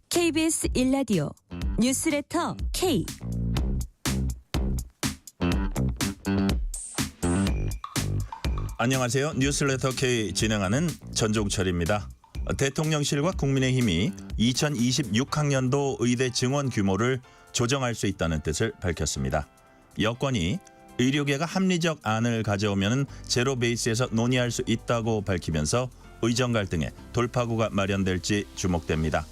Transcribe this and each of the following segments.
KBS 1라디오 뉴스레터 K. 안녕하세요. 뉴스레터 K 진행하는 전종철입니다. 대통령실과 국민의힘이 2026학년도 의대 증원 규모를 조정할 수 있다는 뜻을 밝혔습니다. 여권이 의료계가 합리적 안을 가져오면 제로 베이스에서 논의할 수 있다고 밝히면서 의정 갈등의 돌파구가 마련될지 주목됩니다.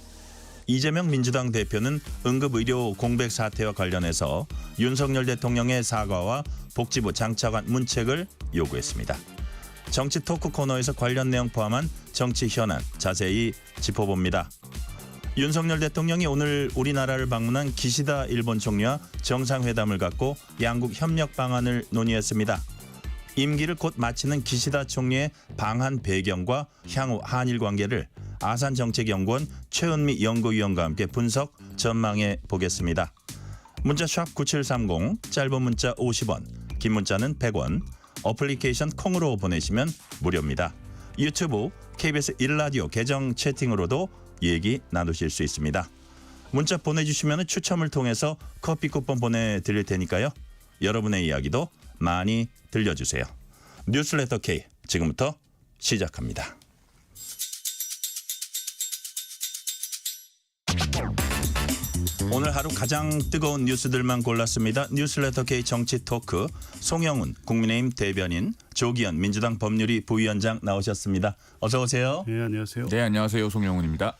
이재명 민주당 대표는 응급의료 공백 사태와 관련해서 윤석열 대통령의 사과와 복지부 장차관 문책을 요구했습니다. 정치 토크 코너에서 관련 내용 포함한 정치 현안 자세히 짚어봅니다. 윤석열 대통령이 오늘 우리나라를 방문한 기시다 일본 총리와 정상회담을 갖고 양국 협력 방안을 논의했습니다. 임기를 곧 마치는 기시다 총리의 방한 배경과 향후 한일 관계를 아산정책연구원 최은미 연구위원과 함께 분석 전망해 보겠습니다. 문자 샵 9730, 짧은 문자 50원, 긴 문자는 100원, 어플리케이션 콩으로 보내시면 무료입니다. 유튜브 KBS 1라디오 계정 채팅으로도 얘기 나누실 수 있습니다. 문자 보내주시면 추첨을 통해서 커피 쿠폰 보내드릴 테니까요. 여러분의 이야기도 많이 들려주세요. 뉴스레터 K 지금부터 시작합니다. 오늘 하루 가장 뜨거운 뉴스들만 골랐습니다. 뉴스레터 K 정치 토크 송영훈 국민의힘 대변인, 조기현 민주당 법률위 부위원장 나오셨습니다. 어서 오세요. 네, 안녕하세요. 네, 안녕하세요. 송영훈입니다.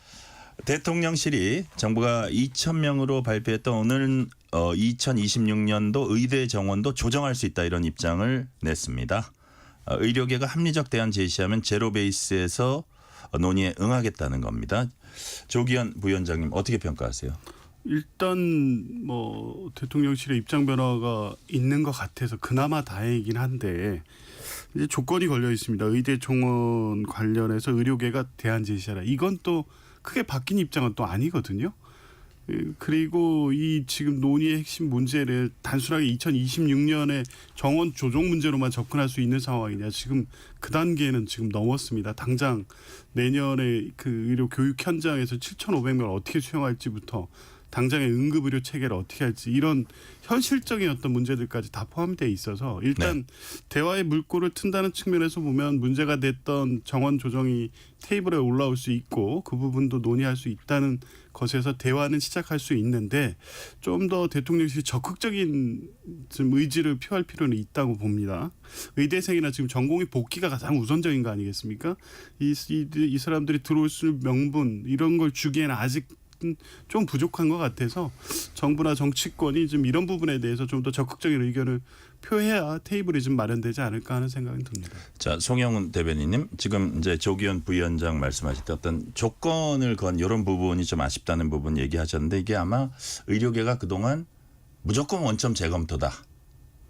대통령실이 정부가 2,000명으로 발표했던 오늘 2026년도 의대 정원도 조정할 수 있다 이런 입장을 냈습니다. 의료계가 합리적 대안 제시하면 제로 베이스에서 논의에 응하겠다는 겁니다. 조기현 부위원장님 어떻게 평가하세요? 일단 대통령실의 입장 변화가 있는 것 같아서 그나마 다행이긴 한데 이제 조건이 걸려 있습니다. 의대 정원 관련해서 의료계가 대안 제시하라. 이건 또 크게 바뀐 입장은 또 아니거든요. 그리고 이 지금 논의의 핵심 문제를 단순하게 2026년에 정원 조정 문제로만 접근할 수 있는 상황이냐. 지금 그 단계는 지금 넘었습니다. 당장 내년에 그 의료 교육 현장에서 7,500명을 어떻게 수용할지부터 당장의 응급의료 체계를 어떻게 할지 이런 현실적인 어떤 문제들까지 다 포함되어 있어서 일단 대화의 물꼬를 튼다는 측면에서 보면 문제가 됐던 정원 조정이 테이블에 올라올 수 있고 그 부분도 논의할 수 있다는 것에서 대화는 시작할 수 있는데 좀 더 대통령실이 적극적인 좀 의지를 표할 필요는 있다고 봅니다. 의대생이나 지금 전공의 복귀가 가장 우선적인 거 아니겠습니까? 이 사람들이 들어올 수 있는 명분 이런 걸 주기에는 아직 좀 부족한 것 같아서 정부나 정치권이 좀 이런 부분에 대해서 좀 더 적극적인 의견을 표해야 테이블이 좀 마련되지 않을까 하는 생각이 듭니다. 자, 송영훈 대변인님, 지금 이제 조기현 부위원장 말씀하실 때 어떤 조건을 건 이런 부분이 좀 아쉽다는 부분 얘기하셨는데 이게 아마 의료계가 그동안 무조건 원점 재검토다.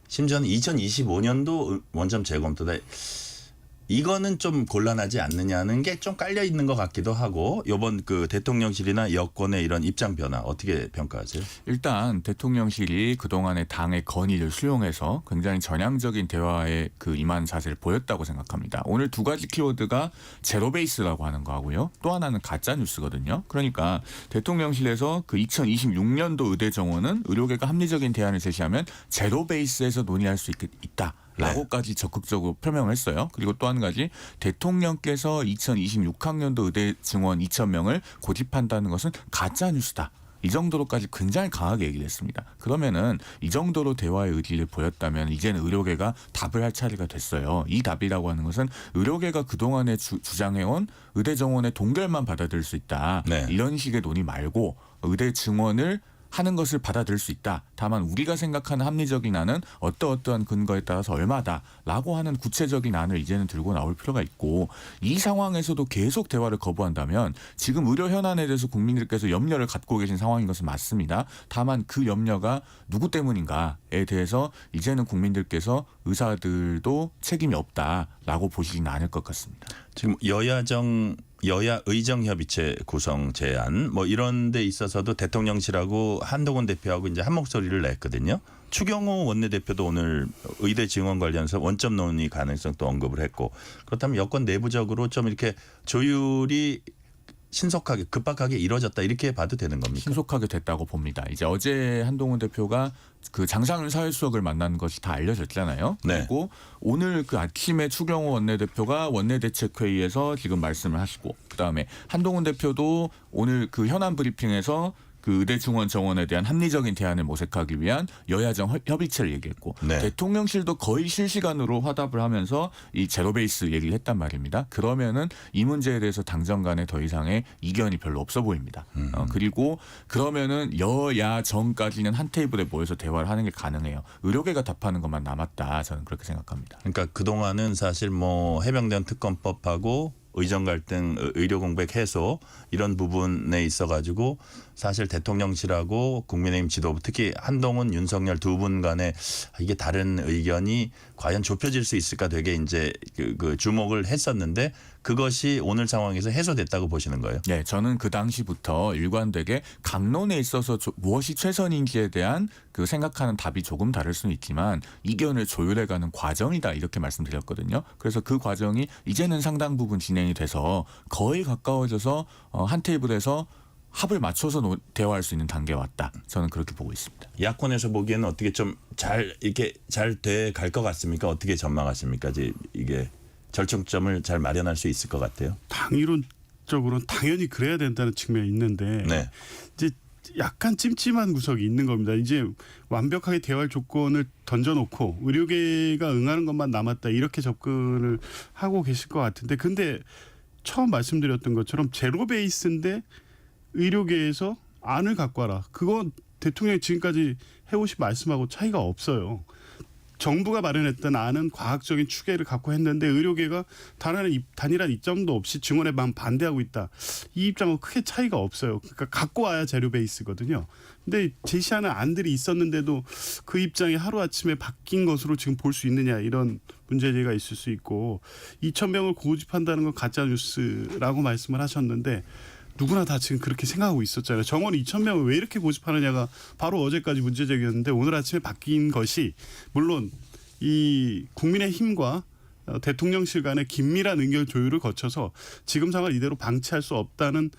심지어는 2025년도 원점 재검토다. 이거는 좀 곤란하지 않느냐는 게 좀 깔려 있는 것 같기도 하고 이번 그 대통령실이나 여권의 이런 입장 변화 어떻게 평가하세요? 일단 대통령실이 그동안의 당의 건의를 수용해서 굉장히 전향적인 대화에 그 임한 자세를 보였다고 생각합니다. 오늘 두 가지 키워드가 제로 베이스라고 하는 거하고요. 또 하나는 가짜 뉴스거든요. 그러니까 대통령실에서 그 2026년도 의대 정원은 의료계가 합리적인 대안을 제시하면 제로 베이스에서 논의할 수 있다. 라고까지 적극적으로 표명을 했어요. 그리고 또 한 가지 대통령께서 2026학년도 의대 증원 2,000명을 고집한다는 것은 가짜 뉴스다. 이 정도로까지 굉장히 강하게 얘기를 했습니다. 그러면은 이 정도로 대화의 의지를 보였다면 이제는 의료계가 답을 할 차례가 됐어요. 이 답이라고 하는 것은 의료계가 그동안에 주장해온 의대 정원의 동결만 받아들일 수 있다. 네. 이런 식의 논의 말고 의대 증원을 하는 것을 받아들일 수 있다. 다만 우리가 생각하는 합리적인 안은 어떠한 근거에 따라서 얼마다라고 하는 구체적인 안을 이제는 들고 나올 필요가 있고 이 상황에서도 계속 대화를 거부한다면 지금 의료 현안에 대해서 국민들께서 염려를 갖고 계신 상황인 것은 맞습니다. 다만 그 염려가 누구 때문인가에 대해서 이제는 국민들께서 의사들도 책임이 없다라고 보시지는 않을 것 같습니다. 지금 여야정 여야 의정협의체 구성 제안 뭐 이런 데 있어서도 대통령실하고 한동훈 대표하고 이제 한 목소리를 냈거든요. 추경호 원내대표도 오늘 의대 증원 관련해서 원점 논의 가능성 또 언급을 했고 그렇다면 여권 내부적으로 좀 이렇게 조율이 신속하게 급박하게 이루어졌다 이렇게 봐도 되는 겁니까? 신속하게 됐다고 봅니다. 이제 어제 한동훈 대표가 그 장상윤 사회수석을 만난 것이 다 알려졌잖아요. 네. 그리고 오늘 그 아침에 추경호 원내대표가 원내대책회의에서 지금 말씀을 하시고 그다음에 한동훈 대표도 오늘 그 현안 브리핑에서 그 의대 증원 정원에 대한 합리적인 대안을 모색하기 위한 여야정 협의체를 얘기했고 네. 대통령실도 거의 실시간으로 화답을 하면서 이 제로베이스 얘기를 했단 말입니다. 그러면은 이 문제에 대해서 당정 간에 더 이상의 이견이 별로 없어 보입니다. 그리고 그러면은 여야정까지는 한 테이블에 모여서 대화를 하는 게 가능해요. 의료계가 답하는 것만 남았다. 저는 그렇게 생각합니다. 그러니까 그동안은 사실 뭐 해병대원 특검법하고 의정 갈등, 의료 공백 해소 이런 부분에 있어 가지고 사실 대통령실하고 국민의힘 지도부 특히 한동훈, 윤석열 두 분 간에 이게 다른 의견이 과연 좁혀질 수 있을까 되게 이제 그 주목을 했었는데 그것이 오늘 상황에서 해소됐다고 보시는 거예요? 네, 저는 그 당시부터 일관되게 강론에 있어서 무엇이 최선인지에 대한 그 생각하는 답이 조금 다를 수는 있지만 이견을 조율해가는 과정이다 이렇게 말씀드렸거든요. 그래서 그 과정이 이제는 상당 부분 진행이 돼서 거의 가까워져서 한 테이블에서 합을 맞춰서 대화할 수 있는 단계에 왔다. 저는 그렇게 보고 있습니다. 야권에서 보기에는 어떻게 좀 잘 이렇게 잘 돼 갈 것 같습니까? 어떻게 전망하십니까? 이게 절충점을 잘 마련할 수 있을 것 같아요. 당이론적으로는 당연히 그래야 된다는 측면이 있는데 네. 이제 약간 찜찜한 구석이 있는 겁니다. 이제 완벽하게 대화할 조건을 던져놓고 의료계가 응하는 것만 남았다 이렇게 접근을 하고 계실 것 같은데 근데 처음 말씀드렸던 것처럼 제로 베이스인데 의료계에서 안을 갖고 와라. 그건 대통령이 지금까지 해오신 말씀하고 차이가 없어요. 정부가 마련했던 안은 과학적인 추계를 갖고 했는데 의료계가 단일한 입장도 없이 증원에 반대하고 있다. 이 입장하고 크게 차이가 없어요. 그러니까 갖고 와야 재료 베이스거든요. 근데 제시하는 안들이 있었는데도 그 입장이 하루아침에 바뀐 것으로 지금 볼 수 있느냐 이런 문제제기가 있을 수 있고 2,000명을 고집한다는 건 가짜뉴스라고 말씀을 하셨는데 누구나 다 지금 그렇게 생각하고 있었잖아요. 정원 2,000명을 왜 이렇게 고집하느냐가 바로 어제까지 문제제기였는데 오늘 아침에 바뀐 것이 물론 이 국민의힘과 대통령실 간의 긴밀한 의견 조율을 거쳐서 지금 상황을 이대로 방치할 수 없다는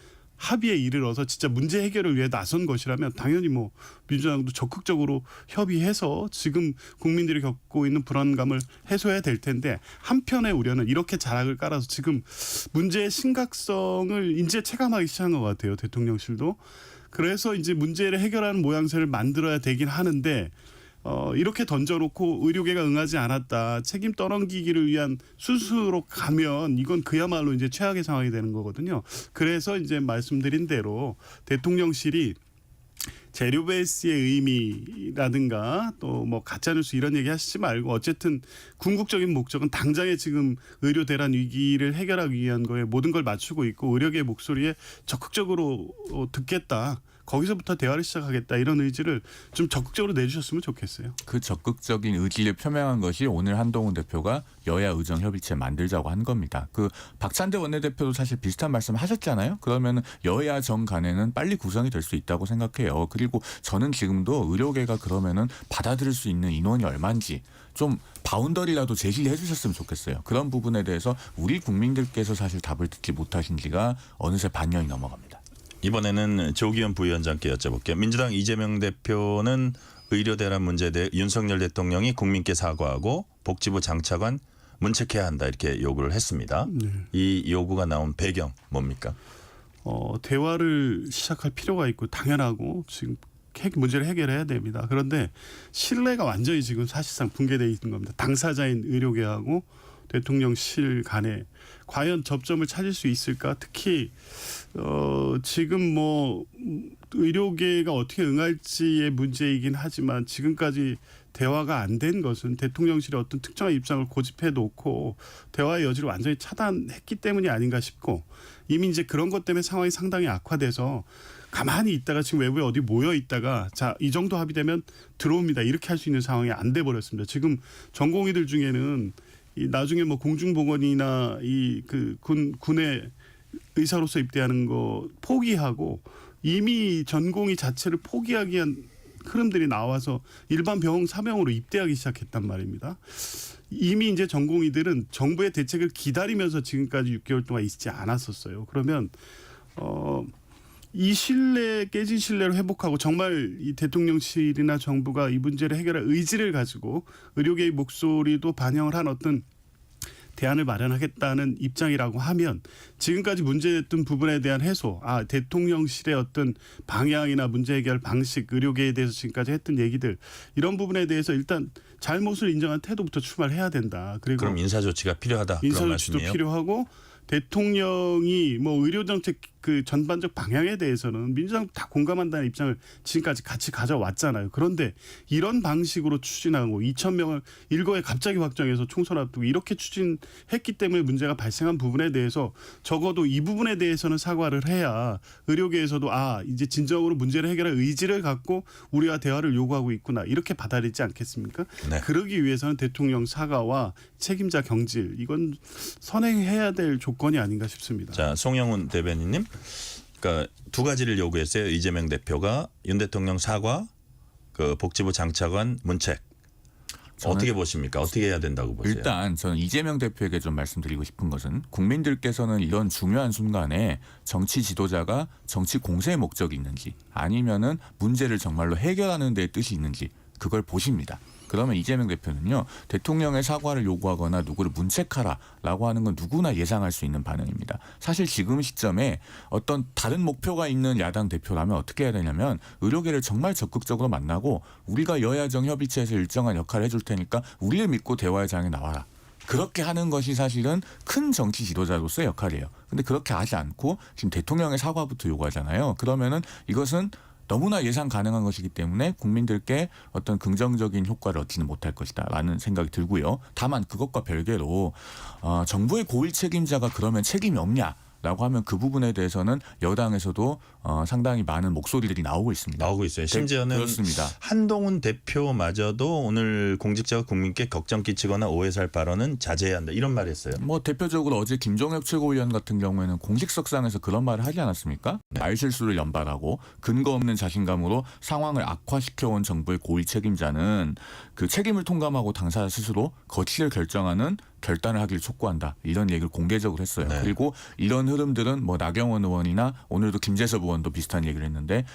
합의에 이르러서 진짜 문제 해결을 위해 나선 것이라면 당연히 뭐 민주당도 적극적으로 협의해서 지금 국민들이 겪고 있는 불안감을 해소해야 될 텐데 한편의 우려는 이렇게 자락을 깔아서 지금 문제의 심각성을 이제 체감하기 시작한 것 같아요. 대통령실도. 그래서 이제 문제를 해결하는 모양새를 만들어야 되긴 하는데 이렇게 던져놓고 의료계가 응하지 않았다. 책임 떠넘기기를 위한 순수로 가면 이건 그야말로 이제 최악의 상황이 되는 거거든요. 그래서 이제 말씀드린 대로 대통령실이 재료 베이스의 의미라든가 또 뭐 가짜뉴스 이런 얘기 하시지 말고 어쨌든 궁극적인 목적은 당장의 지금 의료 대란 위기를 해결하기 위한 거에 모든 걸 맞추고 있고 의료계의 목소리에 적극적으로 듣겠다. 거기서부터 대화를 시작하겠다 이런 의지를 좀 적극적으로 내주셨으면 좋겠어요. 그 적극적인 의지를 표명한 것이 오늘 한동훈 대표가 여야 의정 협의체 만들자고 한 겁니다. 그 박찬대 원내대표도 사실 비슷한 말씀 하셨잖아요. 그러면 여야 정 간에는 빨리 구성이 될 수 있다고 생각해요. 그리고 저는 지금도 의료계가 그러면은 받아들일 수 있는 인원이 얼마인지 좀 바운더리라도 제시를 해주셨으면 좋겠어요. 그런 부분에 대해서 우리 국민들께서 사실 답을 듣지 못하신 지가 어느새 반년이 넘어갑니다. 이번에는 조기현 부위원장께 여쭤볼게요. 민주당 이재명 대표는 의료 대란 문제에 대해 윤석열 대통령이 국민께 사과하고 복지부 장차관 문책해야 한다 이렇게 요구를 했습니다. 네. 이 요구가 나온 배경 뭡니까? 대화를 시작할 필요가 있고 당연하고 지금 문제를 해결해야 됩니다. 그런데 신뢰가 완전히 지금 사실상 붕괴되어 있는 겁니다. 당사자인 의료계하고 대통령실 간에 과연 접점을 찾을 수 있을까? 특히 지금 뭐 의료계가 어떻게 응할지의 문제이긴 하지만 지금까지 대화가 안 된 것은 대통령실의 어떤 특정한 입장을 고집해 놓고 대화의 여지를 완전히 차단했기 때문이 아닌가 싶고 이미 이제 그런 것 때문에 상황이 상당히 악화돼서 가만히 있다가 지금 외부에 어디 모여 있다가 자, 이 정도 합의되면 들어옵니다. 이렇게 할 수 있는 상황이 안 돼 버렸습니다. 지금 전공의들 중에는 이 나중에 뭐 공중보건이나 이 그 군의 의사로서 입대하는 거 포기하고 이미 전공의 자체를 포기하기 위한 흐름들이 나와서 일반 병원 사병으로 입대하기 시작했단 말입니다. 이미 이제 전공의들은 정부의 대책을 기다리면서 지금까지 6개월 동안 있지 않았었어요. 그러면 이 깨진 신뢰를 회복하고 정말 이 대통령실이나 정부가 이 문제를 해결할 의지를 가지고 의료계의 목소리도 반영을 한 어떤 대안을 마련하겠다는 입장이라고 하면 지금까지 문제됐던 부분에 대한 해소, 대통령실의 어떤 방향이나 문제 해결 방식, 의료계에 대해서 지금까지 했던 얘기들 이런 부분에 대해서 일단 잘못을 인정한 태도부터 출발해야 된다. 그리고 그럼 인사 조치가 필요하다. 그런 인사조치도 말씀이에요? 필요하고 대통령이 뭐 의료 정책 그 전반적 방향에 대해서는 민주당 다 공감한다는 입장을 지금까지 같이 가져왔잖아요. 그런데 이런 방식으로 추진하고 2,000명을 일거에 갑자기 확정해서 총선 앞두고 이렇게 추진했기 때문에 문제가 발생한 부분에 대해서 적어도 이 부분에 대해서는 사과를 해야 의료계에서도 이제 진정으로 문제를 해결할 의지를 갖고 우리와 대화를 요구하고 있구나 이렇게 받아들이지 않겠습니까? 네. 그러기 위해서는 대통령 사과와 책임자 경질 이건 선행해야 될 조건이 아닌가 싶습니다. 자, 송영훈 대변인님. 그러니까 두 가지를 요구했어요. 이재명 대표가 윤 대통령 사과, 그 복지부 장차관 문책. 어떻게 보십니까? 어떻게 해야 된다고 보세요? 일단 저는 이재명 대표에게 좀 말씀드리고 싶은 것은 국민들께서는 이런 중요한 순간에 정치 지도자가 정치 공세의 목적이 있는지 아니면은 문제를 정말로 해결하는 데 뜻이 있는지 그걸 보십니다. 그러면 이재명 대표는요. 대통령의 사과를 요구하거나 누구를 문책하라라고 하는 건 누구나 예상할 수 있는 반응입니다. 사실 지금 시점에 어떤 다른 목표가 있는 야당 대표라면 어떻게 해야 되냐면 의료계를 정말 적극적으로 만나고 우리가 여야정 협의체에서 일정한 역할을 해줄 테니까 우리를 믿고 대화의 장에 나와라. 그렇게 하는 것이 사실은 큰 정치 지도자로서의 역할이에요. 근데 그렇게 하지 않고 지금 대통령의 사과부터 요구하잖아요. 그러면은 이것은 너무나 예상 가능한 것이기 때문에 국민들께 어떤 긍정적인 효과를 얻지는 못할 것이다라는 생각이 들고요. 다만 그것과 별개로 정부의 고위 책임자가 그러면 책임이 없냐라고 하면 그 부분에 대해서는 여당에서도 상당히 많은 목소리들이 나오고 있습니다. 나오고 있어요. 심지어는 그렇습니다. 한동훈 대표마저도 오늘 공직자가 국민께 걱정 끼치거나 오해 살 발언은 자제해야 한다. 이런 말 했어요. 뭐 대표적으로 어제 김종혁 최고위원 같은 경우에는 공식석상에서 그런 말을 하지 않았습니까? 네. 말실수를 연발하고 근거 없는 자신감으로 상황을 악화시켜온 정부의 고위 책임자는 그 책임을 통감하고 당사자 스스로 거취를 결정하는 결단을 하기를 촉구한다. 이런 얘기를 공개적으로 했어요. 네. 그리고 이런 흐름들은 뭐 나경원 의원이나 오늘도 김재섭 의원도 비슷한 얘기를 했는데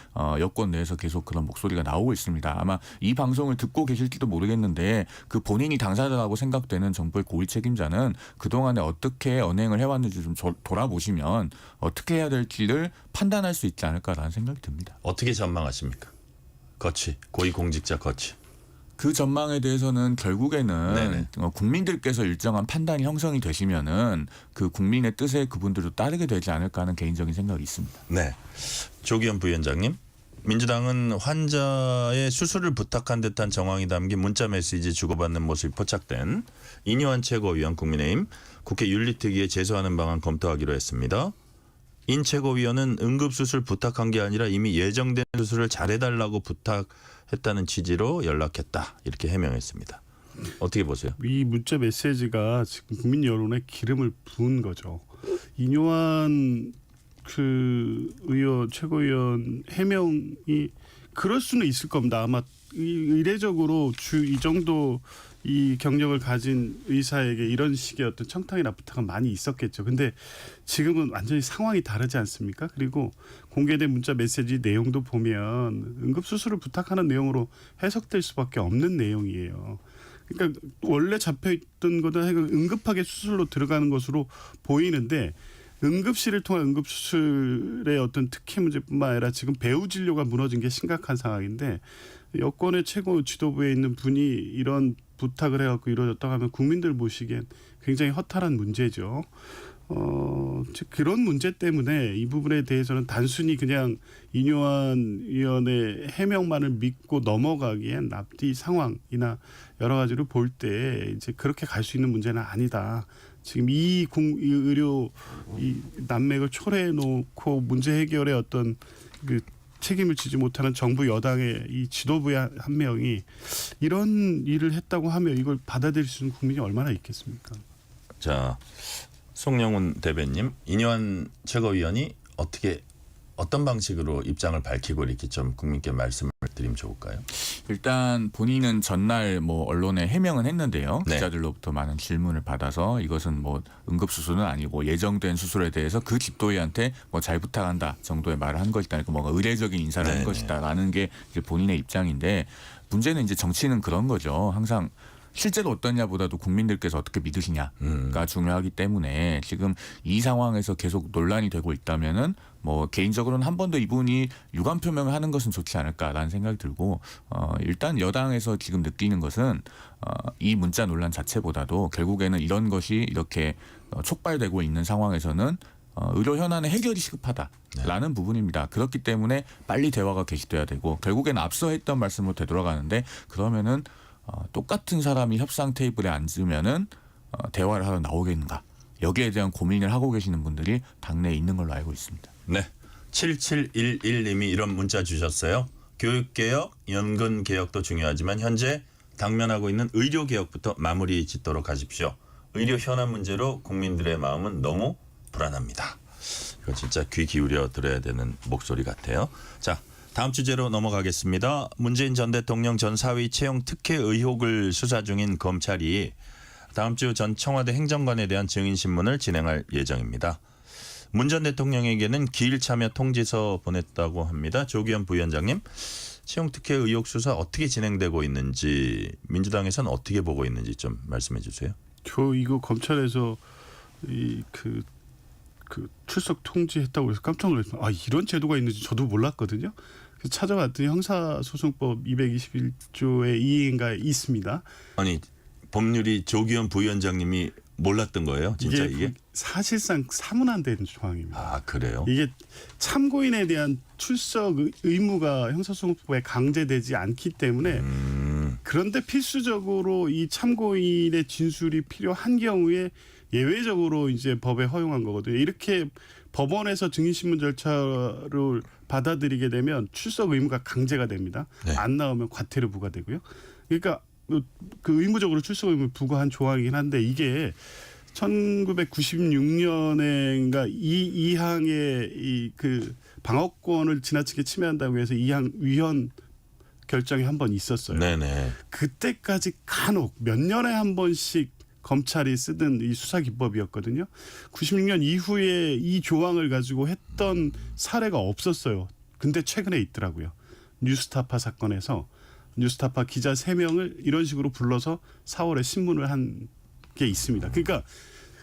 여권 내에서 계속 그런 목소리가 나오고 있습니다. 아마 이 방송을 듣고 계실지도 모르겠는데 그 본인이 당사자라고 생각되는 정부의 고위 책임자는 그동안에 어떻게 언행을 해왔는지 좀 돌아보시면 어떻게 해야 될지를 판단할 수 있지 않을까라는 생각이 듭니다. 어떻게 전망하십니까? 고위공직자 거취. 그 전망에 대해서는 결국에는 네네. 국민들께서 일정한 판단이 형성이 되시면은 그 국민의 뜻에 그분들도 따르게 되지 않을까 하는 개인적인 생각이 있습니다. 네. 조기현 부위원장님. 민주당은 환자의 수술을 부탁한 듯한 정황이 담긴 문자 메시지 주고받는 모습이 포착된 인요한 최고위원 국민의힘 국회 윤리특위에 제소하는 방안 검토하기로 했습니다. 인 최고위원은 응급수술 부탁한 게 아니라 이미 예정된 수술을 잘해달라고 부탁했다는 취지로 연락했다. 이렇게 해명했습니다. 어떻게 보세요? 이 문자 메시지가 지금 국민 여론에 기름을 부은 거죠. 인요한 그 최고위원 해명이 그럴 수는 있을 겁니다. 아마 이례적으로 이 정도 이 경력을 가진 의사에게 이런 식의 어떤 청탁이나 부탁은 많이 있었겠죠. 근데 지금은 완전히 상황이 다르지 않습니까? 그리고 공개된 문자 메시지 내용도 보면 응급수술을 부탁하는 내용으로 해석될 수밖에 없는 내용이에요. 그러니까 원래 잡혀있던 거는 응급하게 수술로 들어가는 것으로 보이는데 응급실을 통한 응급수술의 어떤 특혜 문제뿐만 아니라 지금 배후 진료가 무너진 게 심각한 상황인데 여권의 최고 지도부에 있는 분이 이런 부탁을 해갖고 이루어졌다고 하면 국민들 보시기엔 굉장히 허탈한 문제죠. 즉 그런 문제 때문에 이 부분에 대해서는 단순히 그냥 인요한 위원의 해명만을 믿고 넘어가기엔 앞뒤 상황이나 여러 가지를 볼 때 이제 그렇게 갈 수 있는 문제는 아니다. 지금 이 의료 이 난맥을 초래해 놓고 문제 해결에 어떤 그 책임을 지지 못하는 정부 여당의 이 지도부의 한 명이 이런 일을 했다고 하면 이걸 받아들일 수 있는 국민이 얼마나 있겠습니까? 자, 송영훈 대변님, 이뇨한 최고위원이 어떤 방식으로 입장을 밝히고 이렇게 좀 국민께 말씀을 드리면 좋을까요? 일단 본인은 전날 뭐 언론에 해명은 했는데요. 네. 기자들로부터 많은 질문을 받아서 이것은 뭐 응급 수술은 아니고 예정된 수술에 대해서 그 집도의한테 뭐 잘 부탁한다 정도의 말을 한 것이다. 그러니까 뭔가 의례적인 인사를 네네. 한 것이다라는 게 이제 본인의 입장인데 문제는 이제 정치는 그런 거죠. 항상 실제로 어떠냐보다도 국민들께서 어떻게 믿으시냐가 중요하기 때문에 지금 이 상황에서 계속 논란이 되고 있다면은 뭐 개인적으로는 한 번 더 이분이 유감 표명을 하는 것은 좋지 않을까라는 생각이 들고 일단 여당에서 지금 느끼는 것은 이 문자 논란 자체보다도 결국에는 이런 것이 이렇게 촉발되고 있는 상황에서는 의료 현안의 해결이 시급하다라는 부분입니다. 그렇기 때문에 빨리 대화가 개시돼야 되고 결국에는 앞서 했던 말씀으로 되돌아가는데 그러면은 똑같은 사람이 협상 테이블에 앉으면은 대화를 하러 나오겠는가? 여기에 대한 고민을 하고 계시는 분들이 당내에 있는 걸로 알고 있습니다. 네. 7711님이 이런 문자 주셨어요. 교육개혁, 연금개혁도 중요하지만 현재 당면하고 있는 의료개혁부터 마무리 짓도록 하십시오. 의료 현안 문제로 국민들의 마음은 너무 불안합니다. 이거 진짜 귀 기울여 들어야 되는 목소리 같아요. 자, 다음 주제로 넘어가겠습니다. 문재인 전 대통령 전 사위 채용 특혜 의혹을 수사 중인 검찰이 다음 주 전 청와대 행정관에 대한 증인신문을 진행할 예정입니다. 문 전 대통령에게는 기일 참여 통지서 보냈다고 합니다. 조기현 부위원장님, 채용 특혜 의혹 수사 어떻게 진행되고 있는지 민주당에서는 어떻게 보고 있는지 좀 말씀해 주세요. 저 이거 검찰에서 그 출석 통지했다고 해서 깜짝 놀랐어요. 아, 이런 제도가 있는지 저도 몰랐거든요. 그래서 찾아봤더니 형사소송법 221조의 2인가에 있습니다. 아니, 법률이 조기현 부위원장님이 몰랐던 거예요? 진짜 이게? 사실상 사문화된 조항입니다. 아, 그래요? 이게 참고인에 대한 출석 의무가 형사소송법에 강제되지 않기 때문에 그런데 필수적으로 이 참고인의 진술이 필요한 경우에 예외적으로 이제 법에 허용한 거거든요. 이렇게 법원에서 증인신문 절차를 받아들이게 되면 출석 의무가 강제가 됩니다. 네. 안 나오면 과태료 부과되고요. 그러니까 그 의무적으로 출석 의무 부과한 조항이긴 한데 이게 1996년에인가 이 항의 그 방어권을 지나치게 침해한다고 해서 이 항 위헌 결정이 한 번 있었어요. 네네. 그때까지 간혹 몇 년에 한 번씩 검찰이 쓰던 이 수사 기법이었거든요. 96년 이후에 이 조항을 가지고 했던 사례가 없었어요. 근데 최근에 있더라고요. 뉴스타파 사건에서 뉴스타파 기자 3명을 이런 식으로 불러서 4월에 신문을 한 게 있습니다. 그러니까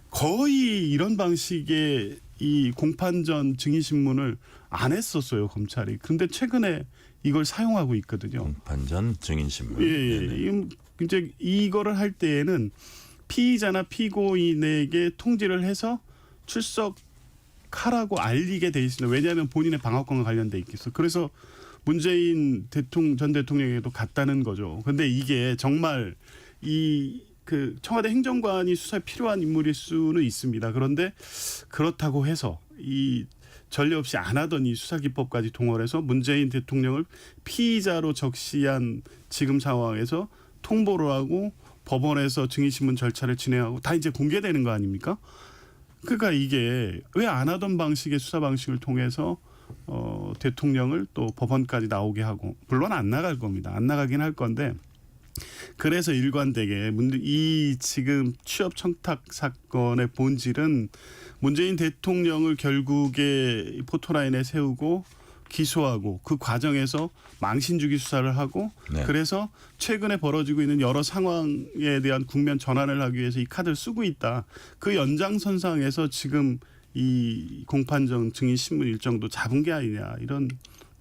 거의 이런 방식의 이 공판 전 증인신문을 안 했었어요, 검찰이. 그런데 최근에 이걸 사용하고 있거든요. 공판전 증인신문. 예. 이제 이거를 할 때에는 피의자나 피고인에게 통지를 해서 출석하라고 알리게 돼 있습니다. 왜냐하면 본인의 방어권과 관련돼 있겠어. 그래서 문재인 전 대통령에게도 갔다는 거죠. 근데 이게 정말 그 청와대 행정관이 수사에 필요한 인물일 수는 있습니다. 그런데 그렇다고 해서 이 전례 없이 안 하던 이 수사 기법까지 동원해서 문재인 대통령을 피의자로 적시한 지금 상황에서 통보를 하고 법원에서 증인신문 절차를 진행하고 다 이제 공개되는 거 아닙니까? 그러니까 이게 왜 안 하던 방식의 수사 방식을 통해서 대통령을 또 법원까지 나오게 하고 물론 안 나갈 겁니다. 안 나가긴 할 건데 그래서 일관되게 이 지금 취업 청탁 사건의 본질은 문재인 대통령을 결국에 포토라인에 세우고 기소하고 그 과정에서 망신주기 수사를 하고 네. 그래서 최근에 벌어지고 있는 여러 상황에 대한 국면 전환을 하기 위해서 이 카드를 쓰고 있다. 그 연장선상에서 지금 이 공판정 증인신문 일정도 잡은 게 아니냐 이런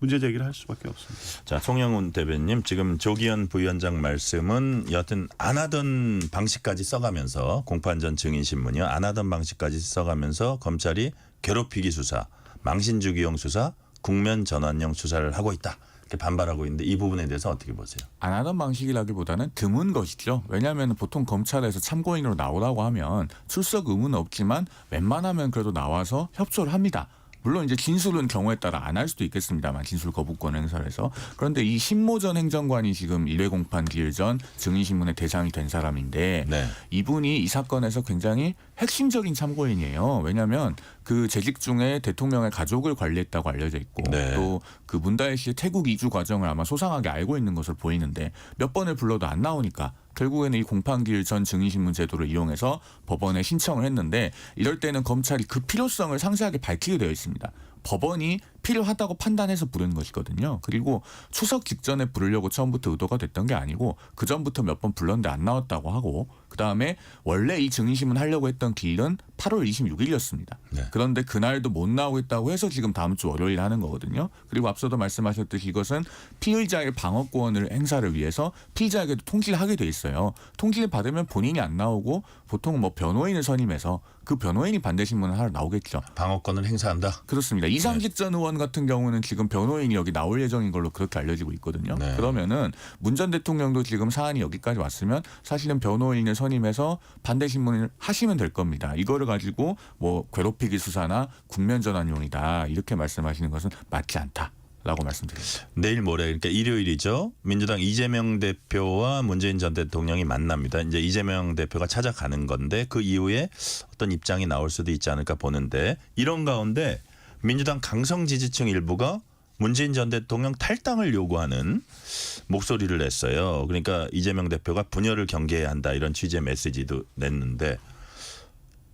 문제 제기를 할 수밖에 없습니다. 자, 송영훈 대변님, 지금 조기현 부위원장 말씀은 여하튼 안 하던 방식까지 써가면서 공판전 증인신문이요. 안 하던 방식까지 써가면서 검찰이 괴롭히기 수사, 망신주기용 수사, 국면 전환용 수사를 하고 있다. 이렇게 반발하고 있는데 이 부분에 대해서 어떻게 보세요? 안 하던 방식이라기보다는 드문 것이죠. 왜냐하면 보통 검찰에서 참고인으로 나오라고 하면 출석 의무는 없지만 웬만하면 그래도 나와서 협조를 합니다. 물론 이제 진술은 경우에 따라 안 할 수도 있겠습니다만 진술 거부권 행사를 해서. 그런데 이 신모 전 행정관이 지금 1회 공판 기일 전 증인신문의 대상이 된 사람인데 네. 이분이 이 사건에서 굉장히 핵심적인 참고인이에요. 왜냐하면 그 재직 중에 대통령의 가족을 관리했다고 알려져 있고 네. 또 그 문다혜 씨의 태국 이주 과정을 아마 소상하게 알고 있는 것으로 보이는데 몇 번을 불러도 안 나오니까 결국에는 이 공판기일 전 증인신문 제도를 이용해서 법원에 신청을 했는데 이럴 때는 검찰이 그 필요성을 상세하게 밝히게 되어 있습니다. 법원이 필요하다고 판단해서 부르는 것이거든요. 그리고 추석 직전에 부르려고 처음부터 의도가 됐던 게 아니고 그 전부터 몇 번 불렀는데 안 나왔다고 하고 그다음에 원래 이 증인신문 하려고 했던 기일은 8월 26일이었습니다. 네. 그런데 그날도 못 나오겠다고 해서 지금 다음 주 월요일 하는 거거든요. 그리고 앞서도 말씀하셨듯이 이것은 피의자의 방어권을 행사를 위해서 피의자에게도 통지를 하게 돼 있어요. 통지를 받으면 본인이 안 나오고 보통 뭐 변호인을 선임해서 그 변호인이 반대 신문을 하러 나오겠죠. 방어권을 행사한다. 그렇습니다. 이상직 전 의원 같은 경우는 지금 변호인이 여기 나올 예정인 걸로 그렇게 알려지고 있거든요. 네. 그러면은 문 전 대통령도 지금 사안이 여기까지 왔으면 사실은 변호인을 선임해서 반대 신문을 하시면 될 겁니다. 이거를 가지고 뭐 괴롭히기 수사나 국면 전환용이다 이렇게 말씀하시는 것은 맞지 않다라고 말씀드립니다. 내일 모레 그러니까 일요일이죠. 민주당 이재명 대표와 문재인 전 대통령이 만납니다. 이제 이재명 대표가 찾아가는 건데 그 이후에 어떤 입장이 나올 수도 있지 않을까 보는데 이런 가운데 민주당 강성 지지층 일부가 문재인 전 대통령 탈당을 요구하는 목소리를 냈어요. 그러니까 이재명 대표가 분열을 경계해야 한다 이런 취지의 메시지도 냈는데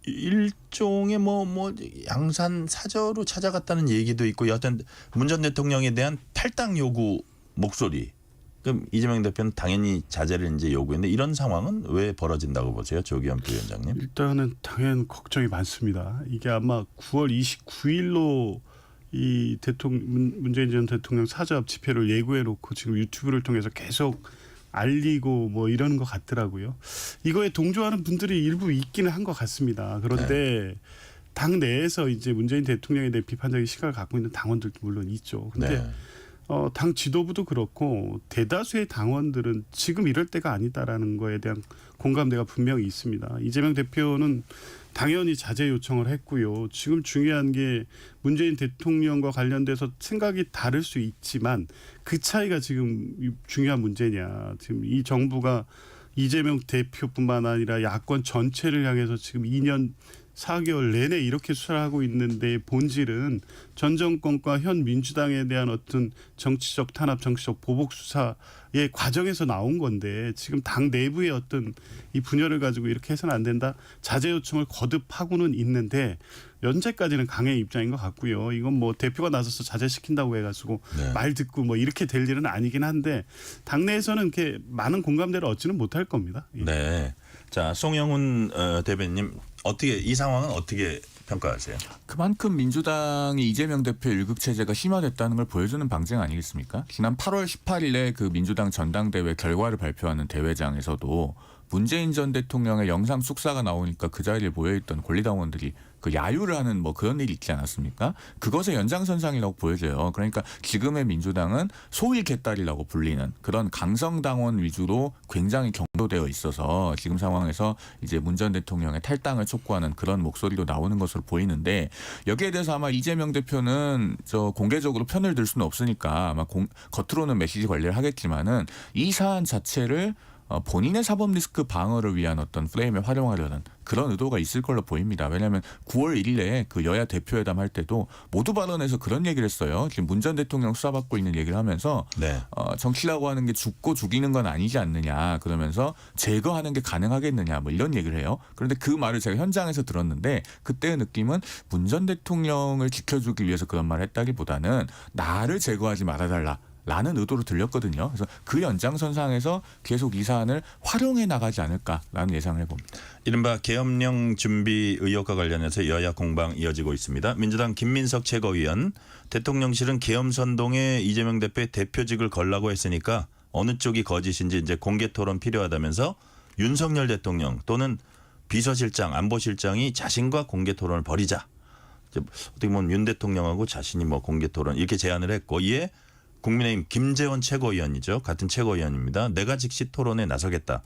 일종의 뭐 양산 사저로 찾아갔다는 얘기도 있고 여하튼 문 전 대통령에 대한 탈당 요구 목소리. 그럼 이재명 대표는 당연히 자제를 이제 요구했는데 이런 상황은 왜 벌어진다고 보세요, 조기현 부위원장님? 일단은 당연 걱정이 많습니다. 이게 아마 9월 29일로 이 문재인 전 대통령 사저 앞 집회를 예고해 놓고 지금 유튜브를 통해서 계속 알리고 뭐 이러는 것 같더라고요. 이거에 동조하는 분들이 일부 있기는 한 것 같습니다. 그런데 당 내에서 이제 문재인 대통령에 대해 비판적인 시각을 갖고 있는 당원들도 물론 있죠. 근데 네. 당 지도부도 그렇고 대다수의 당원들은 지금 이럴 때가 아니다라는 거에 대한 공감대가 분명히 있습니다. 이재명 대표는 당연히 자제 요청을 했고요. 지금 중요한 게 문재인 대통령과 관련돼서 생각이 다를 수 있지만 그 차이가 지금 중요한 문제냐. 지금 이 정부가 이재명 대표뿐만 아니라 야권 전체를 향해서 지금 2년 4개월 내내 이렇게 수사를 하고 있는데 본질은 전 정권과 현 민주당에 대한 어떤 정치적 탄압, 정치적 보복 수사의 과정에서 나온 건데 지금 당 내부의 어떤 이 분열을 가지고 이렇게 해서는 안 된다. 자제 요청을 거듭하고는 있는데 현재까지는 강행 입장인 것 같고요. 이건 뭐 대표가 나서서 자제시킨다고 해가지고 네. 말 듣고 뭐 이렇게 될 일은 아니긴 한데 당내에서는 이렇게 많은 공감대를 얻지는 못할 겁니다. 예. 네. 자, 송영훈 대변님 어떻게 이 상황은 어떻게 평가하세요? 그만큼 민주당이 이재명 대표 일극 체제가 심화됐다는 걸 보여주는 방증 아니겠습니까? 지난 8월 18일에 그 민주당 전당대회 결과를 발표하는 대회장에서도 문재인 전 대통령의 영상 숙사가 나오니까 그 자리에 모여있던 권리당원들이 그 야유를 하는 뭐 그런 일이 있지 않았습니까? 그것의 연장선상이라고 보여져요. 그러니까 지금의 민주당은 소위 개딸이라고 불리는 그런 강성당원 위주로 굉장히 경도되어 있어서 지금 상황에서 이제 문 전 대통령의 탈당을 촉구하는 그런 목소리도 나오는 것으로 보이는데 여기에 대해서 아마 이재명 대표는 저 공개적으로 편을 들 수는 없으니까 아마 겉으로는 메시지 관리를 하겠지만은 이 사안 자체를 본인의 사법 리스크 방어를 위한 어떤 프레임에 활용하려는 그런 의도가 있을 걸로 보입니다. 왜냐하면 9월 1일에 그 여야 대표회담 할 때도 모두 발언해서 그런 얘기를 했어요. 지금 문 전 대통령 수사받고 있는 얘기를 하면서 네. 정치라고 하는 게 죽고 죽이는 건 아니지 않느냐. 그러면서 제거하는 게 가능하겠느냐. 뭐 이런 얘기를 해요. 그런데 그 말을 제가 현장에서 들었는데 그때의 느낌은 문 전 대통령을 지켜주기 위해서 그런 말을 했다기보다는 나를 제거하지 말아달라. 라는 의도로 들렸거든요. 그래서 그 연장선상에서 계속 이 사안을 활용해 나가지 않을까라는 예상을 해봅니다. 이른바 계엄령 준비 의혹과 관련해서 여야 공방 이어지고 있습니다. 민주당 김민석 최고위원 대통령실은 계엄 선동에 이재명 대표의 대표직을 걸라고 했으니까 어느 쪽이 거짓인지 이제 공개 토론 필요하다면서 윤석열 대통령 또는 비서실장 안보실장이 자신과 공개 토론을 벌이자. 어떻게 보면 윤 대통령하고 자신이 뭐 공개 토론 이렇게 제안을 했고 이에 국민의힘 김재원 최고위원이죠. 같은 최고위원입니다. 내가 즉시 토론에 나서겠다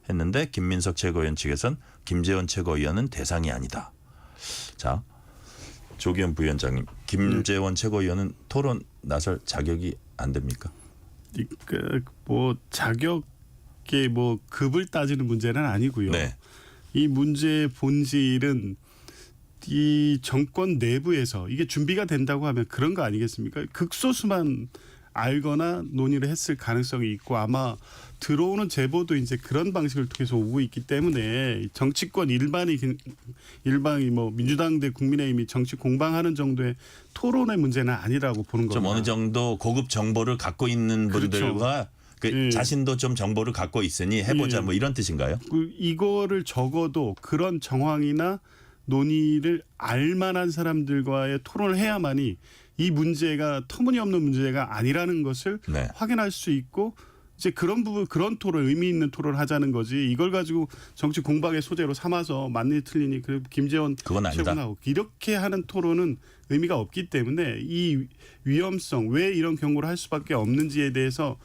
했는데 김민석 최고위원 측에선 김재원 최고위원은 대상이 아니다. 자, 조기현 부위원장님, 김재원 최고위원은 토론 나설 자격이 안 됩니까? 뭐 자격의 뭐 급을 따지는 문제는 아니고요. 네. 이 문제의 본질은 이 정권 내부에서 이게 준비가 된다고 하면 그런 거 아니겠습니까? 극소수만 알거나 논의를 했을 가능성이 있고 아마 들어오는 제보도 이제 그런 방식을 통해서 오고 있기 때문에 정치권 일반이 뭐 민주당 대 국민의힘이 정치 공방하는 정도의 토론의 문제는 아니라고 보는 겁니다. 좀 어느 정도 고급 정보를 갖고 있는 분들과 그 예. 자신도 좀 정보를 갖고 있으니 해보자 예. 뭐 이런 뜻인가요? 이거를 적어도 그런 정황이나 논의를 알만한 사람들과의 토론을 해야만이 이 문제가 터무니없는 문제가 아니라는 것을 네. 확인할 수 있고 이제 그런 부분 그런 토론 의미 있는 토론을 하자는 거지 이걸 가지고 정치 공방의 소재로 삼아서 맞니 틀리니 그 김재원 그건 아니다. 최고나오고 이렇게 하는 토론은 의미가 없기 때문에 이 위험성 왜 이런 경고를 할 수밖에 없는지에 대해서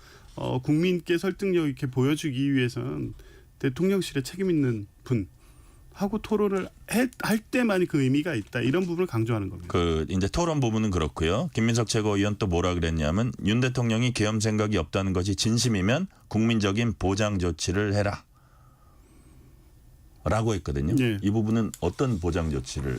국민께 설득력 있게 보여주기 위해서는 대통령실에 책임 있는 분하고 토론을 할 때만이 그 의미가 있다. 이런 부분을 강조하는 겁니다. 그 이제 토론 부분은 그렇고요. 김민석 최고위원 또 뭐라 그랬냐면 윤 대통령이 계엄 생각이 없다는 것이 진심이면 국민적인 보장 조치를 해라. 라고 했거든요. 예. 이 부분은 어떤 보장 조치를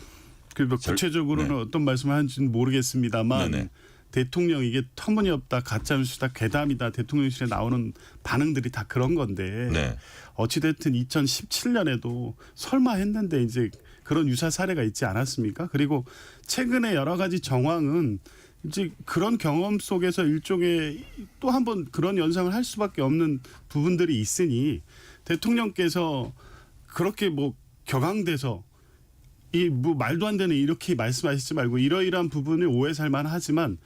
그래서 구체적으로는 네. 어떤 말씀을 하는지는 모르겠습니다만 네네. 대통령 이게 터무니없다, 가짜뉴스다, 괴담이다 대통령실에 나오는 반응들이 다 그런 건데 네. 어찌됐든 2017년에도 설마 했는데 이제 그런 유사 사례가 있지 않았습니까? 그리고 최근에 여러 가지 정황은 이제 그런 경험 속에서 일종의 또 한 번 그런 연상을 할 수밖에 없는 부분들이 있으니 대통령께서 그렇게 뭐 격앙돼서 이 뭐 말도 안 되는 이렇게 말씀하시지 말고 이러이러한 부분을 오해 살만 하지만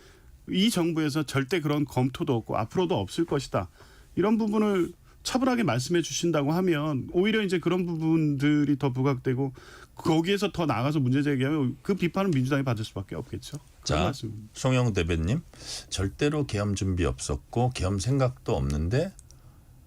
이 정부에서 절대 그런 검토도 없고 앞으로도 없을 것이다. 이런 부분을 차분하게 말씀해 주신다고 하면 오히려 이제 그런 부분들이 더 부각되고 거기에서 더 나가서 문제 제기하면 그 비판은 민주당이 받을 수밖에 없겠죠. 자, 송영 대변님, 절대로 계엄 준비 없었고 계엄 생각도 없는데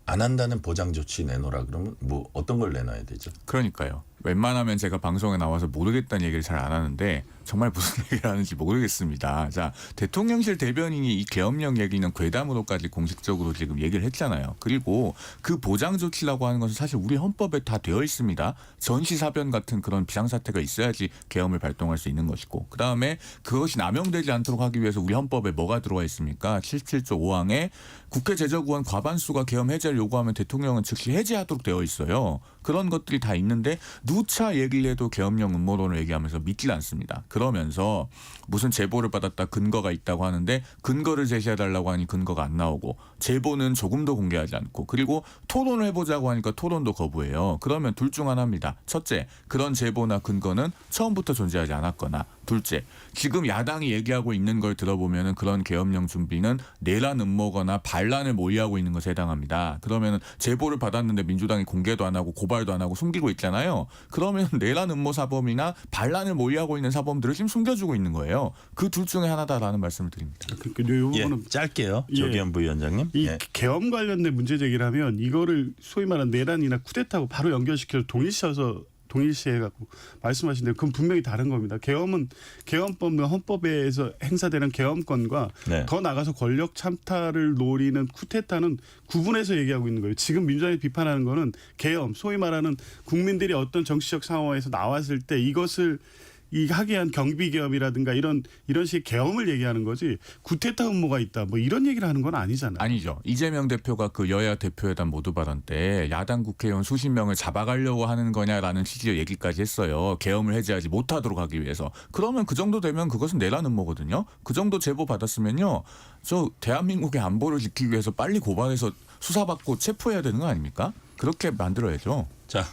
안 한다는 보장 조치 내놓으라 그러면 뭐 어떤 걸 내놔야 되죠? 그러니까요. 웬만하면 제가 방송에 나와서 모르겠다는 얘기를 잘 안 하는데 정말 무슨 얘기를 하는지 모르겠습니다. 자, 대통령실 대변인이 이 계엄령 얘기는 괴담으로까지 공식적으로 지금 얘기를 했잖아요. 그리고 그 보장 조치라고 하는 것은 사실 우리 헌법에 다 되어 있습니다. 전시사변 같은 그런 비상사태가 있어야지 계엄을 발동할 수 있는 것이고 그다음에 그것이 남용되지 않도록 하기 위해서 우리 헌법에 뭐가 들어와 있습니까? 77조 5항에 국회 제적의원 과반수가 계엄 해제를 요구하면 대통령은 즉시 해제하도록 되어 있어요. 그런 것들이 다 있는데 누차 얘기를 해도 계엄령 음모론을 얘기하면서 믿질 않습니다. 그러면서 무슨 제보를 받았다 근거가 있다고 하는데 근거를 제시해달라고 하니 근거가 안 나오고 제보는 조금도 공개하지 않고 그리고 토론을 해보자고 하니까 토론도 거부해요. 그러면 둘 중 하나입니다. 첫째, 그런 제보나 근거는 처음부터 존재하지 않았거나 둘째, 지금 야당이 얘기하고 있는 걸 들어보면 그런 계엄령 준비는 내란 음모거나 반란을 모의하고 있는 것에 해당합니다. 그러면 제보를 받았는데 민주당이 공개도 안 하고 고발도 안 하고 숨기고 있잖아요. 그러면 내란 음모 사범이나 반란을 모의하고 있는 사범들을 지금 숨겨주고 있는 거예요. 그 둘 중에 하나다라는 말씀을 드립니다. 그러니까 이 부분은 예, 짧게요. 예. 조기현 부위원장님. 이 예. 계엄 관련된 문제 제기를 하면 이거를 소위 말하는 내란이나 쿠데타하고 바로 연결시켜서 동일시해갖고 말씀하신 대로 그건 분명히 다른 겁니다. 계엄은 계엄법과 헌법에서 행사되는 계엄권과 네. 더 나가서 권력 참탈을 노리는 쿠데타는 구분해서 얘기하고 있는 거예요. 지금 민주당이 비판하는 거는 계엄, 소위 말하는 국민들이 어떤 정치적 상황에서 나왔을 때 이것을 하기 위한 경비계엄이라든가 이런 식의 계엄을 얘기하는 거지 쿠데타 음모가 있다 뭐 이런 얘기를 하는 건 아니잖아요. 아니죠. 이재명 대표가 그 여야 대표회담 모두 발언 때 야당 국회의원 수십 명을 잡아가려고 하는 거냐라는 취지의 얘기까지 했어요. 계엄을 해제하지 못하도록 하기 위해서. 그러면 그 정도 되면 그것은 내란 음모거든요. 그 정도 제보 받았으면요. 저 대한민국의 안보를 지키기 위해서 빨리 고발해서 수사받고 체포해야 되는 거 아닙니까? 그렇게 만들어야죠. 자,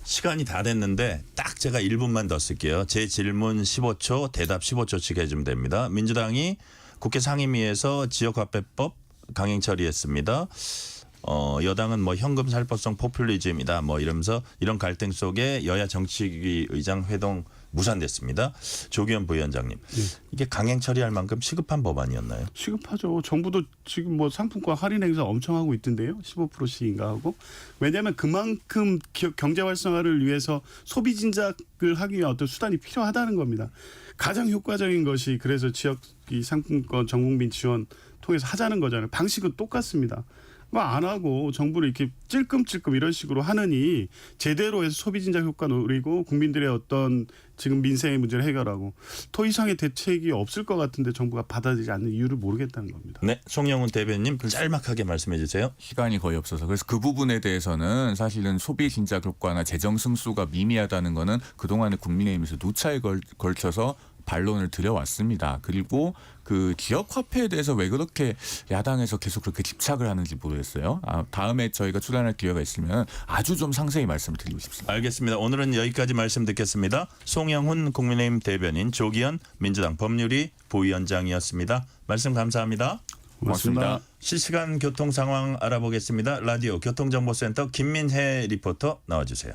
시간이 다 됐는데 딱 제가 1분만 더 쓸게요. 제 질문 15초, 대답 15초씩 해주면 됩니다. 민주당이 국회 상임위에서 지역화폐법 강행 처리했습니다. 여당은 뭐 현금 살포성 포퓰리즘이다 뭐 이러면서 이런 갈등 속에 여야 정치위 의장 회동 무산됐습니다. 조기현 부위원장님, 이게 강행 처리할 만큼 시급한 법안이었나요? 시급하죠. 정부도 지금 뭐 상품권 할인 행사 엄청 하고 있던데요. 15%씩인가 하고. 왜냐하면 그만큼 경제 활성화를 위해서 소비 진작을 하기 위한 어떤 수단이 필요하다는 겁니다. 가장 효과적인 것이 그래서 지역 이 상품권 전국민 지원 통해서 하자는 거잖아요. 방식은 똑같습니다. 안 하고 정부를 이렇게 찔끔찔끔 이런 식으로 하느니 제대로 해서 소비 진작 효과 노리고 국민들의 어떤 지금 민생의 문제를 해결하고 더 이상의 대책이 없을 것 같은데 정부가 받아들이지 않는 이유를 모르겠다는 겁니다. 네, 송영훈 대변인 짤막하게 말씀해 주세요. 시간이 거의 없어서 그래서 그 부분에 대해서는 사실은 소비 진작 효과나 재정 승수가 미미하다는 거는 그동안의 국민의힘에서 누차에 걸쳐서 반론을 드려왔습니다. 그리고 그 지역 화폐에 대해서 왜 그렇게 야당에서 계속 그렇게 집착을 하는지 모르겠어요. 다음에 저희가 출연할 기회가 있으면 아주 좀 상세히 말씀을 드리고 싶습니다. 알겠습니다. 오늘은 여기까지 말씀 듣겠습니다. 송영훈 국민의힘 대변인, 조기현 민주당 법률위 부위원장이었습니다. 말씀 감사합니다. 고맙습니다. 실시간 교통 상황 알아보겠습니다. 라디오 교통정보센터 김민혜 리포터 나와주세요.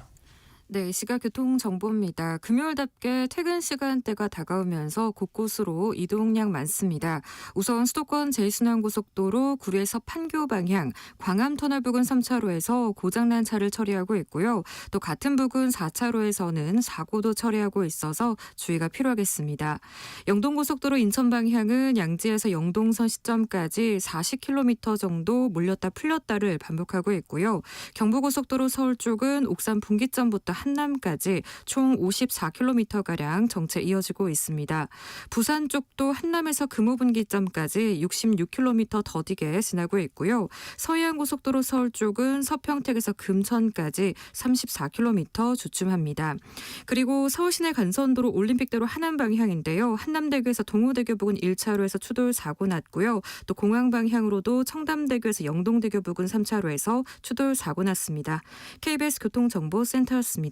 네, 시각 교통 정보입니다. 금요일답게 퇴근 시간대가 다가오면서 곳곳으로 이동량 많습니다. 우선 수도권 제2순환고속도로 구리에서 판교 방향, 광암터널 부근 3차로에서 고장난 차를 처리하고 있고요. 또 같은 부근 4차로에서는 사고도 처리하고 있어서 주의가 필요하겠습니다. 영동고속도로 인천 방향은 양지에서 영동선 시점까지 40km 정도 몰렸다 풀렸다를 반복하고 있고요. 경부고속도로 서울 쪽은 옥산 분기점부터 한남까지 총 54km가량 정체 이어지고 있습니다. 부산 쪽도 한남에서 금호분기점까지 66km 더디게 지나고 있고요. 서해안고속도로 서울 쪽은 서평택에서 금천까지 34km 주춤합니다. 그리고 서울시내 간선도로 올림픽대로 하남 방향인데요. 한남대교에서 동호대교 부근 1차로에서 추돌 사고 났고요. 또 공항 방향으로도 청담대교에서 영동대교 부근 3차로에서 추돌 사고 났습니다. KBS 교통정보센터였습니다.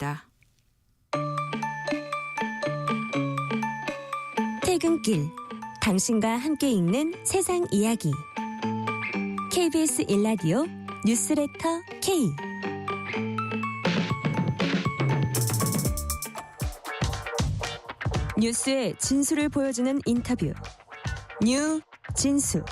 퇴근길, 당신과 함께 읽는 세상 이야기. KBS 일라디오 뉴스레터 K. 뉴스의 진수를 보여주는 인터뷰. 뉴 진수.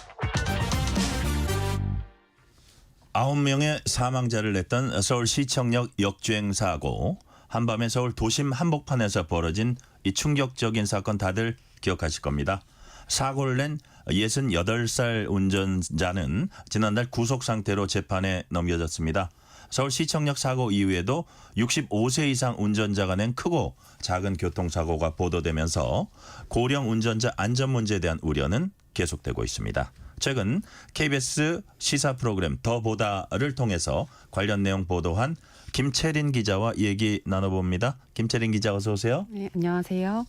9명의 사망자를 냈던 서울시청역 역주행 사고. 한밤에 서울 도심 한복판에서 벌어진 이 충격적인 사건 다들 기억하실 겁니다. 사고를 낸 68살 운전자는 지난달 구속 상태로 재판에 넘겨졌습니다. 서울시청역 사고 이후에도 65세 이상 운전자가 낸 크고 작은 교통사고가 보도되면서 고령 운전자 안전 문제에 대한 우려는 계속되고 있습니다. 최근 KBS 시사 프로그램 더 보다를 통해서 관련 내용 보도한 김채린 기자와 얘기 나눠봅니다. 김채린 기자 어서 오세요. 네, 안녕하세요.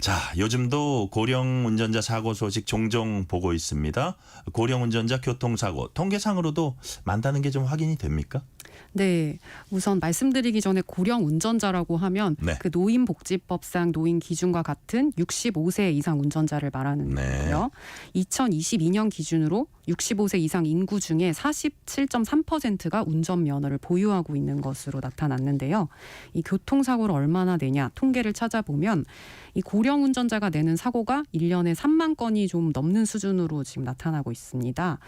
자, 요즘도 고령 운전자 사고 소식 종종 보고 있습니다. 고령 운전자 교통사고 통계상으로도 많다는 게 좀 확인이 됩니까? 네, 우선 말씀드리기 전에 고령 운전자라고 하면 네. 그 노인복지법상 노인 기준과 같은 65세 이상 운전자를 말하는 거고요. 2022년 기준으로 65세 이상 인구 중에 47.3%가 운전면허를 보유하고 있는 것으로 나타났는데요. 이 교통사고를 얼마나 내냐 통계를 찾아보면 이 고령 운전자가 내는 사고가 1년에 3만 건이 좀 넘는 수준으로 지금 나타나고 있습니다.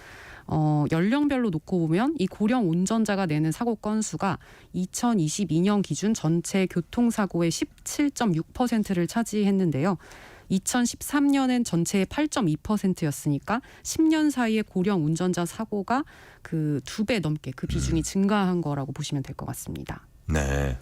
연령별로 놓고 보면 이 고령 운전자가 내는 사고 건수가 2022년 기준 전체 교통사고의 17.6%를 차지했는데요. 2013년엔 전체의 8.2%였으니까 10년 사이에 고령 운전자 사고가 그 2배 넘게 그 비중이 증가한 거라고 보시면 될 것 같습니다. 네.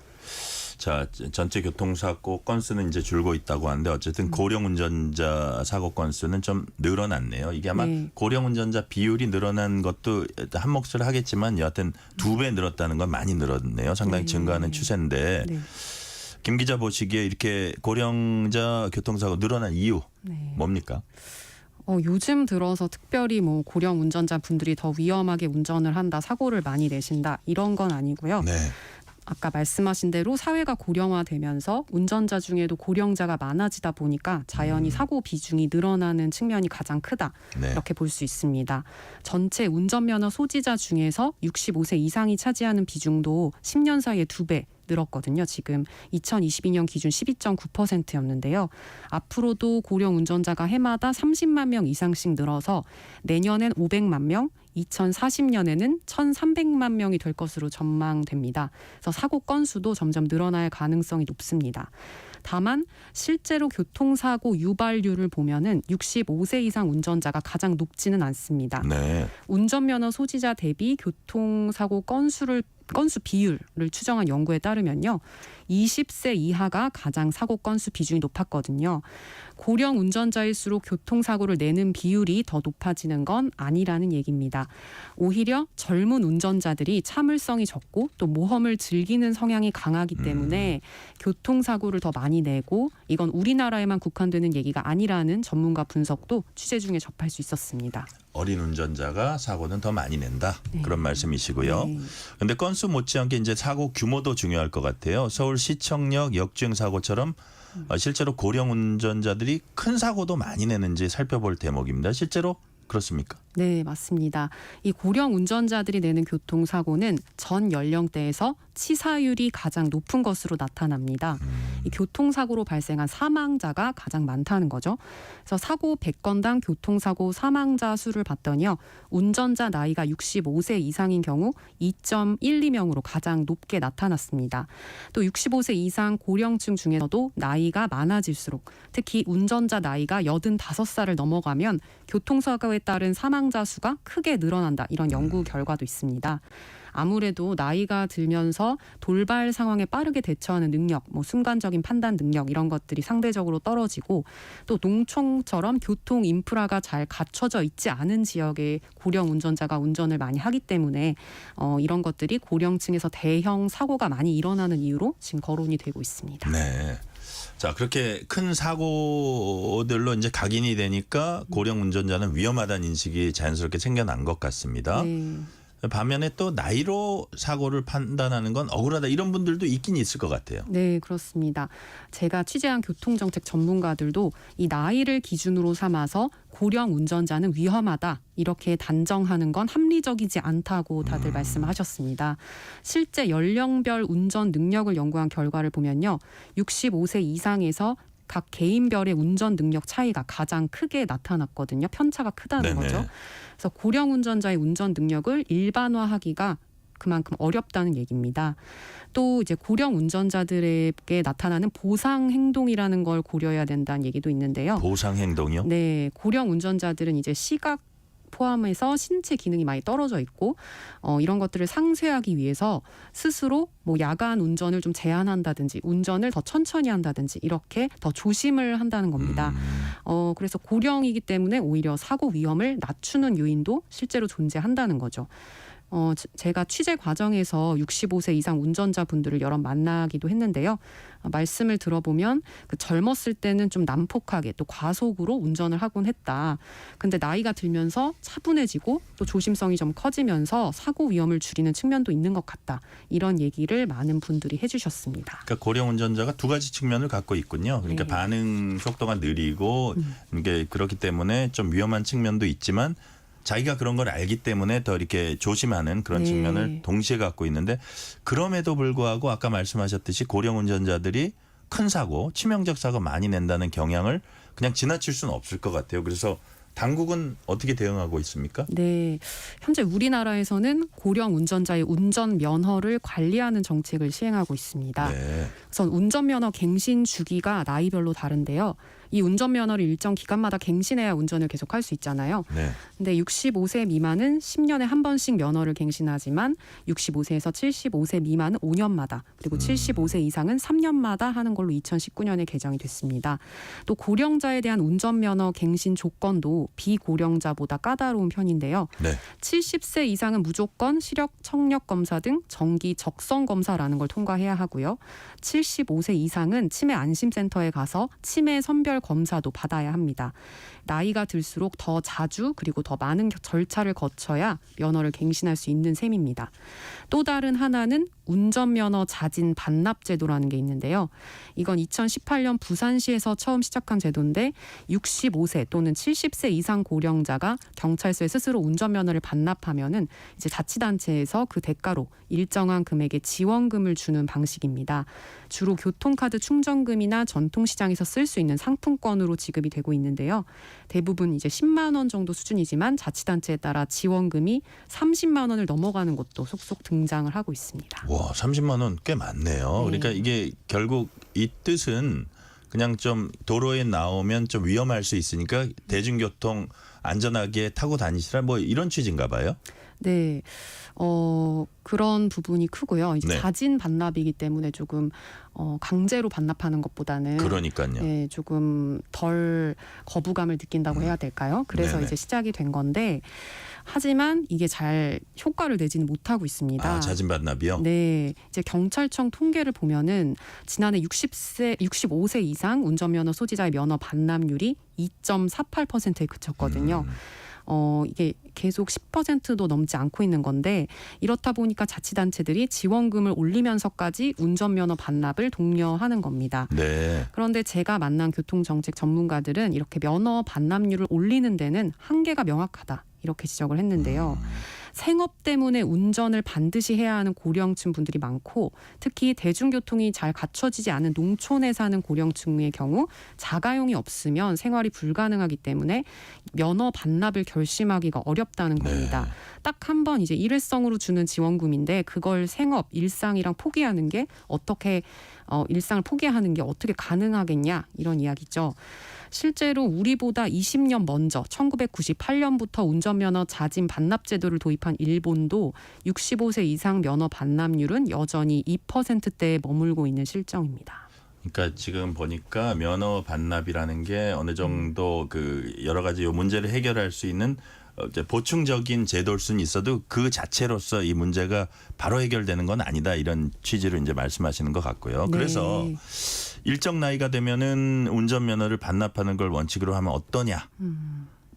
자, 전체 교통사고 건수는 이제 줄고 있다고 하는데 어쨌든 고령 운전자 사고 건수는 좀 늘어났네요. 이게 아마 네. 고령 운전자 비율이 늘어난 것도 한 몫을 하겠지만 여하튼 2배 늘었다는 건 많이 늘었네요. 상당히 네. 증가하는 추세인데 네. 김 기자 보시기에 이렇게 고령자 교통사고 늘어난 이유 네. 뭡니까? 요즘 들어서 특별히 뭐 고령 운전자 분들이 더 위험하게 운전을 한다, 사고를 많이 내신다 이런 건 아니고요. 네. 아까 말씀하신 대로 사회가 고령화되면서 운전자 중에도 고령자가 많아지다 보니까 자연히 사고 비중이 늘어나는 측면이 가장 크다. 네. 이렇게 볼 수 있습니다. 전체 운전면허 소지자 중에서 65세 이상이 차지하는 비중도 10년 사이에 2배 늘었거든요. 지금 2022년 기준 12.9%였는데요. 앞으로도 고령 운전자가 해마다 30만 명 이상씩 늘어서 내년엔 500만 명, 2040년에는 1,300만 명이 될 것으로 전망됩니다. 그래서 사고 건수도 점점 늘어날 가능성이 높습니다. 다만 실제로 교통사고 유발률을 보면은 65세 이상 운전자가 가장 높지는 않습니다. 네. 운전면허 소지자 대비 교통사고 건수 비율을 추정한 연구에 따르면요. 20세 이하가 가장 사고 건수 비중이 높았거든요. 고령 운전자일수록 교통사고를 내는 비율이 더 높아지는 건 아니라는 얘기입니다. 오히려 젊은 운전자들이 참을성이 적고 또 모험을 즐기는 성향이 강하기 때문에 교통사고를 더 많이 내고 이건 우리나라에만 국한되는 얘기가 아니라는 전문가 분석도 취재 중에 접할 수 있었습니다. 어린 운전자가 사고는 더 많이 낸다. 그런 말씀이시고요. 네. 근데 건수 못지않게 이제 사고 규모도 중요할 것 같아요. 서울시청역 역주행 사고처럼 실제로 고령 운전자들이 큰 사고도 많이 내는지 살펴볼 대목입니다. 실제로 그렇습니까? 네, 맞습니다. 이 고령 운전자들이 내는 교통사고는 전 연령대에서 치사율이 가장 높은 것으로 나타납니다. 이 교통사고로 발생한 사망자가 가장 많다는 거죠. 그래서 사고 100건당 교통사고 사망자 수를 봤더니요. 운전자 나이가 65세 이상인 경우 2.12명으로 가장 높게 나타났습니다. 또 65세 이상 고령층 중에서도 나이가 많아질수록 특히 운전자 나이가 85살을 넘어가면 교통사고에 따른 사망자 수가 크게 늘어난다. 이런 연구 결과도 있습니다. 아무래도 나이가 들면서 돌발 상황에 빠르게 대처하는 능력, 순간적인 판단 능력 이런 것들이 상대적으로 떨어지고 또 농촌처럼 교통 인프라가 잘 갖춰져 있지 않은 지역의 고령 운전자가 운전을 많이 하기 때문에 이런 것들이 고령층에서 대형 사고가 많이 일어나는 이유로 지금 거론이 되고 있습니다. 네. 자, 그렇게 큰 사고들로 이제 각인이 되니까 고령 운전자는 위험하다는 인식이 자연스럽게 생겨난 것 같습니다. 네. 반면에 또 나이로 사고를 판단하는 건 억울하다 이런 분들도 있긴 있을 것 같아요. 네, 그렇습니다. 제가 취재한 교통정책 전문가들도 이 나이를 기준으로 삼아서 고령 운전자는 위험하다 이렇게 단정하는 건 합리적이지 않다고 다들 말씀하셨습니다. 실제 연령별 운전 능력을 연구한 결과를 보면요. 65세 이상에서 각 개인별의 운전 능력 차이가 가장 크게 나타났거든요. 편차가 크다는 네네. 거죠. 그래서 고령 운전자의 운전 능력을 일반화하기가 그만큼 어렵다는 얘기입니다. 또 이제 고령 운전자들에게 나타나는 보상 행동이라는 걸 고려해야 된다는 얘기도 있는데요. 보상 행동이요? 네, 고령 운전자들은 이제 시각 포함해서 신체 기능이 많이 떨어져 있고 이런 것들을 상쇄하기 위해서 스스로 야간 운전을 좀 제한한다든지 운전을 더 천천히 한다든지 이렇게 더 조심을 한다는 겁니다. 그래서 고령이기 때문에 오히려 사고 위험을 낮추는 요인도 실제로 존재한다는 거죠. 제가 취재 과정에서 65세 이상 운전자분들을 여러 만나기도 했는데요. 말씀을 들어보면 젊었을 때는 좀 난폭하게 또 과속으로 운전을 하곤 했다. 근데 나이가 들면서 차분해지고 또 조심성이 좀 커지면서 사고 위험을 줄이는 측면도 있는 것 같다. 이런 얘기를 많은 분들이 해주셨습니다. 그러니까 고령 운전자가 두 가지 측면을 갖고 있군요. 그러니까 네. 반응 속도가 느리고 이게 그렇기 때문에 좀 위험한 측면도 있지만 자기가 그런 걸 알기 때문에 더 이렇게 조심하는 그런 네. 측면을 동시에 갖고 있는데 그럼에도 불구하고 아까 말씀하셨듯이 고령 운전자들이 큰 사고, 치명적 사고 많이 낸다는 경향을 그냥 지나칠 수는 없을 것 같아요. 그래서 당국은 어떻게 대응하고 있습니까? 네, 현재 우리나라에서는 고령 운전자의 운전 면허를 관리하는 정책을 시행하고 있습니다. 네. 우선 운전면허 갱신 주기가 나이별로 다른데요. 이 운전면허를 일정 기간마다 갱신해야 운전을 계속할 수 있잖아요. 네. 근데 65세 미만은 10년에 한 번씩 면허를 갱신하지만 65세에서 75세 미만은 5년마다 그리고 75세 이상은 3년마다 하는 걸로 2019년에 개정이 됐습니다. 또 고령자에 대한 운전면허 갱신 조건도 기준도 비고령자보다 까다로운 편인데요. 네. 70세 이상은 무조건 시력 청력 검사 등 정기 적성 검사라는 걸 통과해야 하고요. 75세 이상은 치매 안심센터에 가서 치매 선별 검사도 받아야 합니다. 나이가 들수록 더 자주 그리고 더 많은 절차를 거쳐야 면허를 갱신할 수 있는 셈입니다. 또 다른 하나는 운전면허 자진 반납 제도라는 게 있는데요. 이건 2018년 부산시에서 처음 시작한 제도인데 65세 또는 70세 이상 고령자가 경찰서에 스스로 운전면허를 반납하면은 이제 자치단체에서 그 대가로 일정한 금액의 지원금을 주는 방식입니다. 주로 교통카드 충전금이나 전통시장에서 쓸 수 있는 상품권으로 지급이 되고 있는데요. 대부분 이제 10만 원 정도 수준이지만 자치단체에 따라 지원금이 30만 원을 넘어가는 곳도 속속 등장을 하고 있습니다. 와, 30만 원 꽤 많네요. 네. 그러니까 이게 결국 이 뜻은 그냥 좀 도로에 나오면 좀 위험할 수 있으니까 대중교통 안전하게 타고 다니시라 뭐 이런 취지인가 봐요. 네, 그런 부분이 크고요. 이제 네. 자진 반납이기 때문에 조금 강제로 반납하는 것보다는 그러니까요. 네, 조금 덜 거부감을 느낀다고 해야 될까요? 그래서 네네. 이제 시작이 된 건데 하지만 이게 잘 효과를 내지는 못하고 있습니다. 아, 자진 반납이요? 네, 이제 경찰청 통계를 보면은 지난해 65세 이상 운전면허 소지자의 면허 반납률이 2.48%에 그쳤거든요. 이게 계속 10%도 넘지 않고 있는 건데 이렇다 보니까 자치단체들이 지원금을 올리면서까지 운전면허 반납을 독려하는 겁니다. 네. 그런데 제가 만난 교통정책 전문가들은 이렇게 면허 반납률을 올리는 데는 한계가 명확하다. 이렇게 지적을 했는데요. 생업 때문에 운전을 반드시 해야 하는 고령층 분들이 많고 특히 대중교통이 잘 갖춰지지 않은 농촌에 사는 고령층의 경우 자가용이 없으면 생활이 불가능하기 때문에 면허 반납을 결심하기가 어렵다는 겁니다. 딱 한 번 이제 일회성으로 주는 지원금인데 그걸 생업, 일상이랑 포기하는 게 어떻게 일상을 포기하는 게 어떻게 가능하겠냐 이런 이야기죠. 실제로 우리보다 20년 먼저 1998년부터 운전면허 자진 반납 제도를 도입한 일본도 65세 이상 면허 반납률은 여전히 2%대에 머물고 있는 실정입니다. 그러니까 지금 보니까 면허 반납이라는 게 어느 정도 그 여러 가지 요 문제를 해결할 수 있는 이제 보충적인 제도일 수는 있어도 그 자체로서 이 문제가 바로 해결되는 건 아니다 이런 취지로 이제 말씀하시는 것 같고요. 네. 그래서 일정 나이가 되면은 운전면허를 반납하는 걸 원칙으로 하면 어떠냐?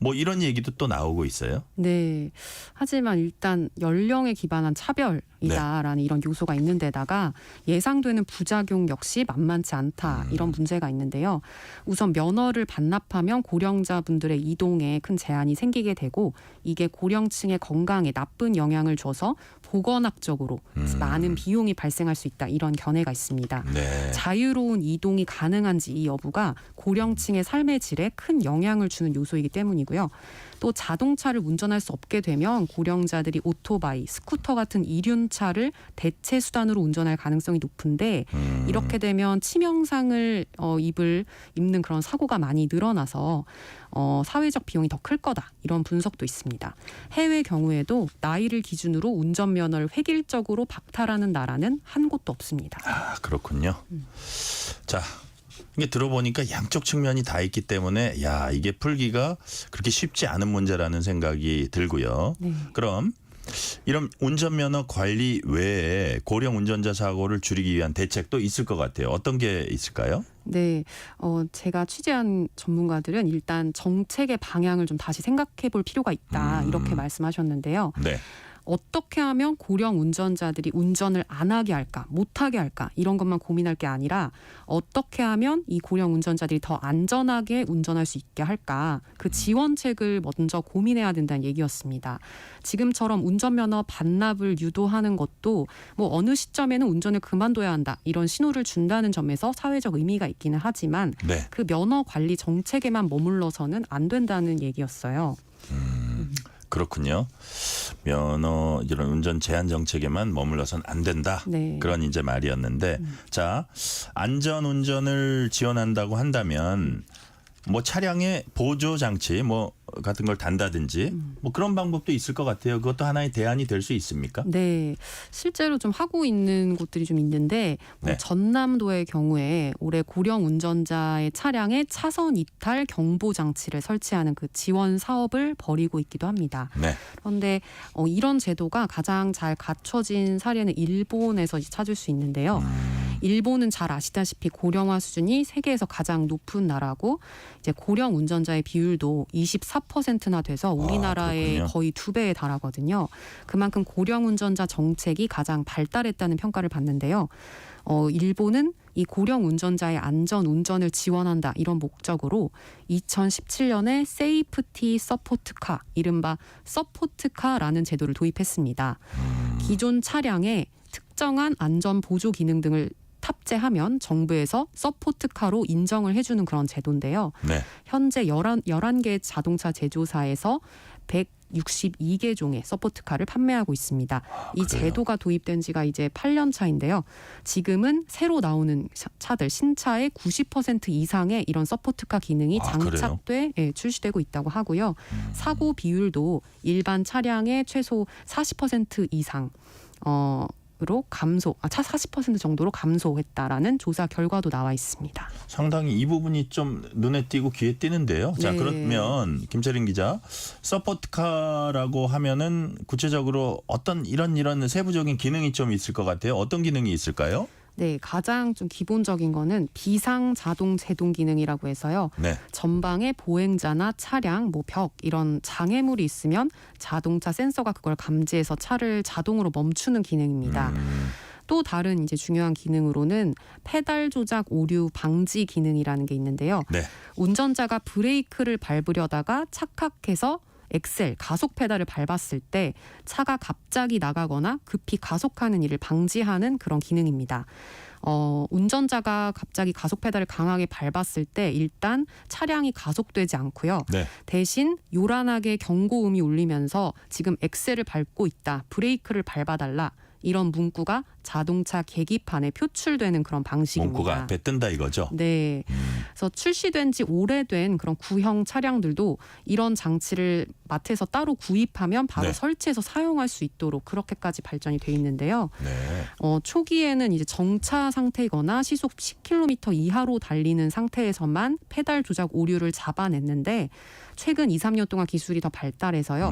뭐 이런 얘기도 또 나오고 있어요. 네. 하지만 일단 연령에 기반한 차별이다라는 이런 요소가 있는 데다가 예상되는 부작용 역시 만만치 않다. 이런 문제가 있는데요. 우선 면허를 반납하면 고령자분들의 이동에 큰 제한이 생기게 되고 이게 고령층의 건강에 나쁜 영향을 줘서 보건학적으로 많은 비용이 발생할 수 있다. 이런 견해가 있습니다. 네. 자유로운 이동이 가능한지 이 여부가 고령층의 삶의 질에 큰 영향을 주는 요소이기 때문이고요. 또 자동차를 운전할 수 없게 되면 고령자들이 오토바이, 스쿠터 같은 이륜차를 대체 수단으로 운전할 가능성이 높은데 이렇게 되면 치명상을 입는 그런 사고가 많이 늘어나서 사회적 비용이 더 클 거다. 이런 분석도 있습니다. 해외 경우에도 나이를 기준으로 운전면허를 획일적으로 박탈하는 나라는 한 곳도 없습니다. 아, 그렇군요. 자, 이게 들어보니까 양쪽 측면이 다 있기 때문에 야, 이게 풀기가 그렇게 쉽지 않은 문제라는 생각이 들고요. 네. 그럼 이런 운전면허 관리 외에 고령 운전자 사고를 줄이기 위한 대책도 있을 것 같아요. 어떤 게 있을까요? 네, 제가 취재한 전문가들은 일단 정책의 방향을 좀 다시 생각해 볼 필요가 있다. 이렇게 말씀하셨는데요. 네. 어떻게 하면 고령 운전자들이 운전을 안 하게 할까, 못 하게 할까 이런 것만 고민할 게 아니라 어떻게 하면 이 고령 운전자들이 더 안전하게 운전할 수 있게 할까 그 지원책을 먼저 고민해야 된다는 얘기였습니다. 지금처럼 운전면허 반납을 유도하는 것도 뭐 어느 시점에는 운전을 그만둬야 한다 이런 신호를 준다는 점에서 사회적 의미가 있기는 하지만 네. 그 면허 관리 정책에만 머물러서는 안 된다는 얘기였어요. 그렇군요. 면허 이런 운전 제한 정책에만 머물러선 안 된다. 네. 그런 이제 말이었는데 자, 안전 운전을 지원한다고 한다면 뭐 차량의 보조 장치 뭐 같은 걸 단다든지 뭐 그런 방법도 있을 것 같아요. 그것도 하나의 대안이 될 수 있습니까? 네, 실제로 좀 하고 있는 곳들이 좀 있는데 뭐 네. 전남도의 경우에 올해 고령 운전자의 차량에 차선 이탈 경보 장치를 설치하는 그 지원 사업을 벌이고 있기도 합니다. 네. 그런데 이런 제도가 가장 잘 갖춰진 사례는 일본에서 이제 찾을 수 있는데요. 일본은 잘 아시다시피 고령화 수준이 세계에서 가장 높은 나라고 이제 고령 운전자의 비율도 24%나 돼서 우리나라의 그렇군요. 거의 2배에 달하거든요. 그만큼 고령 운전자 정책이 가장 발달했다는 평가를 받는데요. 일본은 이 고령 운전자의 안전 운전을 지원한다 이런 목적으로 2017년에 세이프티 서포트카, 이른바 서포트카라는 제도를 도입했습니다. 기존 차량에 특정한 안전 보조 기능 등을 탑재하면 정부에서 서포트카로 인정을 해주는 그런 제도인데요. 네. 현재 11개 자동차 제조사에서 162개 종의 서포트카를 판매하고 있습니다. 이 그래요? 제도가 도입된 지가 이제 8년 차인데요. 지금은 새로 나오는 차들, 신차의 90% 이상의 이런 서포트카 기능이 장착돼 출시되고 있다고 하고요. 사고 비율도 일반 차량의 최소 40% 이상 로 감소, 40% 정도로 감소했다라는 조사 결과도 나와 있습니다. 상당히 이 부분이 좀 눈에 띄고 귀에 띄는데요. 자, 네. 그러면 김철인 기자, 서포트카라고 하면은 구체적으로 어떤 이런 세부적인 기능이 좀 있을 것 같아요. 어떤 기능이 있을까요? 네, 가장 좀 기본적인 거는 비상 자동 제동 기능이라고 해서요. 네. 전방에 보행자나 차량, 뭐 벽 이런 장애물이 있으면 자동차 센서가 그걸 감지해서 차를 자동으로 멈추는 기능입니다. 또 다른 이제 중요한 기능으로는 페달 조작 오류 방지 기능이라는 게 있는데요. 네. 운전자가 브레이크를 밟으려다가 착각해서 엑셀, 가속 페달을 밟았을 때 차가 갑자기 나가거나 급히 가속하는 일을 방지하는 그런 기능입니다. 운전자가 갑자기 가속 페달을 강하게 밟았을 때 일단 차량이 가속되지 않고요. 네. 대신 요란하게 경고음이 울리면서 지금 엑셀을 밟고 있다, 브레이크를 밟아달라, 이런 문구가 자동차 계기판에 표출되는 그런 방식입니다. 문구가 앞에 뜬다 이거죠. 네. 그래서 출시된 지 오래된 그런 구형 차량들도 이런 장치를 마트에서 따로 구입하면 바로 네. 설치해서 사용할 수 있도록 그렇게까지 발전이 돼 있는데요. 네. 초기에는 이제 정차 상태거나 시속 10km 이하로 달리는 상태에서만 페달 조작 오류를 잡아냈는데 최근 2, 3년 동안 기술이 더 발달해서요.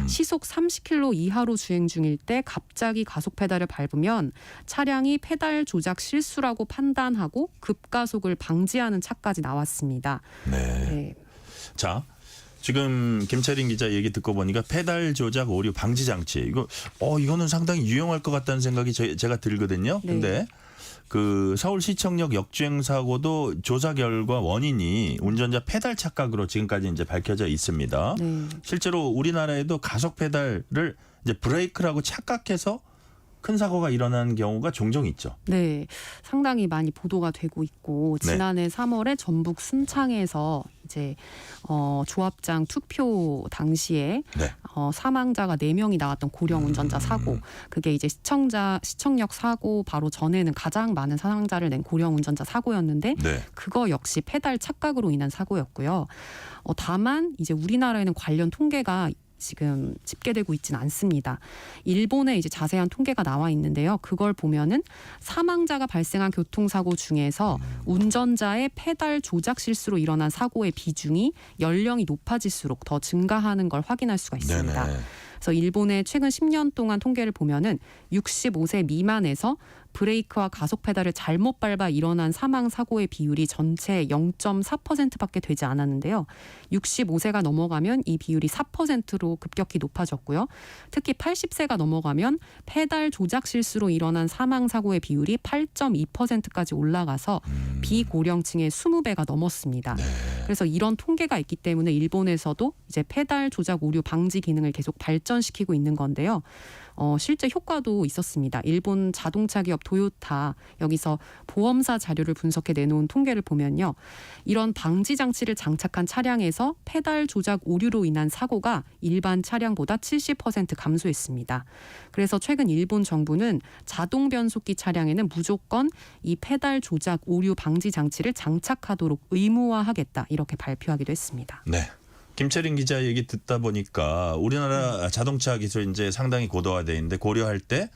시속 30km 이하로 주행 중일 때 갑자기 가속 페달을 밟으면 차량이 페달 조작 실수라고 판단하고 급가속을 방지하는 차까지 나왔습니다. 네. 네. 자, 지금 김철인 기자 얘기 듣고 보니까 페달 조작 오류 방지 장치 이거는 상당히 유용할 것 같다는 생각이 제가 들거든요. 네. 근데 그 서울시청역 역주행 사고도 조사 결과 원인이 운전자 페달 착각으로 지금까지 이제 밝혀져 있습니다. 네. 실제로 우리나라에도 가속 페달을 이제 브레이크라고 착각해서 큰 사고가 일어나는 경우가 종종 있죠. 네, 상당히 많이 보도가 되고 있고 네. 지난해 3월에 전북 순창에서 이제 조합장 투표 당시에 네. 사망자가 4명이 나왔던 고령 운전자 사고, 그게 이제 시청역 사고 바로 전에는 가장 많은 사상자를 낸 고령 운전자 사고였는데 네. 그거 역시 페달 착각으로 인한 사고였고요. 다만 이제 우리나라에는 관련 통계가 지금 집계되고 있지는 않습니다. 일본에 이제 자세한 통계가 나와 있는데요. 그걸 보면은 사망자가 발생한 교통사고 중에서 운전자의 페달 조작 실수로 일어난 사고의 비중이 연령이 높아질수록 더 증가하는 걸 확인할 수가 있습니다. 네네. 그래서 일본의 최근 10년 동안 통계를 보면은 65세 미만에서 브레이크와 가속 페달을 잘못 밟아 일어난 사망 사고의 비율이 전체 0.4%밖에 되지 않았는데요. 65세가 넘어가면 이 비율이 4%로 급격히 높아졌고요. 특히 80세가 넘어가면 페달 조작 실수로 일어난 사망 사고의 비율이 8.2%까지 올라가서 비고령층의 20배가 넘었습니다. 그래서 이런 통계가 있기 때문에 일본에서도 이제 페달 조작 오류 방지 기능을 계속 발전시키고 있는 건데요. 실제 효과도 있었습니다. 일본 자동차 기업 도요타 여기서 보험사 자료를 분석해 내놓은 통계를 보면요. 이런 방지 장치를 장착한 차량에서 페달 조작 오류로 인한 사고가 일반 차량보다 70% 감소했습니다. 그래서 최근 일본 정부는 자동 변속기 차량에는 무조건 이 페달 조작 오류 방지 장치를 장착하도록 의무화하겠다 이렇게 발표하기도 했습니다. 네. 김채린 기자 얘기 듣다 보니까 우리나라 자동차 기술 이제 상당히 고도화돼 있는데 고려할 때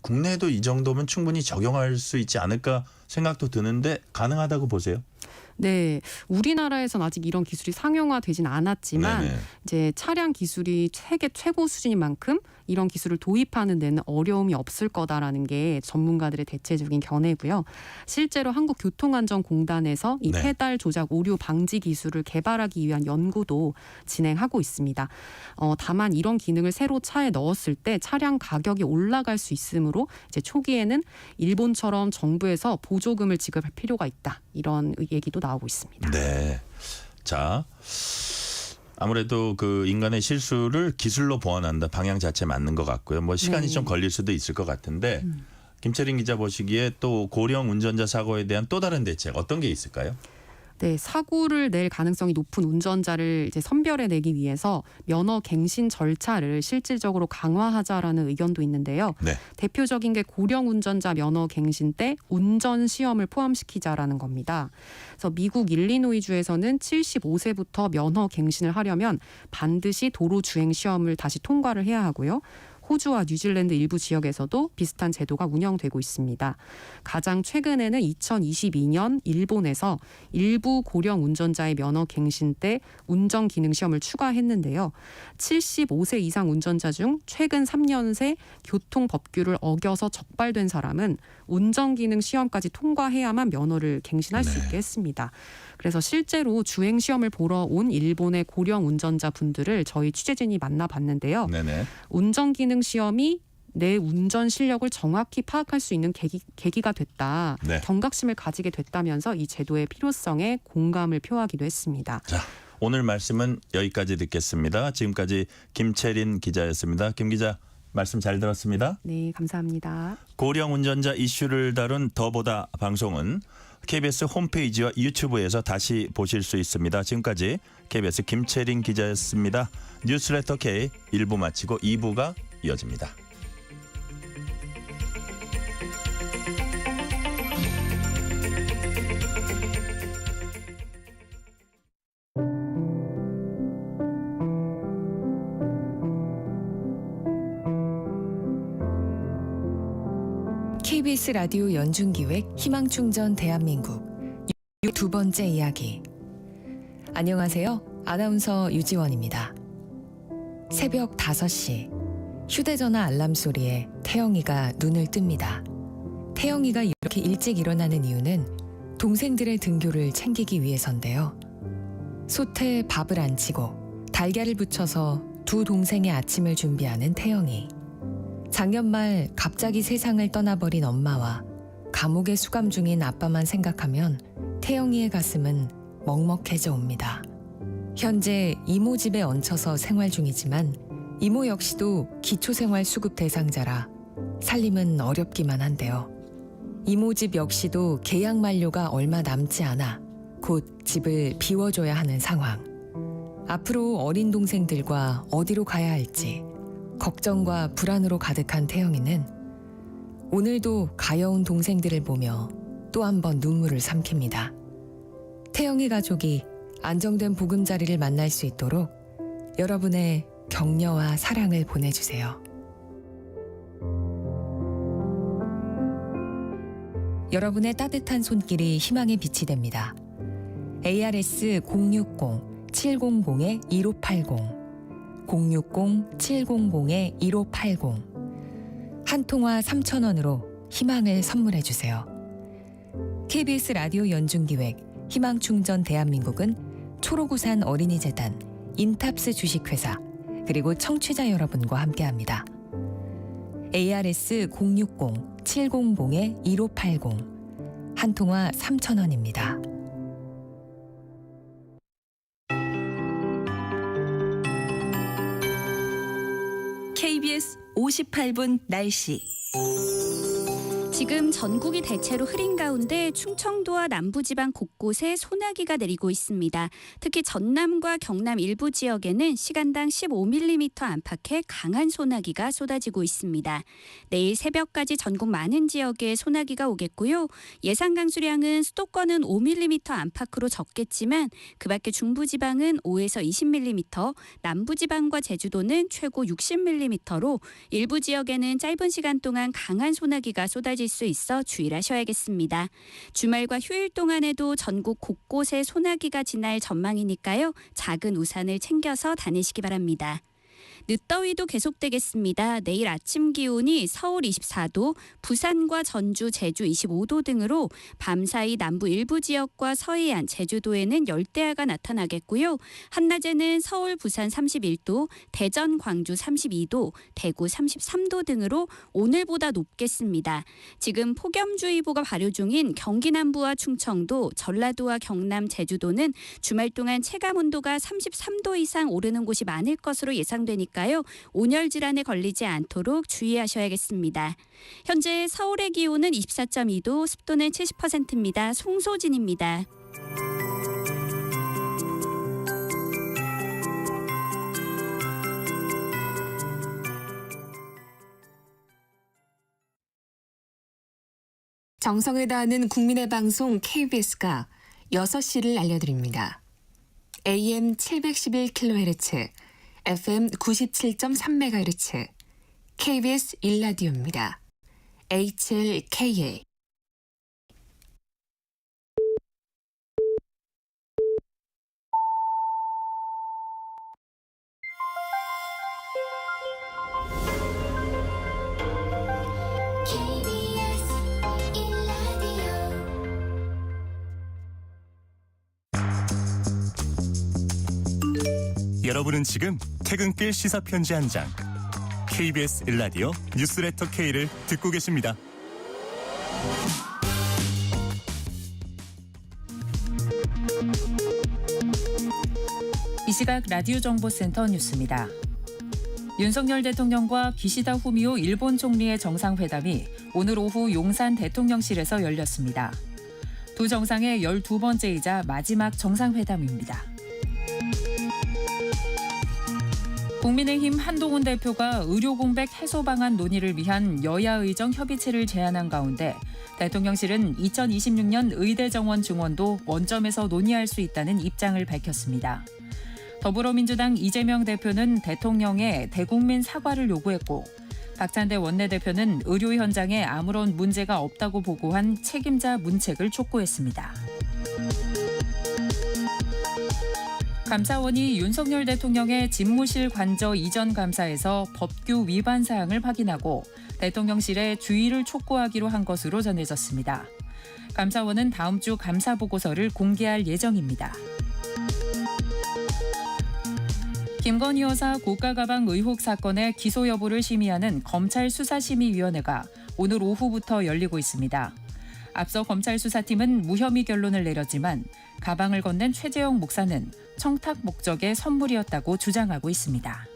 국내에도 이 정도면 충분히 적용할 수 있지 않을까 생각도 드는데 가능하다고 보세요? 네, 우리나라에선 아직 이런 기술이 상용화되진 않았지만 네네. 이제 차량 기술이 세계 최고 수준인 만큼 이런 기술을 도입하는 데는 어려움이 없을 거다라는 게 전문가들의 대체적인 견해고요. 실제로 한국교통안전공단에서 이 네. 페달 조작 오류 방지 기술을 개발하기 위한 연구도 진행하고 있습니다. 다만 이런 기능을 새로 차에 넣었을 때 차량 가격이 올라갈 수 있으므로 이제 초기에는 일본처럼 정부에서 보조금을 지급할 필요가 있다. 이런 얘기도 나오고 있습니다. 네. 자, 아무래도 그 인간의 실수를 기술로 보완한다 방향 자체 맞는 것 같고요. 뭐 시간이 네. 좀 걸릴 수도 있을 것 같은데 김채린 기자 보시기에 또 고령 운전자 사고에 대한 또 다른 대책 어떤 게 있을까요? 네, 사고를 낼 가능성이 높은 운전자를 이제 선별해내기 위해서 면허 갱신 절차를 실질적으로 강화하자라는 의견도 있는데요. 네. 대표적인 게 고령 운전자 면허 갱신 때 운전 시험을 포함시키자라는 겁니다. 그래서 미국 일리노이주에서는 75세부터 면허 갱신을 하려면 반드시 도로 주행 시험을 다시 통과를 해야 하고요. 호주와 뉴질랜드 일부 지역에서도 비슷한 제도가 운영되고 있습니다. 가장 최근에는 2022년 일본에서 일부 고령 운전자의 면허 갱신 때 운전 기능 시험을 추가했는데요. 75세 이상 운전자 중 최근 3년 새 교통 법규를 어겨서 적발된 사람은 운전 기능 시험까지 통과해야만 면허를 갱신할 수 있게 했습니다. 그래서 실제로 주행 시험을 보러 온 일본의 고령 운전자 분들을 저희 취재진이 만나봤는데요. 네네. 운전 기능 시험이 내 운전 실력을 정확히 파악할 수 있는 계기가 됐다. 네. 경각심을 가지게 됐다면서 이 제도의 필요성에 공감을 표하기도 했습니다. 자, 오늘 말씀은 여기까지 듣겠습니다. 지금까지 김채린 기자였습니다. 김 기자 말씀 잘 들었습니다. 네, 감사합니다. 고령 운전자 이슈를 다룬 더보다 방송은 KBS 홈페이지와 유튜브에서 다시 보실 수 있습니다. 지금까지 KBS 김채린 기자였습니다. 뉴스레터 K 1부 마치고 2부가 이어집니다. KBS 라디오 연중기획 희망충전 대한민국 두 번째 이야기. 안녕하세요. 아나운서 유지원입니다. 새벽 5시 휴대전화 알람 소리에 태영이가 눈을 뜹니다. 태영이가 이렇게 일찍 일어나는 이유는 동생들의 등교를 챙기기 위해서인데요. 솥에 밥을 안 치고 달걀을 부쳐서 두 동생의 아침을 준비하는 태영이. 작년 말 갑자기 세상을 떠나버린 엄마와 감옥에 수감 중인 아빠만 생각하면 태영이의 가슴은 먹먹해져 옵니다. 현재 이모 집에 얹혀서 생활 중이지만 이모 역시도 기초생활수급 대상자라 살림은 어렵기만 한데요. 이모 집 역시도 계약 만료가 얼마 남지 않아 곧 집을 비워줘야 하는 상황. 앞으로 어린 동생들과 어디로 가야 할지 걱정과 불안으로 가득한 태영이는 오늘도 가여운 동생들을 보며 또 한 번 눈물을 삼킵니다. 태영이 가족이 안정된 보금자리를 만날 수 있도록 여러분의 격려와 사랑을 보내주세요. 여러분의 따뜻한 손길이 희망의 빛이 됩니다. ARS 060-700-1580 060-700-1580 한 통화 3,000원으로 희망을 선물해 주세요. KBS 라디오 연중기획 희망충전 대한민국은 초록우산 어린이재단, 인탑스 주식회사, 그리고 청취자 여러분과 함께합니다. ARS 060-700-1580 한 통화 3,000원입니다. KBS 58분 날씨. 지금 전국이 대체로 흐린 가운데 충청도와 남부지방 곳곳에 소나기가 내리고 있습니다. 특히 전남과 경남 일부 지역에는 시간당 15mm 안팎의 강한 소나기가 쏟아지고 있습니다. 내일 새벽까지 전국 많은 지역에 소나기가 오겠고요. 예상 강수량은 수도권은 5mm 안팎으로 적겠지만 그 밖에 중부지방은 5에서 20mm, 남부지방과 제주도는 최고 60mm로 일부 지역에는 짧은 시간 동안 강한 소나기가 쏟아질 수 있어 주의를 하셔야겠습니다. 주말과 휴일 동안에도 전국 곳곳에 소나기가 지날 전망이니까요. 작은 우산을 챙겨서 다니시기 바랍니다. 늦더위도 계속되겠습니다. 내일 아침 기온이 서울 24도, 부산과 전주, 제주 25도 등으로 밤사이 남부 일부 지역과 서해안, 제주도에는 열대야가 나타나겠고요. 한낮에는 서울, 부산 31도, 대전, 광주 32도, 대구 33도 등으로 오늘보다 높겠습니다. 지금 폭염주의보가 발효 중인 경기 남부와 충청도, 전라도와 경남, 제주도는 주말 동안 체감온도가 33도 이상 오르는 곳이 많을 것으로 예상되니까 온열 질환에 걸리지 않도록 주의하셔야겠습니다. 현재 서울의 기온은 24.2도, 습도는 70%입니다. 송소진입니다. 정성을 다하는 국민의 방송 KBS가 6시를 알려드립니다. AM 711kHz, FM 97.3MHz, KBS 1라디오입니다. HLKA. 여러분은 지금 퇴근길 시사편지 한 장, KBS 1라디오 뉴스레터 K를 듣고 계십니다. 이 시각 라디오 정보센터 뉴스입니다. 윤석열 대통령과 기시다 후미오 일본 총리의 정상회담이 오늘 오후 용산 대통령실에서 열렸습니다. 두 정상의 12번째이자 마지막 정상회담입니다. 국민의힘 한동훈 대표가 의료공백 해소 방안 논의를 위한 여야 의정 협의체를 제안한 가운데 대통령실은 2026년 의대 정원 증원도 원점에서 논의할 수 있다는 입장을 밝혔습니다. 더불어민주당 이재명 대표는 대통령의 대국민 사과를 요구했고 박찬대 원내대표는 의료 현장에 아무런 문제가 없다고 보고한 책임자 문책을 촉구했습니다. 감사원이 윤석열 대통령의 집무실 관저 이전 감사에서 법규 위반 사항을 확인하고 대통령실에 주의를 촉구하기로 한 것으로 전해졌습니다. 감사원은 다음 주 감사 보고서를 공개할 예정입니다. 김건희 여사 고가 가방 의혹 사건의 기소 여부를 심의하는 검찰 수사심의위원회가 오늘 오후부터 열리고 있습니다. 앞서 검찰 수사팀은 무혐의 결론을 내렸지만 가방을 건넨 최재형 목사는 청탁 목적의 선물이었다고 주장하고 있습니다.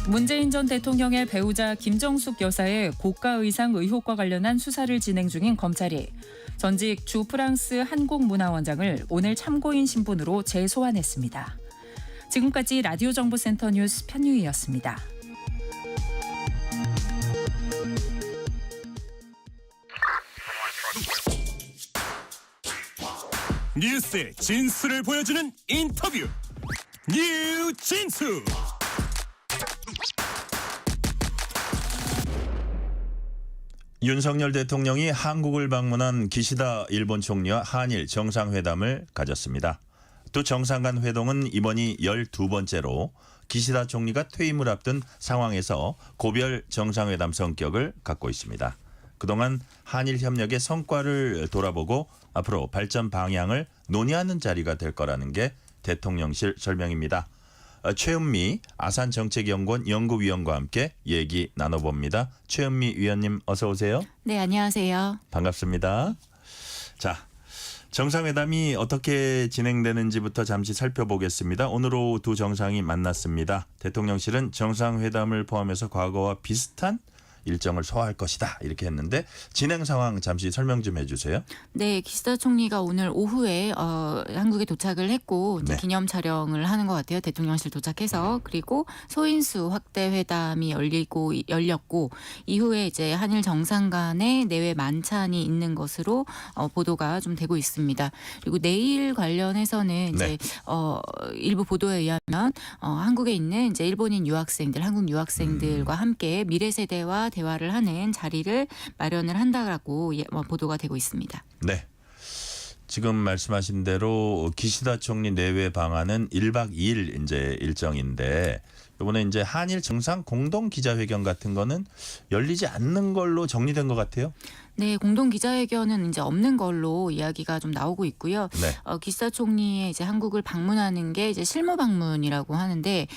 문재인 전 대통령의 배우자 김정숙 여사의 고가 의상 의혹과 관련한 수사를 진행 중인 검찰이 전직 주 프랑스 한국문화원장을 오늘 참고인 신분으로 재소환했습니다. 지금까지 라디오 정보센터 뉴스 편유희였습니다. 뉴스의 진수를 보여주는 인터뷰, 뉴진수. 윤석열 대통령이 한국을 방문한 기시다 일본 총리와 한일 정상회담을 가졌습니다. 두 정상 간 회동은 이번이 12번째로 기시다 총리가 퇴임을 앞둔 상황에서 고별 정상회담 성격을 갖고 있습니다. 그동안 한일 협력의 성과를 돌아보고 앞으로 발전 방향을 논의하는 자리가 될 거라는 게 대통령실 설명입니다. 최은미 아산정책연구원 연구위원과 함께 얘기 나눠봅니다. 최은미 위원님 어서 오세요. 네, 안녕하세요. 반갑습니다. 자, 정상회담이 어떻게 진행되는지부터 잠시 살펴보겠습니다. 오늘 오후 두 정상이 만났습니다. 대통령실은 정상회담을 포함해서 과거와 비슷한 일정을 소화할 것이다 이렇게 했는데 진행 상황 잠시 설명 좀 해주세요. 네, 기시다 총리가 오늘 오후에 한국에 도착을 했고 이제 네. 기념 촬영을 하는 것 같아요. 대통령실 도착해서. 그리고 소인수 확대 회담이 열렸고 이후에 이제 한일 정상 간의 내외 만찬이 있는 것으로 보도가 좀 되고 있습니다. 그리고 내일 관련해서는 이제 네. 일부 보도에 의하면 한국에 있는 이제 일본인 유학생들, 한국 유학생들과 함께 미래 세대와 대화를 하는 자리를 마련을 한다라고 보도가 되고 있습니다. 네. 지금 말씀하신 대로 기시다 총리 내외 방안은 1박 2일 이제 일정인데 이번에 이제 한일 정상 공동 기자회견 같은 거는 열리지 않는 걸로 정리된 것 같아요. 네, 공동 기자회견은 이제 없는 걸로 이야기가 좀 나오고 있고요. 네. 기시다 총리의 이제 한국을 방문하는 게 이제 실무 방문이라고 하는데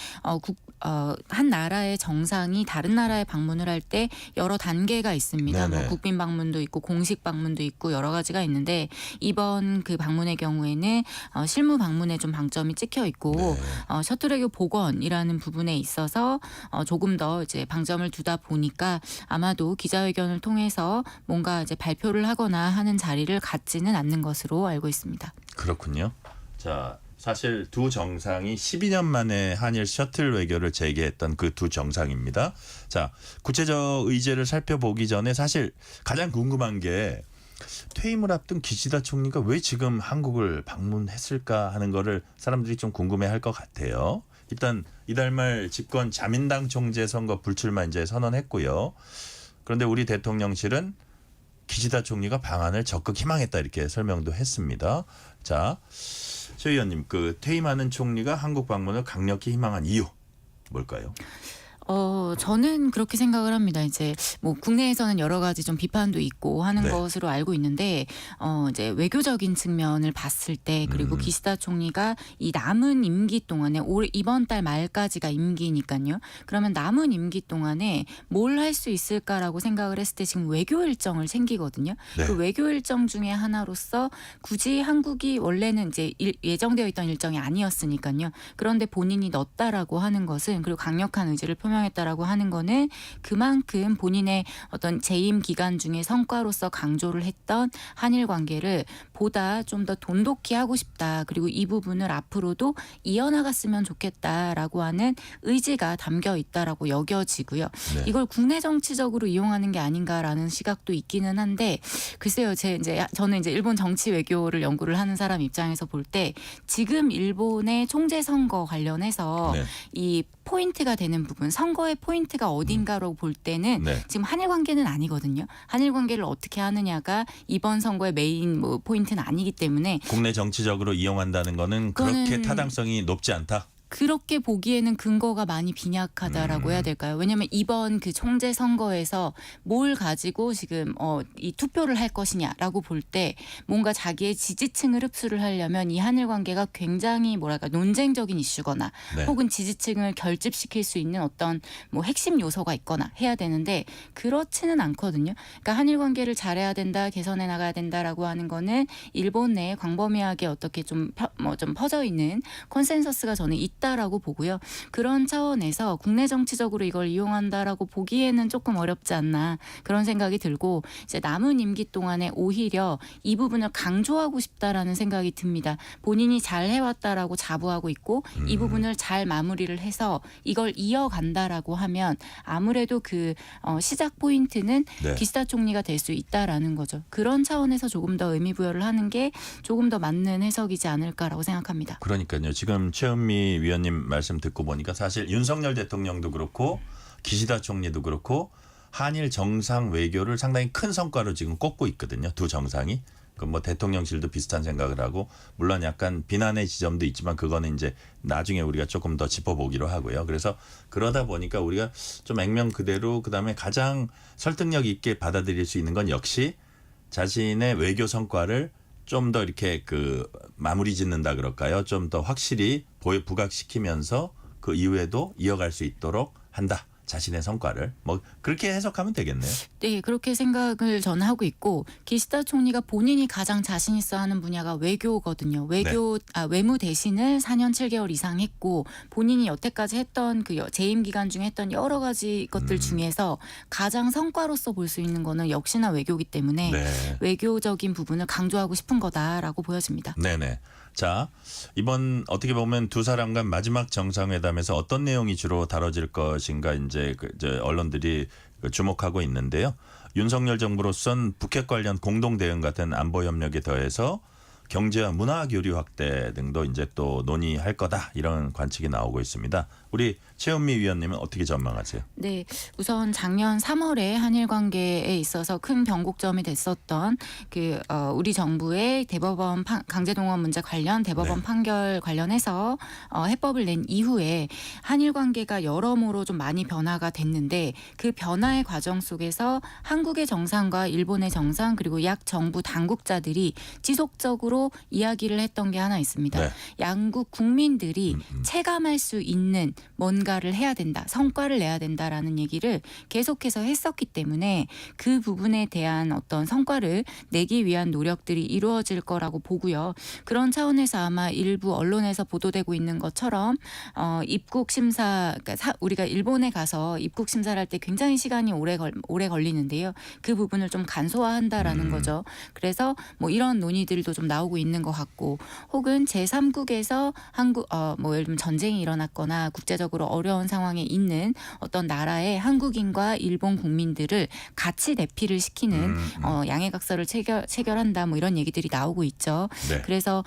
한 나라의 정상이 다른 나라에 방문을 할 때 여러 단계가 있습니다. 네네. 뭐 국빈 방문도 있고 공식 방문도 있고 여러 가지가 있는데 이번 그 방문의 경우에는 실무 방문에 좀 방점이 찍혀 있고 네. 셔틀외교 복원이라는 부분에 있어서 조금 더 이제 방점을 두다 보니까 아마도 기자회견을 통해서 뭔가 이제 발표를 하거나 하는 자리를 갖지는 않는 것으로 알고 있습니다. 그렇군요. 자, 사실 두 정상이 12년 만에 한일 셔틀 외교를 재개했던 그 두 정상입니다. 자, 구체적 의제를 살펴보기 전에 사실 가장 궁금한 게 퇴임을 앞둔 기시다 총리가 왜 지금 한국을 방문했을까 하는 거를 사람들이 좀 궁금해할 것 같아요. 일단 이달 말 집권 자민당 총재 선거 불출마 이제 선언했고요. 그런데 우리 대통령실은 기시다 총리가 방안을 적극 희망했다 이렇게 설명도 했습니다. 자, 최 의원님, 그 퇴임하는 총리가 한국 방문을 강력히 희망한 이유 뭘까요? 저는 그렇게 생각을 합니다. 이제 뭐 국내에서는 여러 가지 좀 비판도 있고 하는 네. 것으로 알고 있는데 이제 외교적인 측면을 봤을 때 그리고 기시다 총리가 이 남은 임기 동안에 이번 달 말까지가 임기니까요. 그러면 남은 임기 동안에 뭘 할 수 있을까라고 생각을 했을 때 지금 외교 일정을 챙기거든요. 네. 그 외교 일정 중에 하나로서 굳이 한국이 원래는 이제 예정되어 있던 일정이 아니었으니까요. 그런데 본인이 넣었다라고 하는 것은 그리고 강력한 의지를 표명했다라고 하는 거는 그만큼 본인의 어떤 재임 기간 중에 성과로서 강조를 했던 한일 관계를 보다 좀 더 돈독히 하고 싶다. 그리고 이 부분을 앞으로도 이어나갔으면 좋겠다라고 하는 의지가 담겨 있다라고 여겨지고요. 네. 이걸 국내 정치적으로 이용하는 게 아닌가라는 시각도 있기는 한데 글쎄요. 저는 이제 일본 정치 외교를 연구를 하는 사람 입장에서 볼 때 지금 일본의 총재 선거 관련해서 네. 이 포인트가 되는 부분, 선거의 포인트가 어딘가로 볼 때는 네. 지금 한일 관계는 아니거든요. 한일 관계를 어떻게 하느냐가 이번 선거의 메인 포인트는 아니기 때문에 국내 정치적으로 이용한다는 거는 그렇게 그거는- 타당성이 높지 않다. 그렇게 보기에는 근거가 많이 빈약하다라고 해야 될까요? 왜냐하면 이번 그 총재 선거에서 뭘 가지고 지금 이 투표를 할 것이냐라고 볼 때 뭔가 자기의 지지층을 흡수를 하려면 이 한일 관계가 굉장히 뭐랄까 논쟁적인 이슈거나 네. 혹은 지지층을 결집시킬 수 있는 어떤 뭐 핵심 요소가 있거나 해야 되는데 그렇지는 않거든요. 그러니까 한일 관계를 잘해야 된다, 개선해 나가야 된다라고 하는 거는 일본 내에 광범위하게 어떻게 좀 퍼져 있는 컨센서스가 저는 있다라고 보고요. 그런 차원에서 국내 정치적으로 이걸 이용한다라고 보기에는 조금 어렵지 않나 그런 생각이 들고 이제 남은 임기 동안에 오히려 이 부분을 강조하고 싶다라는 생각이 듭니다. 본인이 잘 해왔다라고 자부하고 있고 이 부분을 잘 마무리를 해서 이걸 이어간다라고 하면 아무래도 그 시작 포인트는 네. 기시다 총리가 될 수 있다라는 거죠. 그런 차원에서 조금 더 의미 부여를 하는 게 조금 더 맞는 해석이지 않을까라고 생각합니다. 그러니까요. 지금 최은미 위원님 말씀 듣고 보니까 사실 윤석열 대통령도 그렇고 기시다 총리도 그렇고 한일 정상 외교를 상당히 큰 성과로 지금 꼽고 있거든요. 두 정상이. 그 뭐 대통령실도 비슷한 생각을 하고 물론 약간 비난의 지점도 있지만 그거는 이제 나중에 우리가 조금 더 짚어보기로 하고요. 그래서 그러다 보니까 우리가 좀 액면 그대로 그다음에 가장 설득력 있게 받아들일 수 있는 건 역시 자신의 외교 성과를 좀 더 이렇게 그 마무리 짓는다 그럴까요? 좀 더 확실히 부각시키면서 그 이후에도 이어갈 수 있도록 한다. 자신의 성과를 뭐 그렇게 해석하면 되겠네요. 네, 그렇게 생각을 저는 하고 있고 기시다 총리가 본인이 가장 자신 있어 하는 분야가 외교거든요. 외무 대신을 4년 7개월 이상 했고 본인이 여태까지 했던 그 재임 기간 중에 했던 여러 가지 것들 중에서 가장 성과로서 볼 수 있는 거는 역시나 외교이기 때문에 네. 외교적인 부분을 강조하고 싶은 거다라고 보여집니다. 네네. 자, 이번 어떻게 보면 두 사람 간 마지막 정상회담에서 어떤 내용이 주로 다뤄질 것인가 이제 언론들이 주목하고 있는데요. 윤석열 정부로선 북핵 관련 공동 대응 같은 안보 협력에 더해서 경제와 문화 교류 확대 등도 이제 또 논의할 거다 이런 관측이 나오고 있습니다. 우리 최은미 위원님은 어떻게 전망하세요? 네, 우선 작년 3월에 한일 관계에 있어서 큰 변곡점이 됐었던 우리 정부의 대법원 강제동원 문제 관련 대법원 네. 판결 관련해서 해법을 낸 이후에 한일 관계가 여러모로 좀 많이 변화가 됐는데 그 변화의 과정 속에서 한국의 정상과 일본의 정상 그리고 약 정부 당국자들이 지속적으로 이야기를 했던 게 하나 있습니다. 네. 양국 국민들이 체감할 수 있는 뭔가를 해야 된다, 성과를 내야 된다라는 얘기를 계속해서 했었기 때문에 그 부분에 대한 어떤 성과를 내기 위한 노력들이 이루어질 거라고 보고요. 그런 차원에서 아마 일부 언론에서 보도되고 있는 것처럼 입국 심사, 그러니까 우리가 일본에 가서 입국 심사를 할 때 굉장히 시간이 오래 걸리는데요. 그 부분을 좀 간소화한다라는 거죠. 그래서 뭐 이런 논의들도 좀 나오고 있는 것 같고, 혹은 제3국에서 예를 들면 전쟁이 일어났거나 국제적으로 어려운 상황에 있는 어떤 나라의 한국인과 일본 국민들을 같이 대피를 시키는 양해각서를 체결한다 뭐 이런 얘기들이 나오고 있죠. 네. 그래서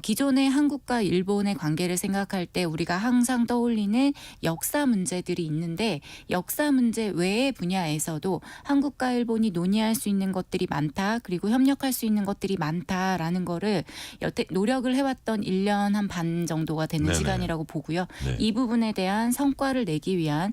기존의 한국과 일본의 관계를 생각할 때 우리가 항상 떠올리는 역사 문제들이 있는데 역사 문제 외의 분야에서도 한국과 일본이 논의할 수 있는 것들이 많다. 그리고 협력할 수 있는 것들이 많다라는 거를 여태 노력을 해왔던 1년 한 반 정도가 되는 네네. 시간이라고 보고요. 네. 이 부분에 대한 성과를 내기 위한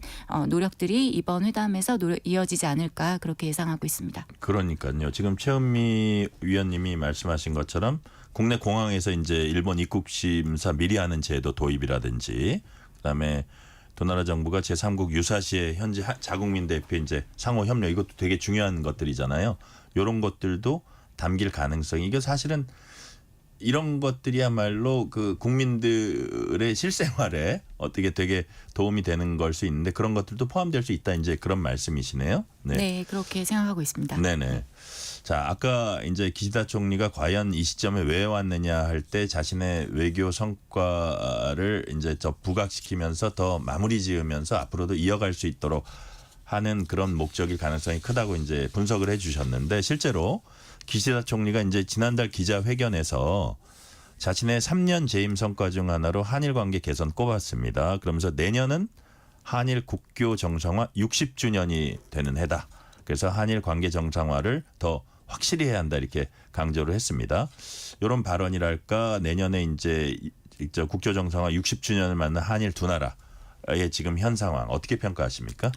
노력들이 이번 회담에서 이어지지 않을까 그렇게 예상하고 있습니다. 그러니까요. 지금 최은미 위원님이 말씀하신 것처럼 국내 공항에서 이제 일본 입국 심사 미리 하는 제도 도입이라든지, 그다음에 두 나라 정부가 제3국 유사시에 현지 자국민 대표 이제 상호 협력, 이것도 되게 중요한 것들이잖아요. 이런 것들도 담길 가능성이, 이게 사실은 이런 것들이야말로 그 국민들의 실생활에 어떻게 되게 도움이 되는 걸 수 있는데 그런 것들도 포함될 수 있다, 이제 그런 말씀이시네요. 네, 그렇게 생각하고 있습니다. 네네. 자, 아까 이제 기시다 총리가 과연 이 시점에 왜 왔느냐 할 때 자신의 외교 성과를 이제 부각시키면서 더 마무리 지으면서 앞으로도 이어갈 수 있도록 하는 그런 목적일 가능성이 크다고 이제 분석을 해주셨는데, 실제로 기시다 총리가 이제 지난달 기자회견에서 자신의 3년 재임 성과 중 하나로 한일 관계 개선 꼽았습니다. 그러면서 내년은 한일 국교 정상화 60주년이 되는 해다. 그래서 한일 관계 정상화를 더 확실히 해야 한다, 이렇게 강조를 했습니다. 이런 발언이랄까, 내년에 이제 국교 정상화 60주년을 맞는 한일 두 나라의 지금 현 상황 어떻게 평가하십니까?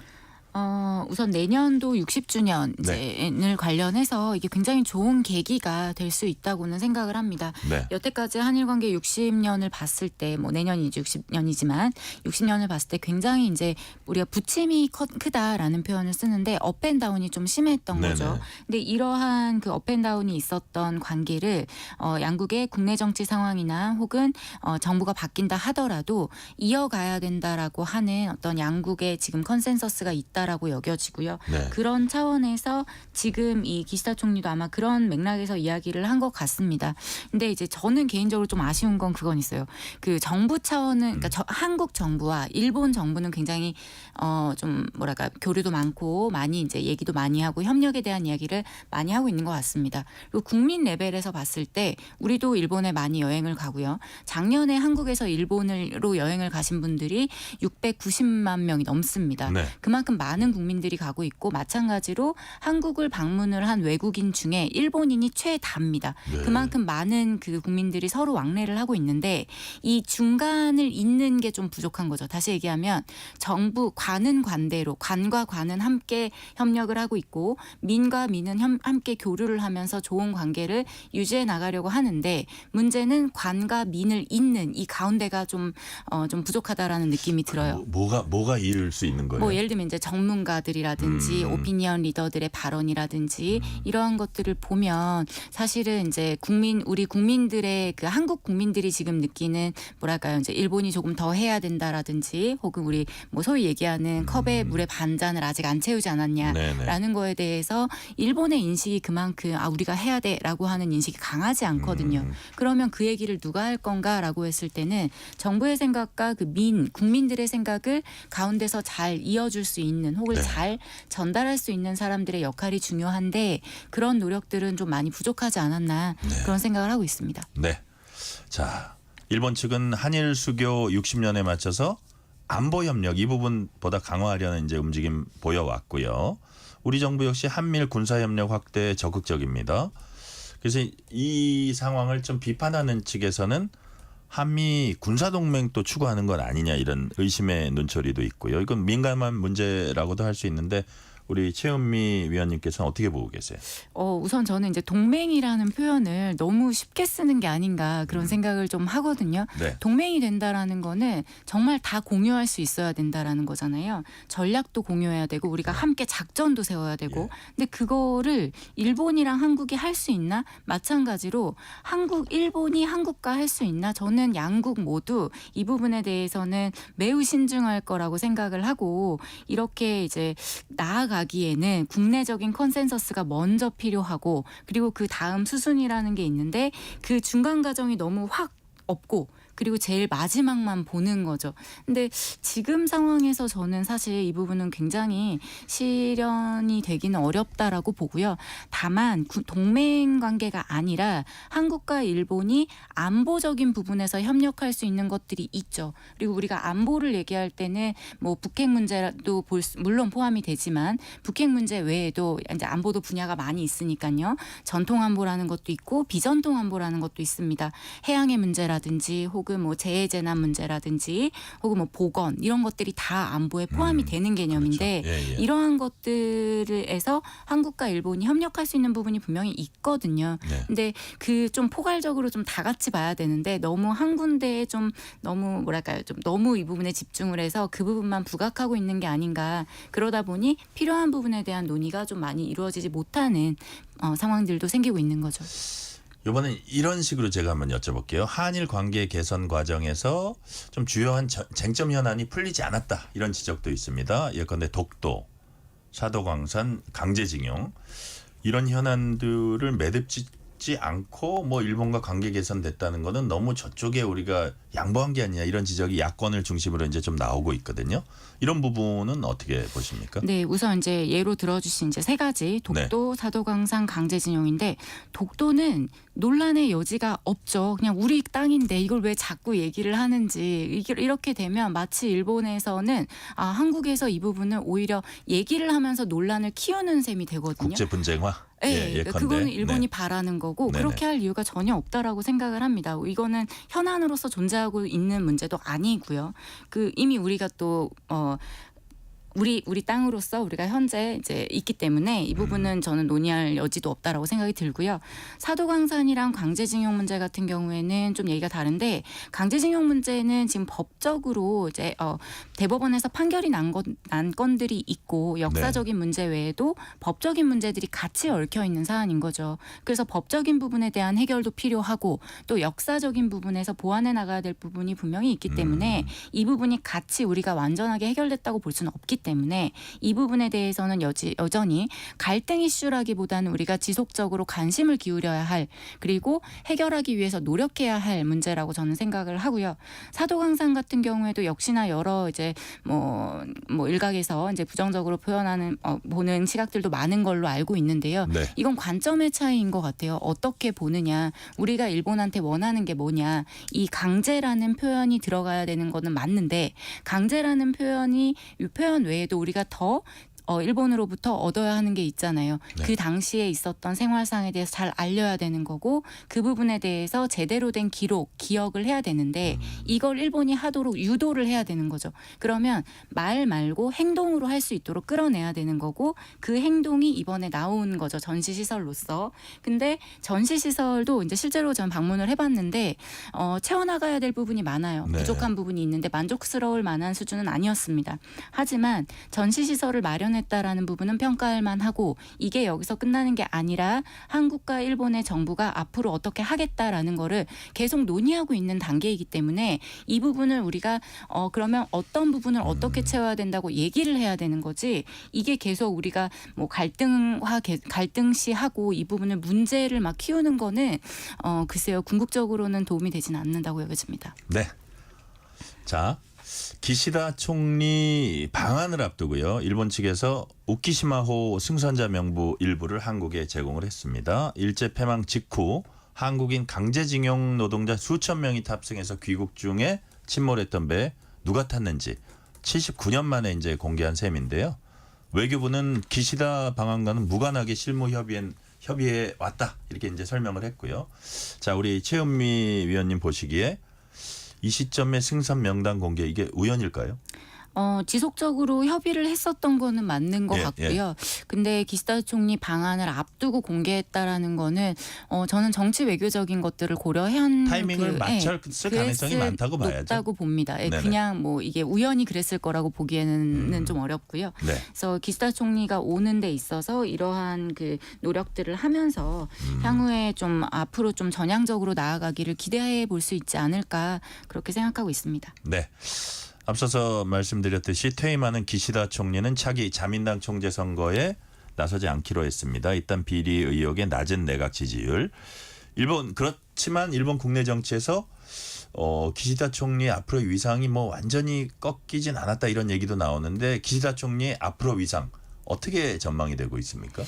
우선 내년도 60주년을 관련해서 이게 굉장히 좋은 계기가 될 수 있다고는 생각을 합니다. 네. 여태까지 한일 관계 60년을 봤을 때, 뭐 내년이 60년이지만 60년을 봤을 때 굉장히 이제 우리가 부침이 크다라는 표현을 쓰는데 업앤다운이 좀 심했던 네네. 거죠. 근데 이러한 그 업앤다운이 있었던 관계를 양국의 국내 정치 상황이나 혹은 정부가 바뀐다 하더라도 이어가야 된다라고 하는 어떤 양국의 지금 컨센서스가 있다라고 여겨지고요. 네. 그런 차원에서 지금 이 기시다 총리도 아마 그런 맥락에서 이야기를 한 것 같습니다. 근데 이제 저는 개인적으로 좀 아쉬운 건 그건 있어요. 그 정부 차원은, 그러니까 한국 정부와 일본 정부는 굉장히 좀 뭐랄까 교류도 많고 많이 이제 얘기도 많이 하고 협력에 대한 이야기를 많이 하고 있는 것 같습니다. 그리고 국민 레벨에서 봤을 때 우리도 일본에 많이 여행을 가고요. 작년에 한국에서 일본으로 여행을 가신 분들이 690만 명이 넘습니다. 네. 그만큼 많은 국민들이 가고 있고 마찬가지로 한국을 방문을 한 외국인 중에 일본인이 최다입니다. 네. 그만큼 많은 그 국민들이 서로 왕래를 하고 있는데 이 중간을 잇는 게 좀 부족한 거죠. 다시 얘기하면 정부 관은 관대로 관과 관은 함께 협력을 하고 있고 민과 민은 함께 교류를 하면서 좋은 관계를 유지해 나가려고 하는데 문제는 관과 민을 잇는 이 가운데가 좀 부족하다라는 느낌이 들어요. 뭐가 이룰 수 있는 거예요? 뭐 예를 들면 이제 전문가들이라든지 오피니언 리더들의 발언이라든지 이러한 것들을 보면 사실은 이제 우리 국민들의 그 한국 국민들이 지금 느끼는 뭐랄까요, 이제 일본이 조금 더 해야 된다라든지 혹은 우리 뭐 소위 얘기하는 컵에 물의 반잔을 아직 안 채우지 않았냐라는 거에 대해서 일본의 인식이 그만큼 우리가 해야 돼라고 하는 인식이 강하지 않거든요. 그러면 그 얘기를 누가 할 건가라고 했을 때는 정부의 생각과 그 국민들의 생각을 가운데서 잘 이어줄 수 있는 혹은 네. 잘 전달할 수 있는 사람들의 역할이 중요한데 그런 노력들은 좀 많이 부족하지 않았나 그런 생각을 하고 있습니다. 네. 자, 일본 측은 한일 수교 60년에 맞춰서 안보 협력 이 부분보다 강화하려는 이제 움직임 보여왔고요. 우리 정부 역시 한미일 군사 협력 확대에 적극적입니다. 그래서 이 상황을 좀 비판하는 측에서는 한미 군사동맹도 추구하는 건 아니냐 이런 의심의 눈초리도 있고요. 이건 민감한 문제라고도 할 수 있는데 우리 최은미 위원님께서는 어떻게 보고 계세요? 우선 저는 이제 동맹이라는 표현을 너무 쉽게 쓰는 게 아닌가 그런 생각을 좀 하거든요. 네. 동맹이 된다라는 거는 정말 다 공유할 수 있어야 된다라는 거잖아요. 전략도 공유해야 되고 우리가 함께 작전도 세워야 되고. 근데 그거를 일본이랑 한국이 할 수 있나? 마찬가지로 일본이 한국과 할 수 있나? 저는 양국 모두 이 부분에 대해서는 매우 신중할 거라고 생각을 하고 이렇게 이제 나아가기에는 국내적인 컨센서스가 먼저 필요하고 그리고 그 다음 수순이라는 게 있는데 그 중간 과정이 너무 확 없고 그리고 제일 마지막만 보는 거죠. 근데 지금 상황에서 저는 사실 이 부분은 굉장히 실현이 되기는 어렵다라고 보고요. 다만 동맹 관계가 아니라 한국과 일본이 안보적인 부분에서 협력할 수 있는 것들이 있죠. 그리고 우리가 안보를 얘기할 때는 뭐 북핵 문제도 물론 포함이 되지만 북핵 문제 외에도 이제 안보도 분야가 많이 있으니까요. 전통 안보라는 것도 있고 비전통 안보라는 것도 있습니다. 해양의 문제라든지 혹은 뭐 재해재난 문제라든지 혹은 뭐 보건 이런 것들이 다 안보에 포함이 되는 개념인데 그렇죠. 예. 이러한 것들에서 한국과 일본이 협력할 수 있는 부분이 분명히 있거든요. 네. 근데 그 좀 포괄적으로 좀 다 같이 봐야 되는데 너무 한 군데에 좀 너무 뭐랄까요, 좀 너무 이 부분에 집중을 해서 그 부분만 부각하고 있는 게 아닌가. 그러다 보니 필요한 부분에 대한 논의가 좀 많이 이루어지지 못하는 상황들도 생기고 있는 거죠. 이번엔 이런 식으로 제가 한번 여쭤볼게요. 한일 관계 개선 과정에서 좀 주요한 쟁점 현안이 풀리지 않았다 이런 지적도 있습니다. 예컨대 독도, 사도광산, 강제징용 이런 현안들을 매듭짓지 않고 뭐 일본과 관계 개선됐다는 거는 너무 저쪽에 우리가 양보한 게 아니냐 이런 지적이 야권을 중심으로 이제 좀 나오고 있거든요. 이런 부분은 어떻게 보십니까? 네, 우선 이제 예로 들어주신 이제 세 가지 독도, 사도광산, 강제징용인데 독도는 논란의 여지가 없죠. 그냥 우리 땅인데 이걸 왜 자꾸 얘기를 하는지 이렇게 되면 마치 일본에서는 한국에서 이 부분을 오히려 얘기를 하면서 논란을 키우는 셈이 되거든요. 국제 분쟁화. 네, 예컨대. 그거는 일본이 네. 바라는 거고 네네. 그렇게 할 이유가 전혀 없다라고 생각을 합니다. 이거는 현안으로서 존재하고 있는 문제도 아니고요. 이미 우리가 또 우리 땅으로서 우리가 현재 이제 있기 때문에 이 부분은 저는 논의할 여지도 없다라고 생각이 들고요. 사도광산이랑 강제징용 문제 같은 경우에는 좀 얘기가 다른데 강제징용 문제는 지금 법적으로 이제 대법원에서 판결이 난 건들이 있고 역사적인 문제 외에도 법적인 문제들이 같이 얽혀 있는 사안인 거죠. 그래서 법적인 부분에 대한 해결도 필요하고 또 역사적인 부분에서 보완해 나가야 될 부분이 분명히 있기 때문에 이 부분이 같이 우리가 완전하게 해결됐다고 볼 수는 없기 때문에 이 부분에 대해서는 여전히 갈등 이슈라기보다는 우리가 지속적으로 관심을 기울여야 할 그리고 해결하기 위해서 노력해야 할 문제라고 저는 생각을 하고요. 사도광산 같은 경우에도 역시나 여러 이제 뭐 일각에서 이제 부정적으로 보는 시각들도 많은 걸로 알고 있는데요. 네. 이건 관점의 차이인 것 같아요. 어떻게 보느냐, 우리가 일본한테 원하는 게 뭐냐. 이 강제라는 표현이 들어가야 되는 거는 맞는데 강제라는 표현 외에도 우리가 더 일본으로부터 얻어야 하는 게 있잖아요. 네. 그 당시에 있었던 생활상에 대해서 잘 알려야 되는 거고 그 부분에 대해서 제대로 된 기록, 기억을 해야 되는데 이걸 일본이 하도록 유도를 해야 되는 거죠. 그러면 말 말고 행동으로 할 수 있도록 끌어내야 되는 거고 그 행동이 이번에 나온 거죠. 전시시설로서. 근데 전시시설도 이제 실제로 전 방문을 해봤는데 채워나가야 될 부분이 많아요. 네. 부족한 부분이 있는데 만족스러울 만한 수준은 아니었습니다. 하지만 전시시설을 마련했다라는 부분은 평가할 만하고 이게 여기서 끝나는 게 아니라 한국과 일본의 정부가 앞으로 어떻게 하겠다라는 거를 계속 논의하고 있는 단계이기 때문에 이 부분을 우리가 그러면 어떤 부분을 어떻게 채워야 된다고 얘기를 해야 되는 거지 이게 계속 우리가 뭐 갈등시하고 이 부분을 문제를 막 키우는 거는 글쎄요 궁극적으로는 도움이 되지는 않는다고 여겨집니다. 네. 자, 기시다 총리 방한을 앞두고요. 일본 측에서 우키시마호 승선자 명부 일부를 한국에 제공을 했습니다. 일제 패망 직후 한국인 강제징용 노동자 수천 명이 탑승해서 귀국 중에 침몰했던 배에 누가 탔는지 79년 만에 이제 공개한 셈인데요. 외교부는 기시다 방한과는 무관하게 실무 협의해 왔다 이렇게 이제 설명을 했고요. 자, 우리 최은미 위원님 보시기에 이 시점에 승선 명단 공개 이게 우연일까요? 지속적으로 협의를 했었던 거는 맞는 것 예, 같고요. 근데 기시다 총리 방안을 앞두고 공개했다라는 거는 저는 정치 외교적인 것들을 고려한 타이밍을 맞췄을 가능성이 많다고 봐야죠. 높다고 봅니다. 예, 네네. 그냥 뭐 이게 우연히 그랬을 거라고 보기에는 좀 어렵고요. 네. 그래서 기시다 총리가 오는 데 있어서 이러한 그 노력들을 하면서 향후에 좀 앞으로 좀 전향적으로 나아가기를 기대해 볼 수 있지 않을까 그렇게 생각하고 있습니다. 네. 앞서서 말씀드렸듯이 퇴임하는 기시다 총리는 차기 자민당 총재 선거에 나서지 않기로 했습니다. 일단 비리 의혹의 낮은 내각 지지율. 그렇지만 일본 국내 정치에서 기시다 총리 앞으로의 위상이 뭐 완전히 꺾이진 않았다 이런 얘기도 나오는데 기시다 총리의 앞으로 위상 어떻게 전망이 되고 있습니까?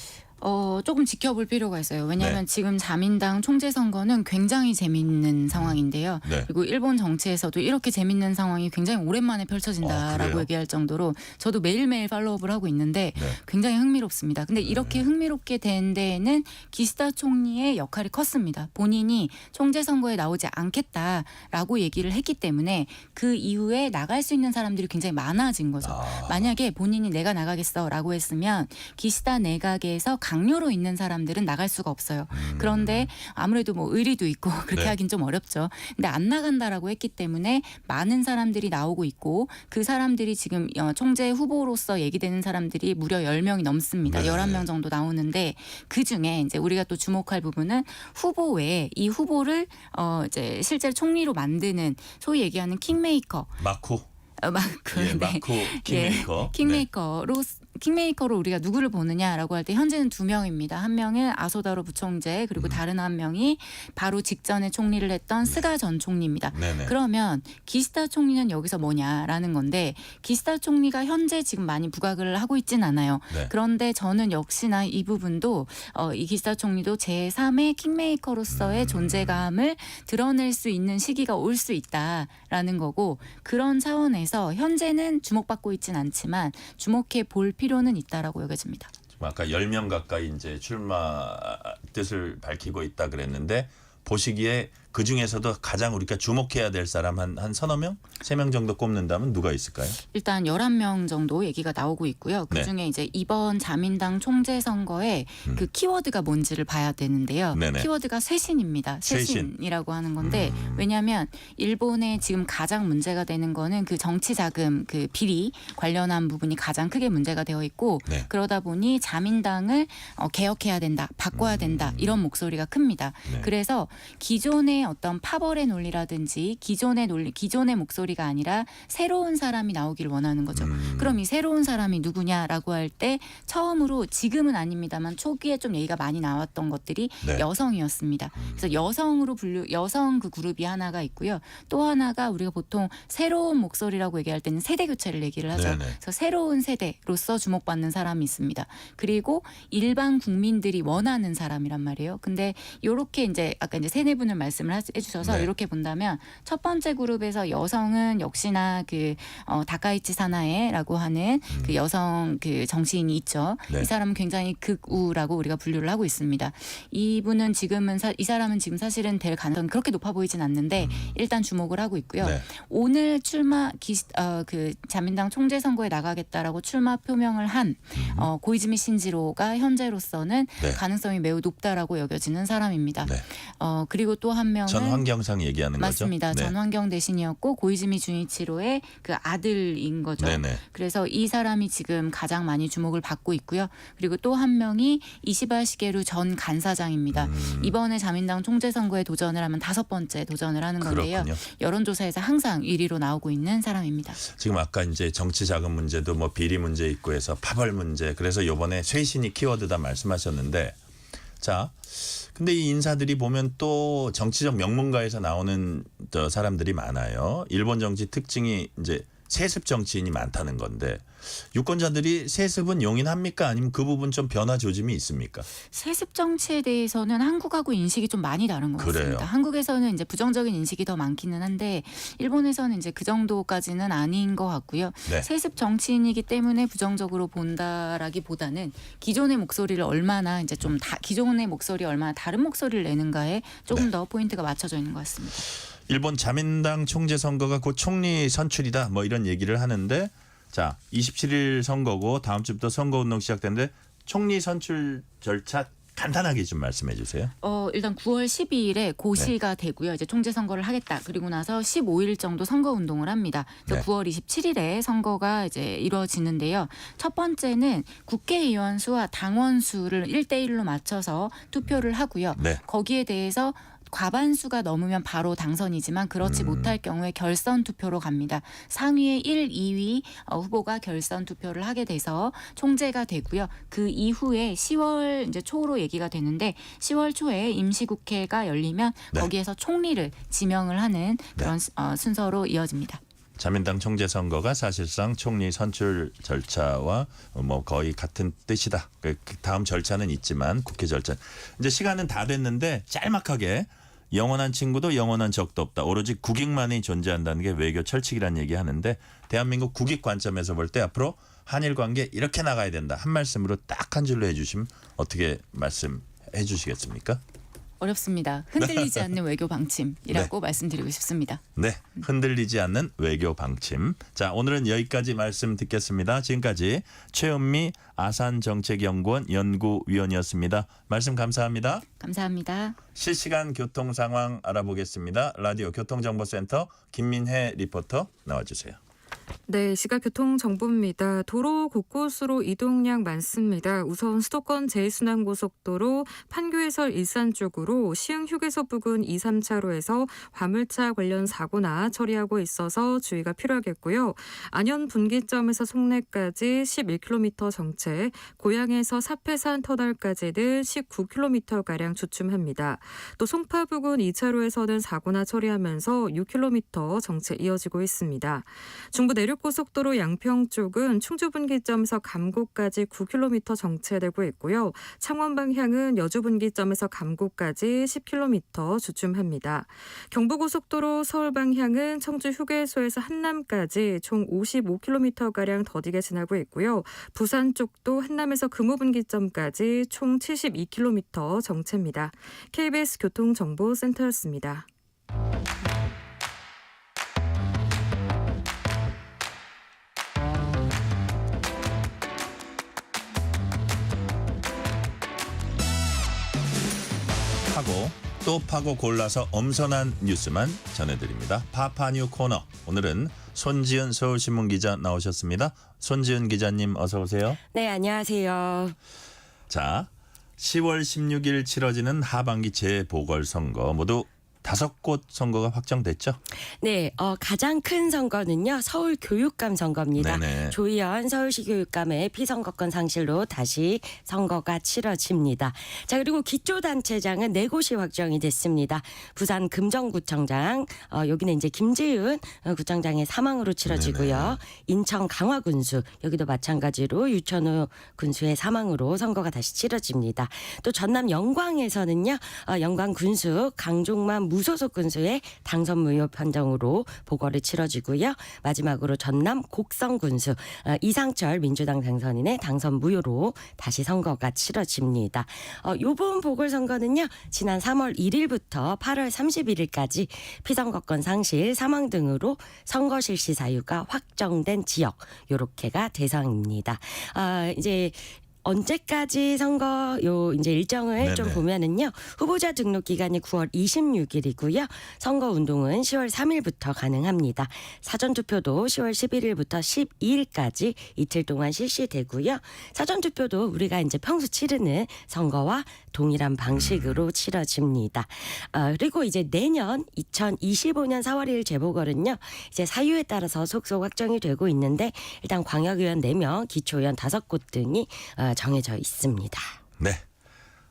조금 지켜볼 필요가 있어요. 왜냐하면 네. 지금 자민당 총재 선거는 굉장히 재밌는 상황인데요. 네. 그리고 일본 정치에서도 이렇게 재밌는 상황이 굉장히 오랜만에 펼쳐진다라고 그래요? 얘기할 정도로 저도 매일매일 팔로우업을 하고 있는데 네. 굉장히 흥미롭습니다. 근데 이렇게 흥미롭게 된 데에는 기시다 총리의 역할이 컸습니다. 본인이 총재 선거에 나오지 않겠다라고 얘기를 했기 때문에 그 이후에 나갈 수 있는 사람들이 굉장히 많아진 거죠. 만약에 본인이 내가 나가겠어라고 했으면 기시다 내각에서 강요로 있는 사람들은 나갈 수가 없어요. 그런데 아무래도 뭐 의리도 있고 그렇게 네. 하긴 좀 어렵죠. 근데 안 나간다라고 했기 때문에 많은 사람들이 나오고 있고 그 사람들이 지금 총재 후보로서 얘기되는 사람들이 무려 10명이 넘습니다. 네. 11명 정도 나오는데 그중에 이제 우리가 또 주목할 부분은 후보 외에 이 후보를 이제 실제로 총리로 만드는 소위 얘기하는 킹메이커 마코. 네. 마코 킹메이커. 킹메이커로 우리가 누구를 보느냐라고 할 때 현재는 2명입니다. 한 명은 아소다로 부총재 그리고 다른 한 명이 바로 직전에 총리를 했던 스가 전 총리입니다. 네네. 그러면 기시다 총리는 여기서 뭐냐라는 건데 기시다 총리가 현재 지금 많이 부각을 하고 있진 않아요. 네. 그런데 저는 역시나 이 부분도 이 기시다 총리도 제3의 킹메이커로서의 존재감을 드러낼 수 있는 시기가 올 수 있다라는 거고 그런 차원에서 현재는 주목받고 있진 않지만 주목해 볼 필요는 있다라고 여겨집니다. 아까 10명 가까이 이제 출마 뜻을 밝히고 있다 그랬는데 보시기에 그 중에서도 가장 우리가 주목해야 될 사람 한 서너 명? 3명 정도 꼽는다면 누가 있을까요? 일단 11명 정도 얘기가 나오고 있고요. 그중에 네. 이제 이번 자민당 총재 선거에 그 키워드가 뭔지를 봐야 되는데요. 네네. 키워드가 쇄신입니다. 쇄신이라고 하는 건데 왜냐하면 일본에 지금 가장 문제가 되는 거는 그 정치 자금 그 비리 관련한 부분이 가장 크게 문제가 되어 있고 네. 그러다 보니 자민당을 개혁해야 된다, 바꿔야 된다 이런 목소리가 큽니다. 네. 그래서 기존의 어떤 파벌의 논리라든지 기존의 목소리가 아니라 새로운 사람이 나오길 원하는 거죠. 그럼 이 새로운 사람이 누구냐라고 할 때 처음으로 지금은 아닙니다만 초기에 좀 얘기가 많이 나왔던 것들이 네. 여성이었습니다. 그래서 여성 그 그룹이 하나가 있고요. 또 하나가 우리가 보통 새로운 목소리라고 얘기할 때는 세대 교체를 얘기를 하죠. 네네. 그래서 새로운 세대로서 주목받는 사람이 있습니다. 그리고 일반 국민들이 원하는 사람이란 말이에요. 근데 이렇게 이제 아까 이제 세네 분을 말씀을 말씀을 해주셔서 네. 이렇게 본다면 첫 번째 그룹에서 여성은 역시나 그 다카이치 사나에라고 하는 그 여성 그 정치인이 있죠. 네. 이 사람은 굉장히 극우라고 우리가 분류를 하고 있습니다. 이분은 지금은 이 사람은 지금 사실은 될 가능성이 그렇게 높아 보이진 않는데 일단 주목을 하고 있고요. 네. 오늘 그 자민당 총재 선거에 나가겠다라고 출마 표명을 한 고이즈미 신지로가 현재로서는 네. 가능성이 매우 높다라고 여겨지는 사람입니다. 네. 그리고 또 한 명은 전 환경상 얘기하는 맞습니다. 거죠? 네. 전 환경 대신이었고 고이즈미 주니치로의 그 아들인 거죠. 네네. 그래서 이 사람이 지금 가장 많이 주목을 받고 있고요. 그리고 또 한 명이 이시바 시게루 전 간사장입니다. 이번에 자민당 총재 선거에 도전을 하면 5번째 도전을 하는 건데요. 그렇군요. 여론조사에서 항상 1위로 나오고 있는 사람입니다. 지금 아까 이제 정치 자금 문제도 뭐 비리 문제 있고 해서 파벌 문제 그래서 요번에 쇄신이 키워드다 말씀하셨는데 자 근데 이 인사들이 보면 또 정치적 명문가에서 나오는 사람들이 많아요. 일본 정치 특징이 이제 세습 정치인이 많다는 건데 유권자들이 세습은 용인합니까? 아니면 그 부분 좀 변화 조짐이 있습니까? 세습 정치에 대해서는 한국하고 인식이 좀 많이 다른 것 같습니다. 그래요? 한국에서는 이제 부정적인 인식이 더 많기는 한데 일본에서는 이제 그 정도까지는 아닌 것 같고요. 네. 세습 정치인이기 때문에 부정적으로 본다라기보다는 기존의 목소리를 얼마나 이제 좀 기존의 목소리 얼마나 다른 목소리를 내는가에 조금 네. 더 포인트가 맞춰져 있는 것 같습니다. 일본 자민당 총재 선거가 곧 총리 선출이다 뭐 이런 얘기를 하는데 자 27일 선거고 다음 주부터 선거운동 시작되는데 총리 선출 절차 간단하게 좀 말씀해 주세요. 일단 9월 12일에 고시가 되고요. 이제 총재 선거를 하겠다. 그리고 나서 15일 정도 선거 운동을 합니다. 그래서 네. 9월 27일에 선거가 이제 이루어지는데요. 첫 번째는 국회의원 수와 당원 수를 1대1로 맞춰서 투표를 하고요. 네. 거기에 대해서 과반수가 넘으면 바로 당선이지만 그렇지 못할 경우에 결선 투표로 갑니다. 상위의 1, 2위 후보가 결선 투표를 하게 돼서 총재가 되고요. 그 이후에 10월 이제 초로 얘기가 되는데 10월 초에 임시국회가 열리면 네. 거기에서 총리를 지명을 하는 그런 순서로 이어집니다. 자민당 총재 선거가 사실상 총리 선출 절차와 뭐 거의 같은 뜻이다. 그 다음 절차는 있지만 국회 절차. 이제 시간은 다 됐는데 짤막하게 영원한 친구도 영원한 적도 없다. 오로지 국익만이 존재한다는 게 외교 철칙이라는 얘기하는데 대한민국 국익 관점에서 볼 때 앞으로 한일 관계 이렇게 나가야 된다. 한 말씀으로 딱 한 줄로 해주시면 어떻게 말씀해 주시겠습니까? 어렵습니다. 흔들리지 않는 외교 방침이라고 말씀드리고 싶습니다. 네, 흔들리지 않는 외교 방침. 자, 오늘은 여기까지 말씀 듣겠습니다. 지금까지 최은미 아산정책연구원 연구위원이었습니다. 말씀 감사합니다. 감사합니다. 실시간 교통 상황 알아보겠습니다. 라디오 교통정보센터 김민혜 리포터 나와주세요. 네, 시각 교통 정보입니다. 도로 곳곳으로 이동량 많습니다. 우선 수도권 제1순환고속도로 판교에서 일산 쪽으로 시흥 휴게소 부근 2, 3차로에서 화물차 관련 사고나 처리하고 있어서 주의가 필요하겠고요. 안현 분기점에서 송내까지 11km 정체, 고양에서 사패산 터널까지는 19km가량 주춤합니다. 또 송파 부근 2차로에서는 사고나 처리하면서 6km 정체 이어지고 있습니다. 중부 내륙고속도로 양평 쪽은 충주 분기점에서 감곡까지 9km 정체되고 있고요. 창원 방향은 여주 분기점에서 감곡까지 10km 주춤합니다. 경부고속도로 서울 방향은 청주 휴게소에서 한남까지 총 55km가량 더디게 지나고 있고요. 부산 쪽도 한남에서 금호 분기점까지 총 72km 정체입니다. KBS 교통정보센터였습니다. 파고 또 파고 골라서 엄선한 뉴스만 전해드립니다. 파파뉴 코너. 오늘은 손지은 서울신문 기자 나오셨습니다. 손지은 기자님 어서 오세요. 네, 안녕하세요. 자, 10월 16일 치러지는 하반기 재보궐선거 모두 5곳 선거가 확정됐죠? 네, 가장 큰 선거는요. 서울 교육감 선거입니다. 네네. 조희연 서울시 교육감의 피선거권 상실로 다시 선거가 치러집니다. 자, 그리고 기초단체장은 4곳이 확정이 됐습니다. 부산 금정구청장, 여기는 이제 김재윤 구청장의 사망으로 치러지고요. 네네. 인천 강화군수, 여기도 마찬가지로 유천호 군수의 사망으로 선거가 다시 치러집니다. 또 전남 영광에서는요. 영광군수 강종만 무소속 군수의 당선 무효 판정으로 보궐이 치러지고요. 마지막으로 전남 곡성 군수 이상철 민주당 당선인의 당선 무효로 다시 선거가 치러집니다. 이번 보궐선거는요. 지난 3월 1일부터 8월 31일까지 피선거권 상실, 사망 등으로 선거 실시 사유가 확정된 지역 요렇게가 대상입니다. 이제 언제까지 선거 이제 일정을 좀 보면은요. 후보자 등록 기간이 9월 26일이고요. 선거 운동은 10월 3일부터 가능합니다. 사전 투표도 10월 11일부터 12일까지 이틀 동안 실시되고요. 사전 투표도 우리가 이제 평소 치르는 선거와 동일한 방식으로 치러집니다. 그리고 이제 내년 2025년 4월 1일 재보궐은요. 이제 사유에 따라서 속속 확정이 되고 있는데 일단 광역의원 4명, 기초의원 5곳 등이 정해져 있습니다. 네.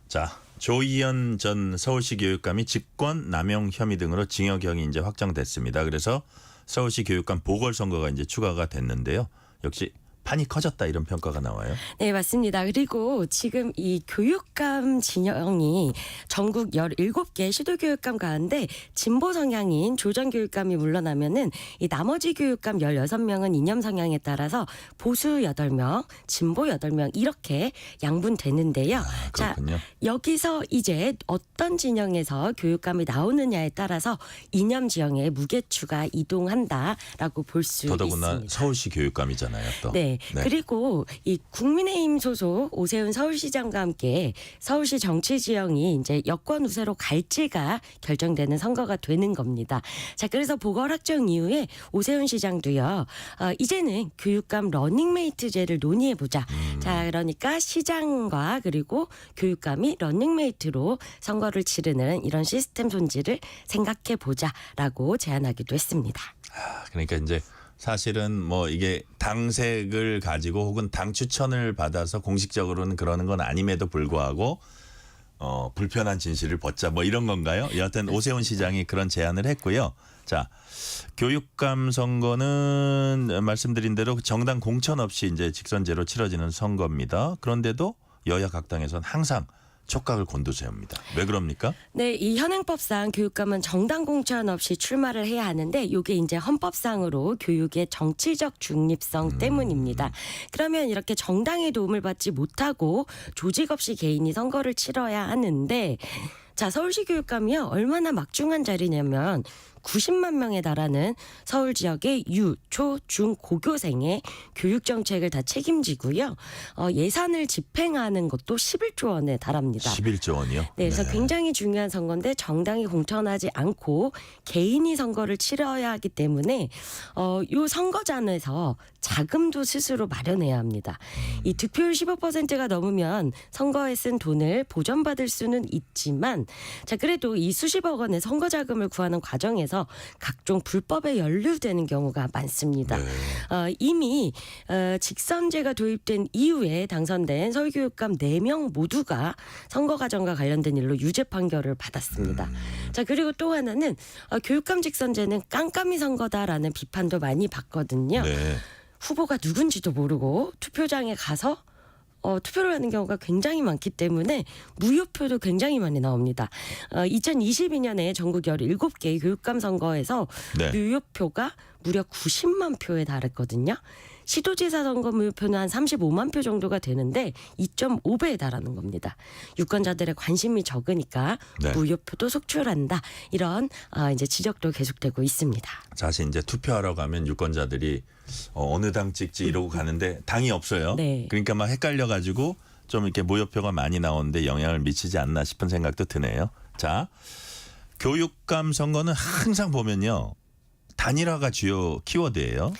자, 조희연 전 서울시 교육감이 직권 남용 혐의 등으로 징역형이 이제 확정됐습니다. 그래서 서울시 교육감 보궐선거가 이제 추가가 됐는데요. 역시 판이 커졌다 이런 평가가 나와요. 네, 맞습니다. 그리고 지금 이 교육감 진영이 전국 17개 시도교육감 가운데 진보 성향인 조전 교육감이 물러나면은 이 나머지 교육감 16명은 이념 성향에 따라서 보수 8명, 진보 8명 이렇게 양분되는데요. 그렇군요. 자, 여기서 이제 어떤 진영에서 교육감이 나오느냐에 따라서 이념 지형의 무게추가 이동한다라고 볼 수 있습니다. 더더구나 서울시 교육감이잖아요. 또. 네. 네. 그리고 이 국민의힘 소속 오세훈 서울시장과 함께 서울시 정치 지형이 이제 여권 우세로 갈지가 결정되는 선거가 되는 겁니다. 자, 그래서 보궐 확정 이후에 오세훈 시장도요. 이제는 교육감 러닝메이트제를 논의해 보자. 자, 그러니까 시장과 그리고 교육감이 러닝메이트로 선거를 치르는 이런 시스템 손질을 생각해 보자라고 제안하기도 했습니다. 그러니까 이제 사실은 뭐 이게 당색을 가지고 혹은 당 추천을 받아서 공식적으로는 그러는 건 아님에도 불구하고 불편한 진실을 벗자 뭐 이런 건가요? 여하튼 오세훈 시장이 그런 제안을 했고요. 자, 교육감 선거는 말씀드린 대로 정당 공천 없이 이제 직선제로 치러지는 선거입니다. 그런데도 여야 각 당에서는 항상 촉각을 곤두세웁니다. 왜 그럽니까? 네, 이 현행법상 교육감은 정당 공천 없이 출마를 해야 하는데 이게 이제 헌법상으로 교육의 정치적 중립성 때문입니다. 그러면 이렇게 정당의 도움을 받지 못하고 조직 없이 개인이 선거를 치러야 하는데 자, 서울시 교육감이요. 얼마나 막중한 자리냐면 90만 명에 달하는 서울 지역의 유, 초, 중, 고교생의 교육 정책을 다 책임지고요. 예산을 집행하는 것도 11조 원에 달합니다. 11조 원이요? 네, 그래서 굉장히 중요한 선거인데 정당이 공천하지 않고 개인이 선거를 치러야 하기 때문에 이 선거잔에서 자금도 스스로 마련해야 합니다. 이 득표율 15%가 넘으면 선거에 쓴 돈을 보전받을 수는 있지만 자, 그래도 이 수십억 원의 선거 자금을 구하는 과정에서 각종 불법에 연루되는 경우가 많습니다. 네. 이미 직선제가 도입된 이후에 당선된 서울교육감 4명 모두가 선거 과정과 관련된 일로 유죄 판결을 받았습니다. 자, 그리고 또 하나는 교육감 직선제는 깜깜이 선거다라는 비판도 많이 받거든요. 네. 후보가 누군지도 모르고 투표장에 가서 투표를 하는 경우가 굉장히 많기 때문에 무효표도 굉장히 많이 나옵니다. 2022년에 전국 17개 교육감 선거에서 네. 무효표가 무려 90만 표에 달했거든요. 시도지사 선거 무효표는 한 35만 표 정도가 되는데 2.5배에 달하는 겁니다. 유권자들의 관심이 적으니까 네. 무효표도 속출한다. 이런 이제 지적도 계속되고 있습니다. 사실 이제 투표하러 가면 유권자들이 어느 당 찍지 이러고 가는데 당이 없어요. 네. 그러니까 막 헷갈려가지고 좀 이렇게 무효표가 많이 나오는데 영향을 미치지 않나 싶은 생각도 드네요. 자, 교육감 선거는 항상 보면요. 단일화가 주요 키워드예요.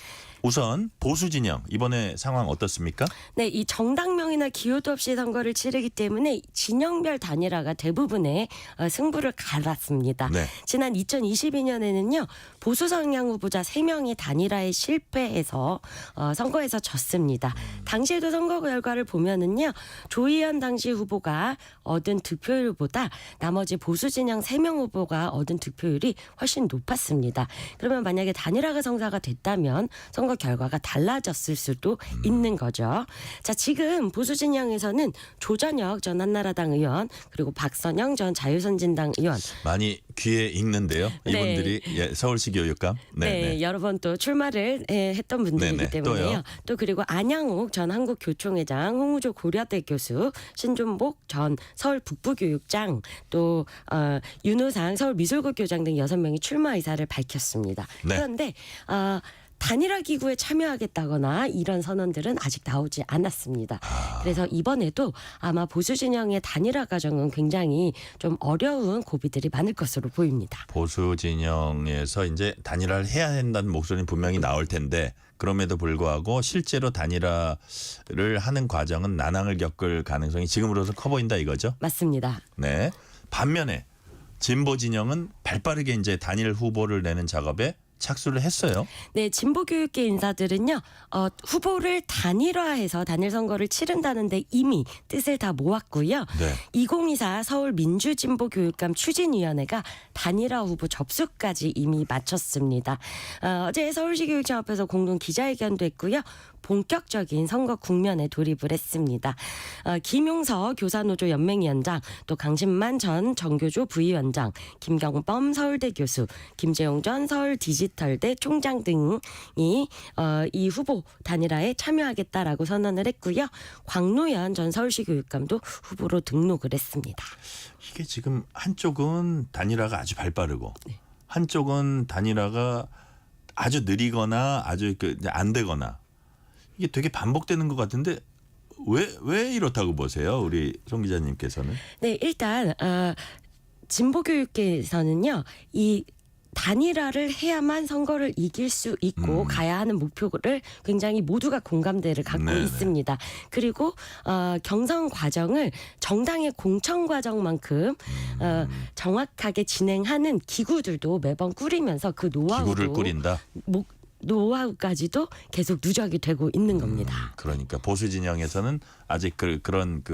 우선 보수 진영 이번에 상황 어떻습니까? 네, 이 정당명이나 기호도 없이 선거를 치르기 때문에 진영별 단일화가 대부분의 승부를 갈랐습니다. 네. 지난 2022년에는요. 보수 성향 후보자 3명이 단일화에 실패해서 선거에서 졌습니다. 당시에도 선거 결과를 보면은요. 조희연 당시 후보가 얻은 득표율보다 나머지 보수 진영 3명 후보가 얻은 득표율이 훨씬 높았습니다. 그러면 만약에 단일화가 성사가 됐다면 선거 선거 결과가 달라졌을 수도 있는 거죠. 자, 지금 보수 진영에서는 조전혁 전 한나라당 의원 그리고 박선영 전 자유선진당 의원 많이 귀에 익는데요. 네. 이분들이 예, 서울시 교육감. 네, 여러 번 또 출마를 했던 분들이기 네네. 때문에요. 또요? 또 그리고 안양욱 전 한국교총회장, 홍우조 고려대 교수, 신준복 전 서울 북부교육장, 또 윤호상 서울미술고 교장 등 6명이 출마 의사를 밝혔습니다. 네. 그런데 단일화 기구에 참여하겠다거나 이런 선언들은 아직 나오지 않았습니다. 그래서 이번에도 아마 보수 진영의 단일화 과정은 굉장히 좀 어려운 고비들이 많을 것으로 보입니다. 보수 진영에서 이제 단일화를 해야 한다는 목소리는 분명히 나올 텐데 그럼에도 불구하고 실제로 단일화를 하는 과정은 난항을 겪을 가능성이 지금으로서 커 보인다 이거죠? 맞습니다. 네. 반면에 진보 진영은 발빠르게 이제 단일 후보를 내는 작업에 착수를 했어요. 네, 진보교육계 인사들은요, 후보를 단일화해서 단일 선거를 치른다는데 이미 뜻을 다 모았고요. 네. 2024 서울 민주진보교육감 추진위원회가 단일화 후보 접수까지 이미 마쳤습니다. 어제 서울시 교육청 앞에서 공동 기자회견도 했고요. 본격적인 선거 국면에 돌입을 했습니다. 김용서 교사노조 연맹위원장, 또 강신만 전 정교조 부위원장, 김경범 서울대 교수, 김재용 전 서울 디지털대 총장 등이 이 후보 단일화에 참여하겠다라고 선언을 했고요. 광노현 전 서울시 교육감도 후보로 등록을 했습니다. 이게 지금 한쪽은 단일화가 아주 발빠르고 한쪽은 단일화가 아주 느리거나 아주 안 되거나 이게 되게 반복되는 것 같은데 왜 이렇다고 보세요? 우리 송 기자님께서는. 네, 일단 진보교육계에서는요. 이 단일화를 해야만 선거를 이길 수 있고 가야 하는 목표를 굉장히 모두가 공감대를 갖고 네네. 있습니다. 그리고 경선 과정을 정당의 공천 과정만큼 정확하게 진행하는 기구들도 매번 꾸리면서 그 노하우도 기구를 꾸린다. 노하우까지도 계속 누적이 되고 있는 겁니다. 그러니까 보수 진영에서는 아직 그런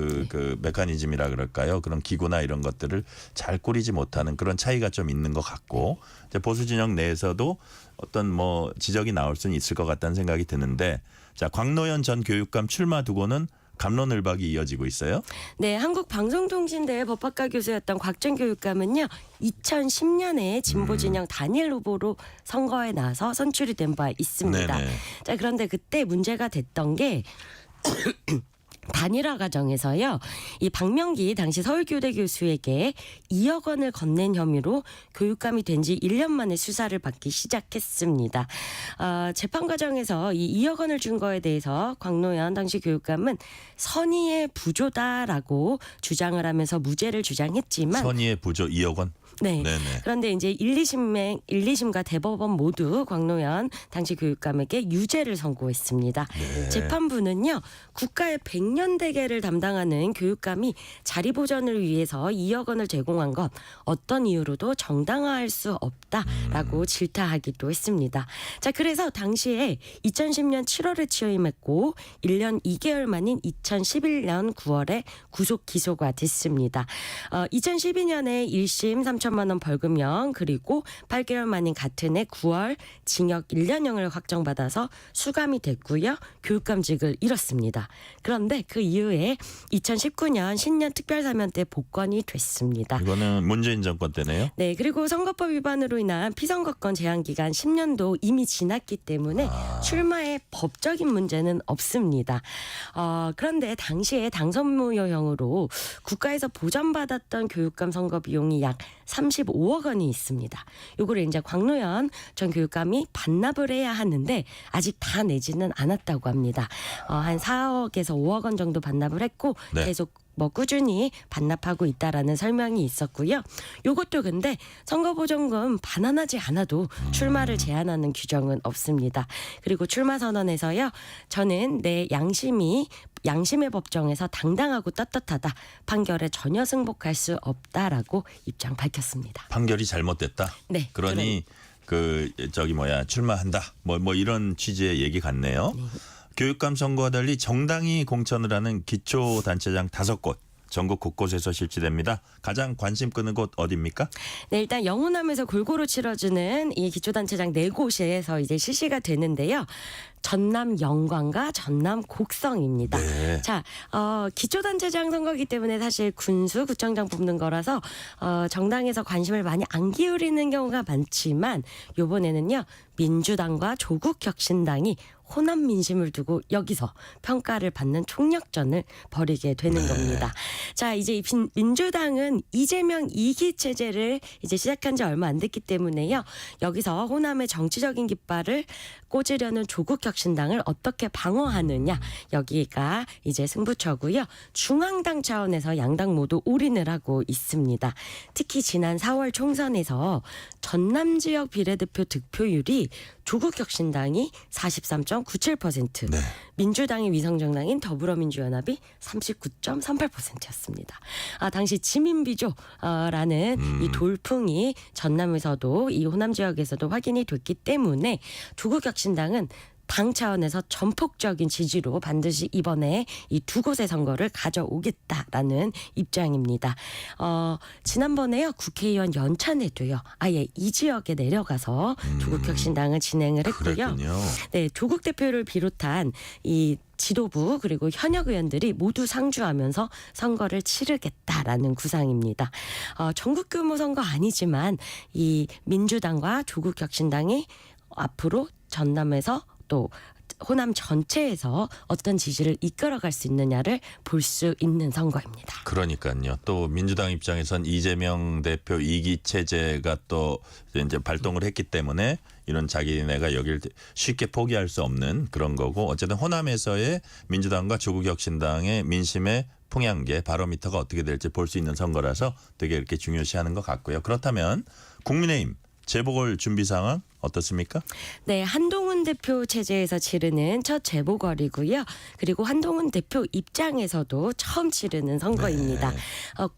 메커니즘이라 그럴까요? 그런 기구나 이런 것들을 잘 꾸리지 못하는 그런 차이가 좀 있는 것 같고 이제 보수 진영 내에서도 어떤 뭐 지적이 나올 수는 있을 것 같다는 생각이 드는데 자 광노현 전 교육감 출마 두고는 갑론을박이 이어지고 있어요. 네, 한국방송통신대 법학과 교수였던 곽준 교육감은요. 2010년에 진보진영 단일 후보로 선거에 나서 선출이 된 바 있습니다. 네네. 자, 그런데 그때 문제가 됐던 게 단일화 과정에서요. 이 박명기 당시 서울교대 교수에게 2억 원을 건넨 혐의로 교육감이 된 지 1년 만에 수사를 받기 시작했습니다. 재판 과정에서 이 2억 원을 준 거에 대해서 광노현 당시 교육감은 선의의 부조다라고 주장을 하면서 무죄를 주장했지만 선의의 부조 2억 원. 네. 네네. 그런데 이제 1, 2심과 대법원 모두 광노현 당시 교육감에게 유죄를 선고했습니다. 네. 재판부는요. 국가의 100년 대계를 담당하는 교육감이 자리 보전을 위해서 2억 원을 제공한 것 어떤 이유로도 정당화할 수 없다라고 질타하기도 했습니다. 자, 그래서 당시에 2010년 7월에 취임했고 1년 2개월 만인 2011년 9월에 구속 기소가 됐습니다. 2012년에 1심 3천만 원 벌금형 그리고 8개월 만인 같은 해 9월 징역 1년형을 확정받아서 수감이 됐고요. 교육감직을 잃었습니다. 그런데 그 이후에 2019년 신년 특별사면 때 복권이 됐습니다. 이거는 문재인 정권 때네요. 네, 그리고 선거법 위반으로 인한 피선거권 제한 기간 10년도 이미 지났기 때문에 출마에 법적인 문제는 없습니다. 그런데 당시에 당선무효형으로 국가에서 보전받았던 교육감 선거 비용이 약 35억 원이 있습니다. 요거를 이제 광노현 전 교육감이 반납을 해야 하는데 아직 다 내지는 않았다고 합니다. 한 4억에서 5억 원 정도 반납을 했고 네. 계속 꾸준히 반납하고 있다라는 설명이 있었고요. 요것도 근데 선거보전금 반환하지 않아도 출마를 제한하는 규정은 없습니다. 그리고 출마 선언에서요. 저는 내 양심의 법정에서 당당하고 떳떳하다. 판결에 전혀 승복할 수 없다라고 입장 밝혔습니다. 판결이 잘못됐다. 네. 그러니 출마한다. 뭐 이런 취지의 얘기 같네요. 교육감 선거와 달리 정당이 공천을 하는 기초단체장 5곳 전국 곳곳에서 실시됩니다. 가장 관심 끄는 곳 어디입니까? 네, 일단 영호남에서 골고루 치러주는 이 기초단체장 4곳에서 이제 실시가 되는데요. 전남 영광과 전남 곡성입니다. 네. 자, 기초단체장 선거기 때문에 사실 군수, 구청장 뽑는 거라서 정당에서 관심을 많이 안 기울이는 경우가 많지만 요번에는요. 민주당과 조국혁신당이 호남 민심을 두고 여기서 평가를 받는 총력전을 벌이게 되는 겁니다. 자, 이제 이 민주당은 이재명 2기 체제를 이제 시작한 지 얼마 안 됐기 때문에요. 여기서 호남의 정치적인 깃발을 꽂으려는 조국혁신당을 어떻게 방어하느냐, 여기가 이제 승부처고요. 중앙당 차원에서 양당 모두 올인을 하고 있습니다. 특히 지난 4월 총선에서 전남 지역 비례대표 득표율이 조국혁신당이 43.97%, 네. 민주당의 위성정당인 더불어민주연합이 39.38%였습니다. 당시 지민비조라는 이 돌풍이 전남에서도 이 호남 지역에서도 확인이 됐기 때문에 조국혁신당은 당 차원에서 전폭적인 지지로 반드시 이번에 이 두 곳의 선거를 가져오겠다라는 입장입니다. 지난번에요 국회의원 연찬회도요 아예 이 지역에 내려가서 조국혁신당을 진행을 했고요. 그랬군요. 네, 조국 대표를 비롯한 이 지도부 그리고 현역 의원들이 모두 상주하면서 선거를 치르겠다라는 구상입니다. 전국 규모 선거 아니지만 이 민주당과 조국혁신당이 앞으로 전남에서 또 호남 전체에서 어떤 지지를 이끌어갈 수 있느냐를 볼 수 있는 선거입니다. 그러니까요. 또 민주당 입장에선 이재명 대표 2기 체제가 또 이제 발동을 했기 때문에 이런 자기네가 여기를 쉽게 포기할 수 없는 그런 거고, 어쨌든 호남에서의 민주당과 조국혁신당의 민심의 풍향계 바로미터가 어떻게 될지 볼 수 있는 선거라서 되게 이렇게 중요시하는 것 같고요. 그렇다면 국민의힘 재보궐 준비 상황 어떻습니까? 네, 한동훈 대표 체제에서 치르는 첫 재보궐이고요. 그리고 한동훈 대표 입장에서도 처음 치르는 선거입니다. 네.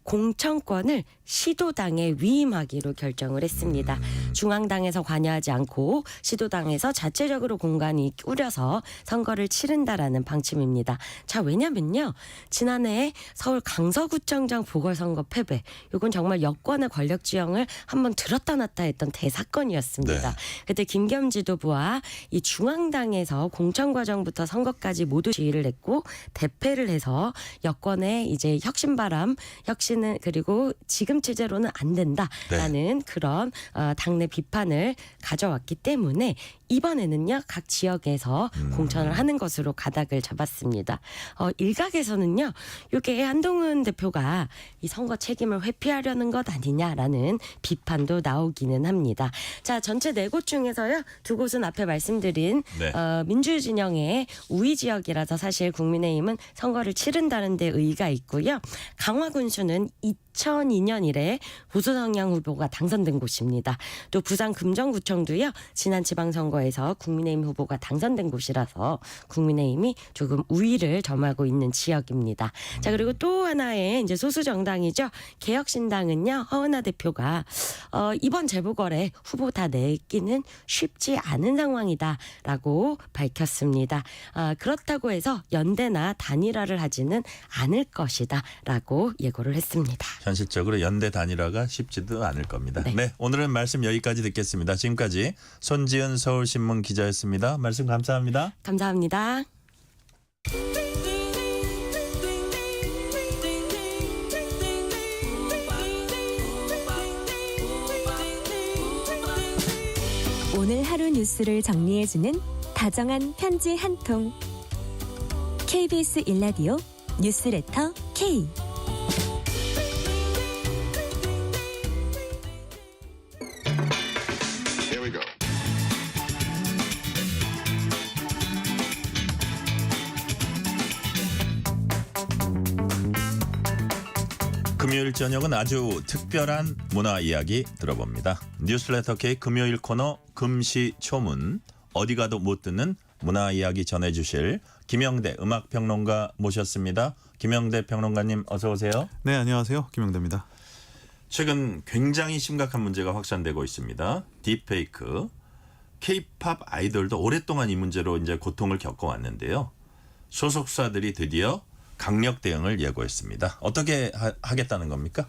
공천권을 시도당에 위임하기로 결정을 했습니다. 중앙당에서 관여하지 않고 시도당에서 자체적으로 공간이 꾸려서 선거를 치른다라는 방침입니다. 자, 왜냐면요. 지난해 서울 강서구청장 보궐선거 패배. 이건 정말 여권의 권력지형을 한번 들었다 놨다 했던 대사건이었습니다. 네. 그때 김겸 지도부와 이 중앙당에서 공천 과정부터 선거까지 모두 지휘를 했고 대패를 해서 여권의 이제 혁신은 그리고 지금 체제로는 안 된다라는 그런 당내 비판을 가져왔기 때문에 이번에는요 각 지역에서 공천을 하는 것으로 가닥을 잡았습니다. 일각에서는요 이게 한동훈 대표가 이 선거 책임을 회피하려는 것 아니냐라는 비판도 나오기는 합니다. 자, 전체 4곳 중에서요 2곳은 앞에 말씀드린 네. 민주진영의 우위 지역이라서 사실 국민의힘은 선거를 치른다는 데 의의가 있고요. 강화군수는 2002년 이래 보수 성향 후보가 당선된 곳입니다. 또 부산 금정구청도요 지난 지방선거에서 국민의힘 후보가 당선된 곳이라서 국민의힘이 조금 우위를 점하고 있는 지역입니다. 자, 그리고 또 하나의 이제 소수 정당이죠. 개혁신당은요 허은하 대표가 이번 재보궐에 후보 다 내기는 쉽지 않은 상황이다라고 밝혔습니다. 그렇다고 해서 연대나 단일화를 하지는 않을 것이다라고 예고를 했습니다. 현실적으로 연대 단일화가 쉽지도 않을 겁니다. 네, 오늘은 말씀 여기까지 듣겠습니다. 지금까지 손지은 서울신문 기자였습니다. 말씀 감사합니다. 감사합니다. 오늘 하루 뉴스를 정리해주는 다정한 편지 한 통. KBS 1라디오 뉴스레터 K. 금요일 저녁은 아주 특별한 문화 이야기 들어봅니다. 뉴스레터 K 금요일 코너 금시초문, 어디 가도 못 듣는 문화 이야기 전해주실 김영대 음악평론가 모셨습니다. 김영대 평론가님 어서 오세요. 네, 안녕하세요. 김영대입니다. 최근 굉장히 심각한 문제가 확산되고 있습니다. 딥페이크. K-팝 아이돌도 오랫동안 이 문제로 이제 고통을 겪어왔는데요. 소속사들이 드디어 강력 대응을 예고했습니다. 어떻게 하겠다는 겁니까?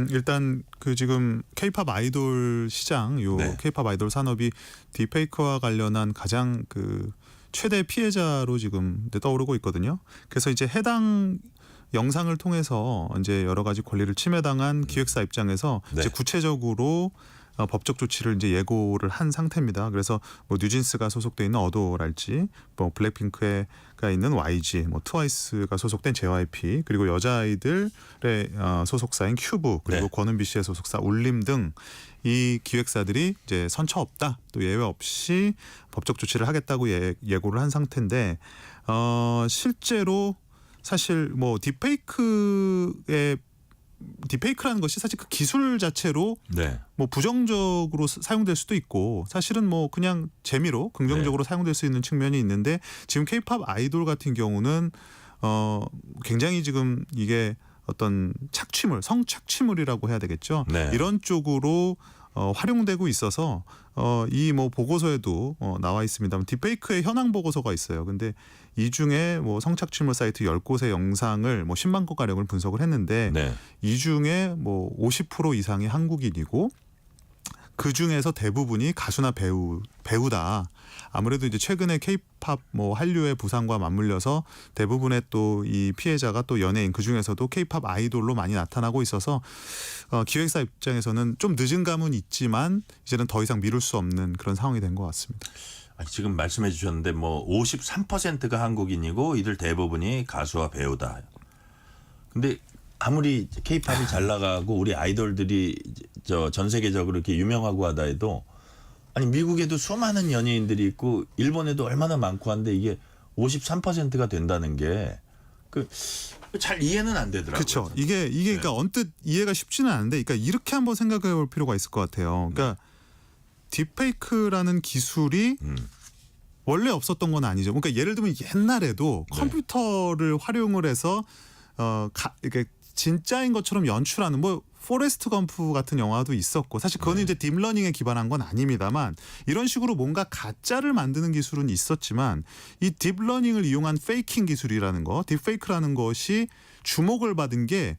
일단 그 지금 K-팝 아이돌 시장, 요 네. K-팝 아이돌 산업이 딥페이크와 관련한 가장 그 최대 피해자로 지금 떠오르고 있거든요. 그래서 이제 해당 영상을 통해서 이제 여러 가지 권리를 침해당한 기획사 입장에서 네. 이제 구체적으로 법적 조치를 이제 예고를 한 상태입니다. 그래서 뭐 뉴진스가 소속돼 있는 어도랄지, 뭐 블랙핑크가 있는 YG, 뭐 트와이스가 소속된 JYP, 그리고 여자아이들의 소속사인 큐브, 그리고 네. 권은비 씨의 소속사 울림 등 이 기획사들이 이제 선처 없다, 또 예외 없이 법적 조치를 하겠다고 예고를 한 상태인데 실제로 사실 뭐 딥페이크라는 것이 사실 그 기술 자체로 네. 뭐 부정적으로 사용될 수도 있고 사실은 뭐 그냥 재미로 긍정적으로 사용될 수 있는 측면이 있는데 지금 K-팝 아이돌 같은 경우는 굉장히 지금 이게 어떤 착취물, 성착취물이라고 해야 되겠죠. 네. 이런 쪽으로 활용되고 있어서 이 뭐 보고서에도 나와 있습니다만 딥페이크의 현황 보고서가 있어요. 근데 이 중에 뭐 성착취물 사이트 10곳의 영상을 뭐 10만 건 가량을 분석을 했는데 네. 이 중에 뭐 50% 이상이 한국인이고 그 중에서 대부분이 가수나 배우다. 아무래도 이제 최근에 K-팝 뭐 한류의 부상과 맞물려서 대부분의 또 이 피해자가 또 연예인, 그 중에서도 K-팝 아이돌로 많이 나타나고 있어서 기획사 입장에서는 좀 늦은 감은 있지만 이제는 더 이상 미룰 수 없는 그런 상황이 된 것 같습니다. 지금 말씀해 주셨는데 뭐 53%가 한국인이고 이들 대부분이 가수와 배우다. 근데 아무리 K-팝이 잘 나가고 우리 아이돌들이 전 세계적으로 이렇게 유명하고 하다 해도 아니 미국에도 수많은 연예인들이 있고 일본에도 얼마나 많고 한데 이게 53%가 된다는 게 그 잘 이해는 안 되더라고요. 그렇죠. 이게 그러니까 언뜻 이해가 쉽지는 않은데, 그러니까 이렇게 한번 생각해 볼 필요가 있을 것 같아요. 그러니까 딥페이크라는 기술이 원래 없었던 건 아니죠. 그러니까 예를 들면 옛날에도 컴퓨터를 활용을 해서 이렇게 진짜인 것처럼 연출하는 뭐 포레스트 검프 같은 영화도 있었고 사실 그거는 이제 딥러닝에 기반한 건 아닙니다만 이런 식으로 뭔가 가짜를 만드는 기술은 있었지만 이 딥러닝을 이용한 페이킹 기술이라는 거, 딥페이크라는 것이 주목을 받은 게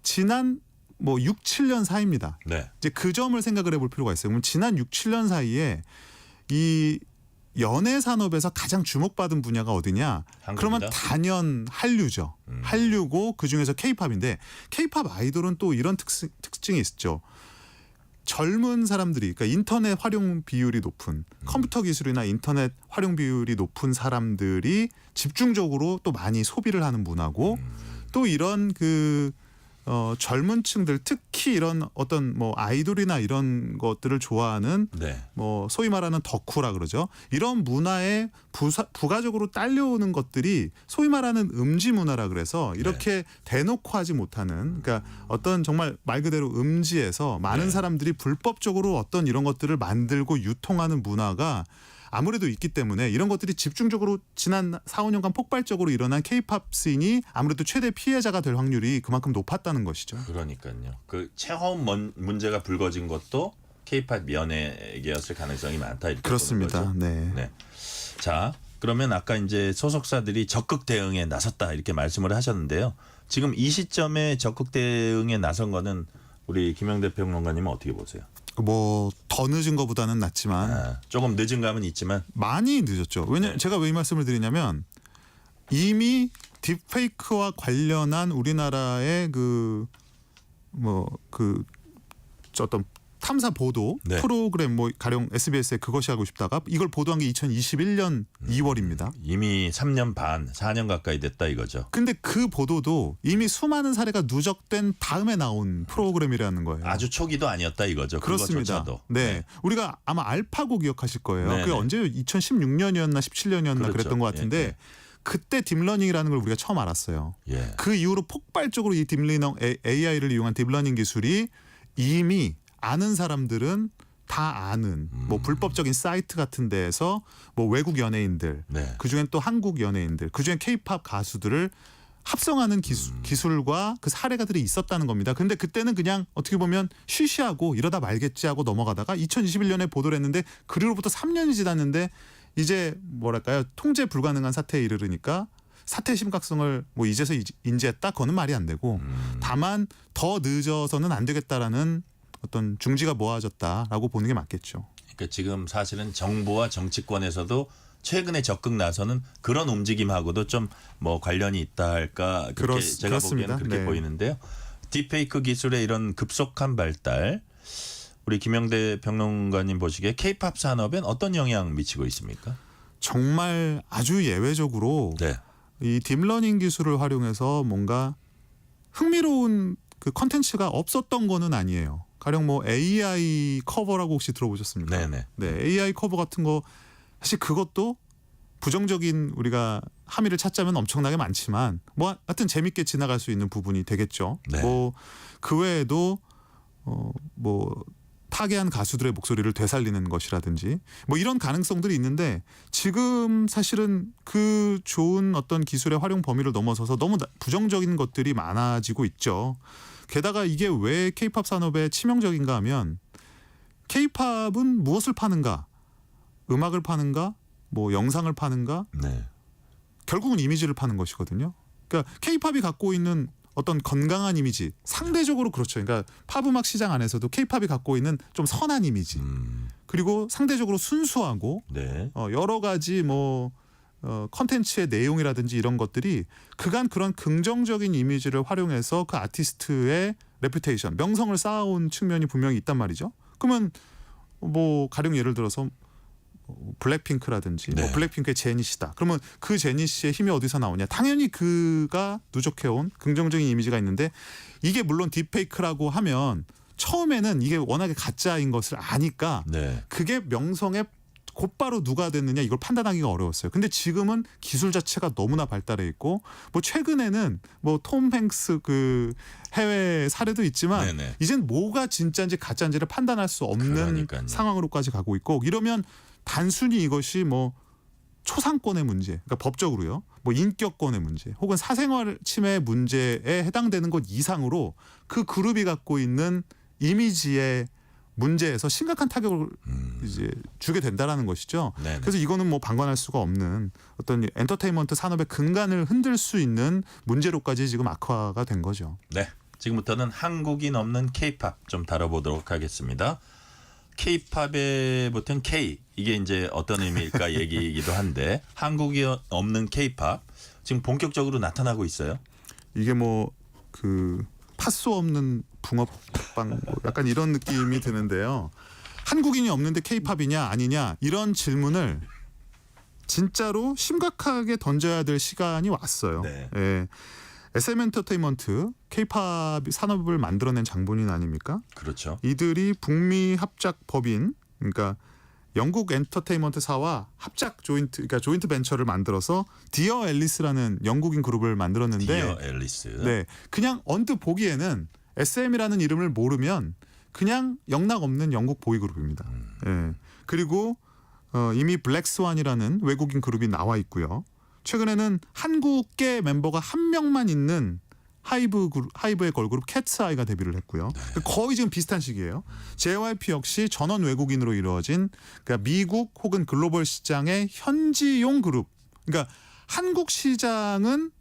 지난 뭐 6, 7년 사이입니다. 네. 이제 그 점을 생각을 해볼 필요가 있어요. 그럼 지난 6, 7년 사이에 이 연예 산업에서 가장 주목받은 분야가 어디냐? 한국이다? 그러면 단연 한류죠. 한류고 그 중에서 K-팝인데 K-팝 아이돌은 또 이런 특징이 있죠. 젊은 사람들이, 그러니까 인터넷 활용 비율이 높은, 컴퓨터 기술이나 인터넷 활용 비율이 높은 사람들이 집중적으로 또 많이 소비를 하는 문화고 또 이런 그 젊은 층들, 특히 이런 어떤 뭐 아이돌이나 이런 것들을 좋아하는 네. 뭐 소위 말하는 덕후라 그러죠. 이런 문화에 부가적으로 딸려오는 것들이 소위 말하는 음지 문화라 그래서 이렇게 대놓고 하지 못하는, 그러니까 어떤 정말 말 그대로 음지에서 많은 사람들이 불법적으로 어떤 이런 것들을 만들고 유통하는 문화가 아무래도 있기 때문에 이런 것들이 집중적으로 지난 4, 5년간 폭발적으로 일어난 K-팝 씬이 아무래도 최대 피해자가 될 확률이 그만큼 높았다는 것이죠. 그러니까요. 그 체험 문제가 불거진 것도 K-팝 연예계였을 가능성이 많다. 이렇게 그렇습니다. 보는 거죠. 네. 자, 그러면 아까 이제 소속사들이 적극 대응에 나섰다 이렇게 말씀을 하셨는데요. 지금 이 시점에 적극 대응에 나선 거는 우리 김영대 평론가님은 어떻게 보세요? 뭐 더 늦은 것보다는 낫지만 조금 늦은 감은 있지만 많이 늦었죠. 왜냐 제가 왜 이 말씀을 드리냐면 이미 딥페이크와 관련한 우리나라의 그 어떤 탐사 보도 프로그램 뭐 가령 SBS에 그것이 하고 싶다가 이걸 보도한 게 2021년 2월입니다. 이미 3년 반, 4년 가까이 됐다 이거죠. 근데 그 보도도 이미 수많은 사례가 누적된 다음에 나온 프로그램이라는 거예요. 아주 초기도 아니었다 이거죠. 그렇습니다. 그것조차도. 네. 우리가 아마 알파고 기억하실 거예요. 네, 그게 언제 2016년이었나 17년이었나 그렇죠. 그랬던 것 같은데 예. 그때 딥러닝이라는 걸 우리가 처음 알았어요. 예. 그 이후로 폭발적으로 이 딥러닝 AI를 이용한 딥러닝 기술이 이미 아는 사람들은 다 아는 뭐 불법적인 사이트 같은 데에서 뭐 외국 연예인들, 그중엔 또 한국 연예인들, 그중엔 K-팝 가수들을 합성하는 기술과 그 사례가들이 있었다는 겁니다. 근데 그때는 그냥 어떻게 보면 쉬쉬하고 이러다 말겠지 하고 넘어가다가 2021년에 보도를 했는데 그리로부터 3년이 지났는데 이제 뭐랄까요, 통제 불가능한 사태에 이르르니까 사태 심각성을 뭐 이제서 인지했다 그거는 말이 안 되고 다만 더 늦어서는 안 되겠다라는 어떤 중지가 모아졌다라고 보는 게 맞겠죠. 그러니까 지금 사실은 정부와 정치권에서도 최근에 적극 나서는 그런 움직임하고도 좀 뭐 관련이 있다 할까 그렇게 제가 그렇습니다. 보기에는 그렇게 네. 보이는데요. 딥페이크 기술의 이런 급속한 발달, 우리 김영대 평론가님 보시기에 K-팝 산업엔 어떤 영향 미치고 있습니까? 정말 아주 예외적으로 네. 이 딥러닝 기술을 활용해서 뭔가 흥미로운 그 컨텐츠가 없었던 거는 아니에요. 가령 뭐 AI 커버라고 혹시 들어보셨습니까? 네네. 네, AI 커버 같은 거 사실 그것도 부정적인 우리가 함의를 찾자면 엄청나게 많지만 뭐 하여튼 재밌게 지나갈 수 있는 부분이 되겠죠. 네. 뭐 그 외에도 뭐 타계한 가수들의 목소리를 되살리는 것이라든지 뭐 이런 가능성들이 있는데 지금 사실은 그 좋은 어떤 기술의 활용 범위를 넘어서서 너무 부정적인 것들이 많아지고 있죠. 게다가 이게 왜 K-팝 산업에 치명적인가 하면 K-팝은 무엇을 파는가? 음악을 파는가? 뭐 영상을 파는가? 네. 결국은 이미지를 파는 것이거든요. 그러니까 K-팝이 갖고 있는 어떤 건강한 이미지, 상대적으로 그렇죠. 그러니까 팝 음악 시장 안에서도 K-팝이 갖고 있는 좀 선한 이미지, 그리고 상대적으로 순수하고 네. 여러 가지 뭐 컨텐츠의 내용이라든지 이런 것들이 그간 그런 긍정적인 이미지를 활용해서 그 아티스트의 레퓨테이션, 명성을 쌓아온 측면이 분명히 있단 말이죠. 그러면 뭐 가령 예를 들어서 블랙핑크라든지 네. 뭐 블랙핑크의 제니씨다. 그러면 그 제니씨의 힘이 어디서 나오냐? 당연히 그가 누적해온 긍정적인 이미지가 있는데 이게 물론 딥페이크라고 하면 처음에는 이게 워낙에 가짜인 것을 아니까 네. 그게 명성에 곧바로 누가 됐느냐 이걸 판단하기가 어려웠어요. 근데 지금은 기술 자체가 너무나 발달해 있고 뭐 최근에는 뭐 톰 행스 그 해외 사례도 있지만 네네. 이젠 뭐가 진짜인지 가짜인지를 판단할 수 없는 그러니까요. 상황으로까지 가고 있고 이러면 단순히 이것이 뭐 초상권의 문제, 그러니까 법적으로요, 뭐 인격권의 문제, 혹은 사생활 침해 문제에 해당되는 것 이상으로 그 그룹이 갖고 있는 이미지의 문제에서 심각한 타격을 이제 주게 된다라는 것이죠. 네네. 그래서 이거는 뭐 방관할 수가 없는 어떤 엔터테인먼트 산업의 근간을 흔들 수 있는 문제로까지 지금 악화가 된 거죠. 네. 지금부터는 한국인 없는 K-팝 좀 다뤄보도록 하겠습니다. K-팝에 붙은 K, 이게 이제 어떤 의미일까 얘기이기도 한데 한국이 없는 K-팝 지금 본격적으로 나타나고 있어요. 이게 뭐 그 팥소 없는 붕어빵 뭐 약간 이런 느낌이 드는데요. 한국인이 없는데 K-팝이냐 아니냐 이런 질문을 진짜로 심각하게 던져야 될 시간이 왔어요. 네. 예. SM 엔터테인먼트 K-팝 산업을 만들어낸 장본인 아닙니까? 그렇죠. 이들이 북미 합작 법인, 그러니까 영국 엔터테인먼트사와 합작 그러니까 조인트 벤처를 만들어서 디어 앨리스라는 영국인 그룹을 만들었는데, 디어 앨리스. 네, 그냥 언뜻 보기에는 SM이라는 이름을 모르면 그냥 영락 없는 영국 보이 그룹입니다. 예. 그리고 이미 블랙스완이라는 외국인 그룹이 나와 있고요. 최근에는 한국계 멤버가 한 명만 있는 하이브의 걸그룹 캣스아이가 데뷔를 했고요. 네. 거의 지금 비슷한 시기예요. JYP 역시 전원 외국인으로 이루어진 그러니까 미국 혹은 글로벌 시장의 현지용 그룹. 그러니까 한국 시장은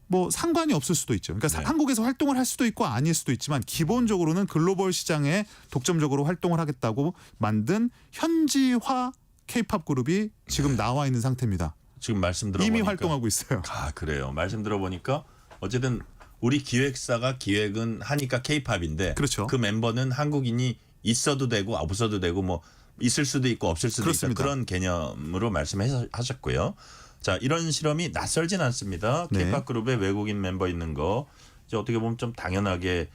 뭐 상관이 없을 수도 있죠. 그러니까 네. 한국에서 활동을 할 수도 있고 아닐 수도 있지만 기본적으로는 글로벌 시장에 독점적으로 활동을 하겠다고 만든 현지화 K-팝 그룹이 지금 나와 있는 상태입니다. 지금 말씀 들어보니까 이미 활동하고 있어요. 아, 그래요. 말씀 들어보니까 어쨌든 우리 기획사가 기획은 하니까 K-팝인데 그렇죠. 그 멤버는 한국인이 있어도 되고 없어도 되고 뭐 있을 수도 있고 없을 수도 그렇습니다. 있다. 그런 개념으로 말씀하셨고요. 자, 이런 실험이 낯설진 않습니다. 네. K-팝 그룹에 외국인 멤버 있는 거 이제 어떻게 보면 좀 당연하게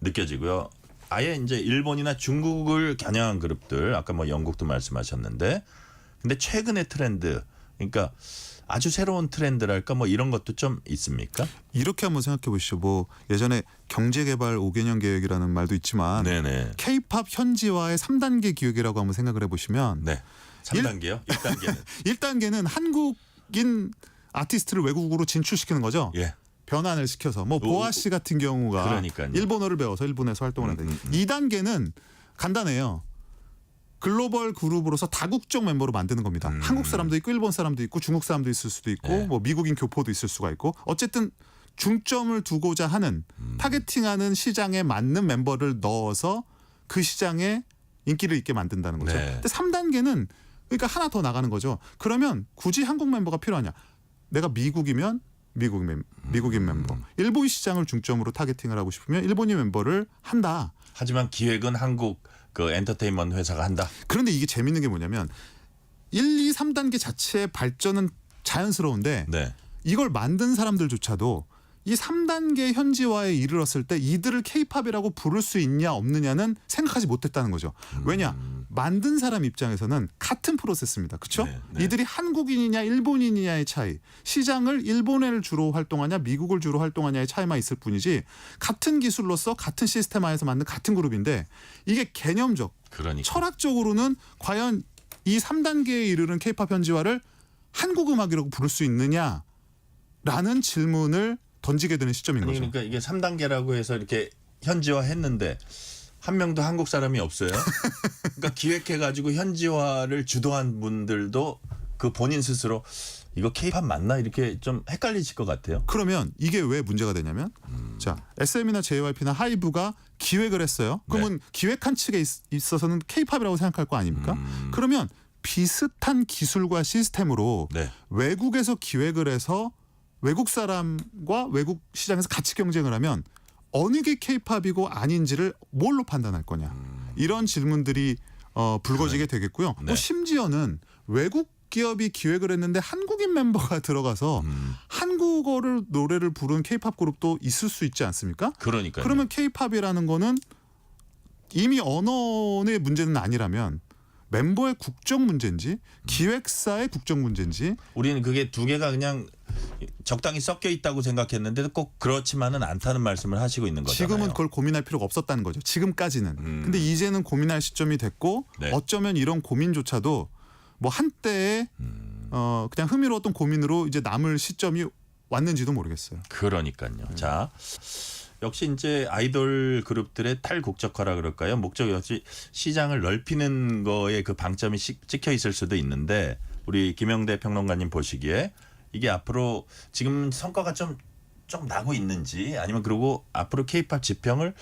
느껴지고요. 아예 이제 일본이나 중국을 겨냥한 그룹들, 아까 뭐 영국도 말씀하셨는데, 근데 최근의 트렌드, 그러니까 아주 새로운 트렌드랄까 뭐 이런 것도 좀 있습니까? 이렇게 한번 생각해 보시죠. 뭐 예전에 경제개발 5개년 계획이라는 말도 있지만 네네. K-팝 현지화의 3단계 기획이라고 한번 생각을 해보시면 네. 3단계요? 1단계는 1단계는 한국인 아티스트를 외국으로 진출시키는 거죠. 예. 변환을 시켜서 뭐 보아 씨 같은 경우가 그러니까요. 일본어를 배워서 일본에서 활동을 한다. 2단계는 간단해요. 글로벌 그룹으로서 다국적 멤버로 만드는 겁니다. 한국 사람도 있고 일본 사람도 있고 중국 사람도 있을 수도 있고 네. 뭐 미국인 교포도 있을 수가 있고 어쨌든 중점을 두고자 하는 타겟팅하는 시장에 맞는 멤버를 넣어서 그 시장에 인기를 있게 만든다는 거죠. 네. 근데 3단계는 그러니까 하나 더 나가는 거죠. 그러면 굳이 한국 멤버가 필요하냐? 내가 미국이면 미국인 멤버, 일본 시장을 중점으로 타겟팅을 하고 싶으면 일본인 멤버를 한다. 하지만 기획은 한국 그 엔터테인먼트 회사가 한다. 그런데 이게 재밌는 게 뭐냐면 1, 2, 3단계 자체의 발전은 자연스러운데 네. 이걸 만든 사람들조차도 이 3단계 현지화에 이르렀을 때 이들을 K-팝이라고 부를 수 있냐 없느냐는 생각하지 못했다는 거죠. 왜냐? 만든 사람 입장에서는 같은 프로세스입니다. 그렇죠? 네, 네. 이들이 한국인이냐 일본인이냐의 차이, 시장을 일본을 주로 활동하냐 미국을 주로 활동하냐의 차이만 있을 뿐이지 같은 기술로서 같은 시스템화에서 만든 같은 그룹인데 이게 개념적, 그러니까. 철학적으로는 과연 이 3단계에 이르는 K-팝 현지화를 한국 음악이라고 부를 수 있느냐라는 질문을 던지게 되는 시점인 아니, 거죠. 그러니까 이게 3단계라고 해서 이렇게 현지화했는데 한 명도 한국 사람이 없어요. 그러니까 기획해가지고 현지화를 주도한 분들도 그 본인 스스로 이거 K-팝 맞나 이렇게 좀 헷갈리실 것 같아요. 그러면 이게 왜 문제가 되냐면 자 SM이나 JYP나 하이브가 기획을 했어요. 그러면 기획한 측에 있어서는 K-팝이라고 생각할 거 아닙니까? 그러면 비슷한 기술과 시스템으로 네. 외국에서 기획을 해서 외국 사람과 외국 시장에서 같이 경쟁을 하면 어느 게 K-팝이고 아닌지를 뭘로 판단할 거냐. 이런 질문들이 불거지게 되겠고요. 네. 또 심지어는 외국 기업이 기획을 했는데 한국인 멤버가 들어가서 한국어를 노래를 부르는 K-팝 그룹도 있을 수 있지 않습니까? 그러니까요. 그러면 K-팝이라는 거는 이미 언어의 문제는 아니라면 멤버의 국적 문제인지 기획사의 국적 문제인지 우리는 그게 두 개가 그냥 적당히 섞여 있다고 생각했는데 꼭 그렇지만은 않다는 말씀을 하시고 있는 거잖아요. 지금은 그걸 고민할 필요가 없었다는 거죠. 지금까지는. 근데 이제는 고민할 시점이 됐고 네. 어쩌면 이런 고민조차도 뭐 한때의 그냥 흥미로웠던 고민으로 이제 남을 시점이 왔는지도 모르겠어요. 그러니까요. 자, 역시 이제 아이돌 그룹들의 탈국적화라 그럴까요? 목적이 역시 시장을 넓히는 거에 그 방점이 찍혀 있을 수도 있는데 우리 김영대 평론가님 보시기에 이게 앞으로 지금 성과가 좀 나고 있는지 아니면 그리고 앞으로 K-팝 지평을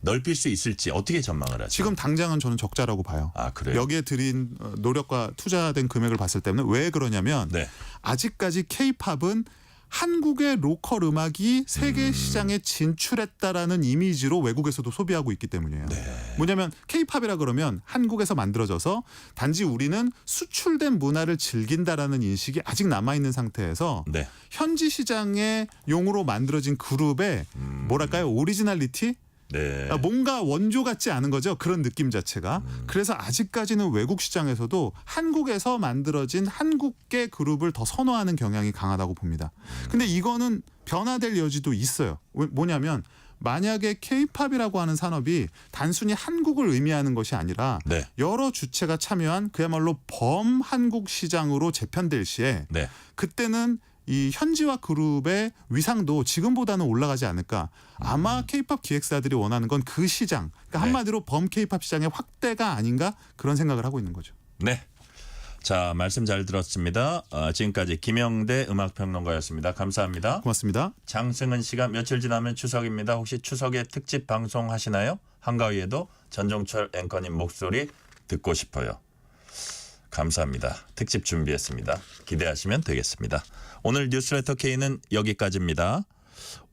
넓힐 수 있을지 어떻게 전망을 하세요? 지금 당장은 저는 적자라고 봐요. 아, 그래요? 여기에 들인 노력과 투자된 금액을 봤을 때는 왜 그러냐면 네. 아직까지 K-팝은 한국의 로컬 음악이 세계 시장에 진출했다라는 이미지로 외국에서도 소비하고 있기 때문이에요. 네. 뭐냐면 K-팝이라 그러면 한국에서 만들어져서 단지 우리는 수출된 문화를 즐긴다라는 인식이 아직 남아있는 상태에서 네. 현지 시장의 용으로 만들어진 그룹의 뭐랄까요? 오리지널리티? 네. 뭔가 원조 같지 않은 거죠. 그런 느낌 자체가. 그래서 아직까지는 외국 시장에서도 한국에서 만들어진 한국계 그룹을 더 선호하는 경향이 강하다고 봅니다. 근데 이거는 변화될 여지도 있어요. 뭐냐면 만약에 K-팝이라고 하는 산업이 단순히 한국을 의미하는 것이 아니라 네. 여러 주체가 참여한 그야말로 범한국 시장으로 재편될 시에 네. 그때는 이 현지화 그룹의 위상도 지금보다는 올라가지 않을까. 아마 K-팝 기획사들이 원하는 건 그 시장, 그러니까 한마디로 범 K-팝 시장의 확대가 아닌가 그런 생각을 하고 있는 거죠. 네. 자, 말씀 잘 들었습니다. 지금까지 김영대 음악평론가였습니다. 감사합니다. 고맙습니다. 장승은 씨가 며칠 지나면 추석입니다. 혹시 추석에 특집 방송 하시나요? 한가위에도 전종철 앵커님 목소리 듣고 싶어요. 감사합니다. 특집 준비했습니다. 기대하시면 되겠습니다. 오늘 뉴스레터 K는 여기까지입니다.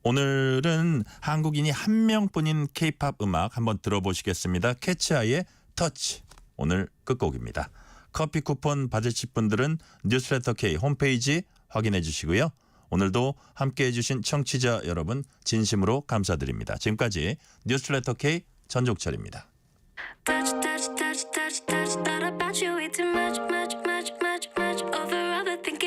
오늘은 한국인이 한 명뿐인 K-팝 음악 한번 들어보시겠습니다. 캐치아이의 터치 오늘 끝곡입니다. 커피 쿠폰 받으실 분들은 뉴스레터 K 홈페이지 확인해 주시고요. 오늘도 함께해 주신 청취자 여러분 진심으로 감사드립니다. 지금까지 뉴스레터 K 전종철입니다. Touch, touch, touch, touch, touch, thought about you way too much, much.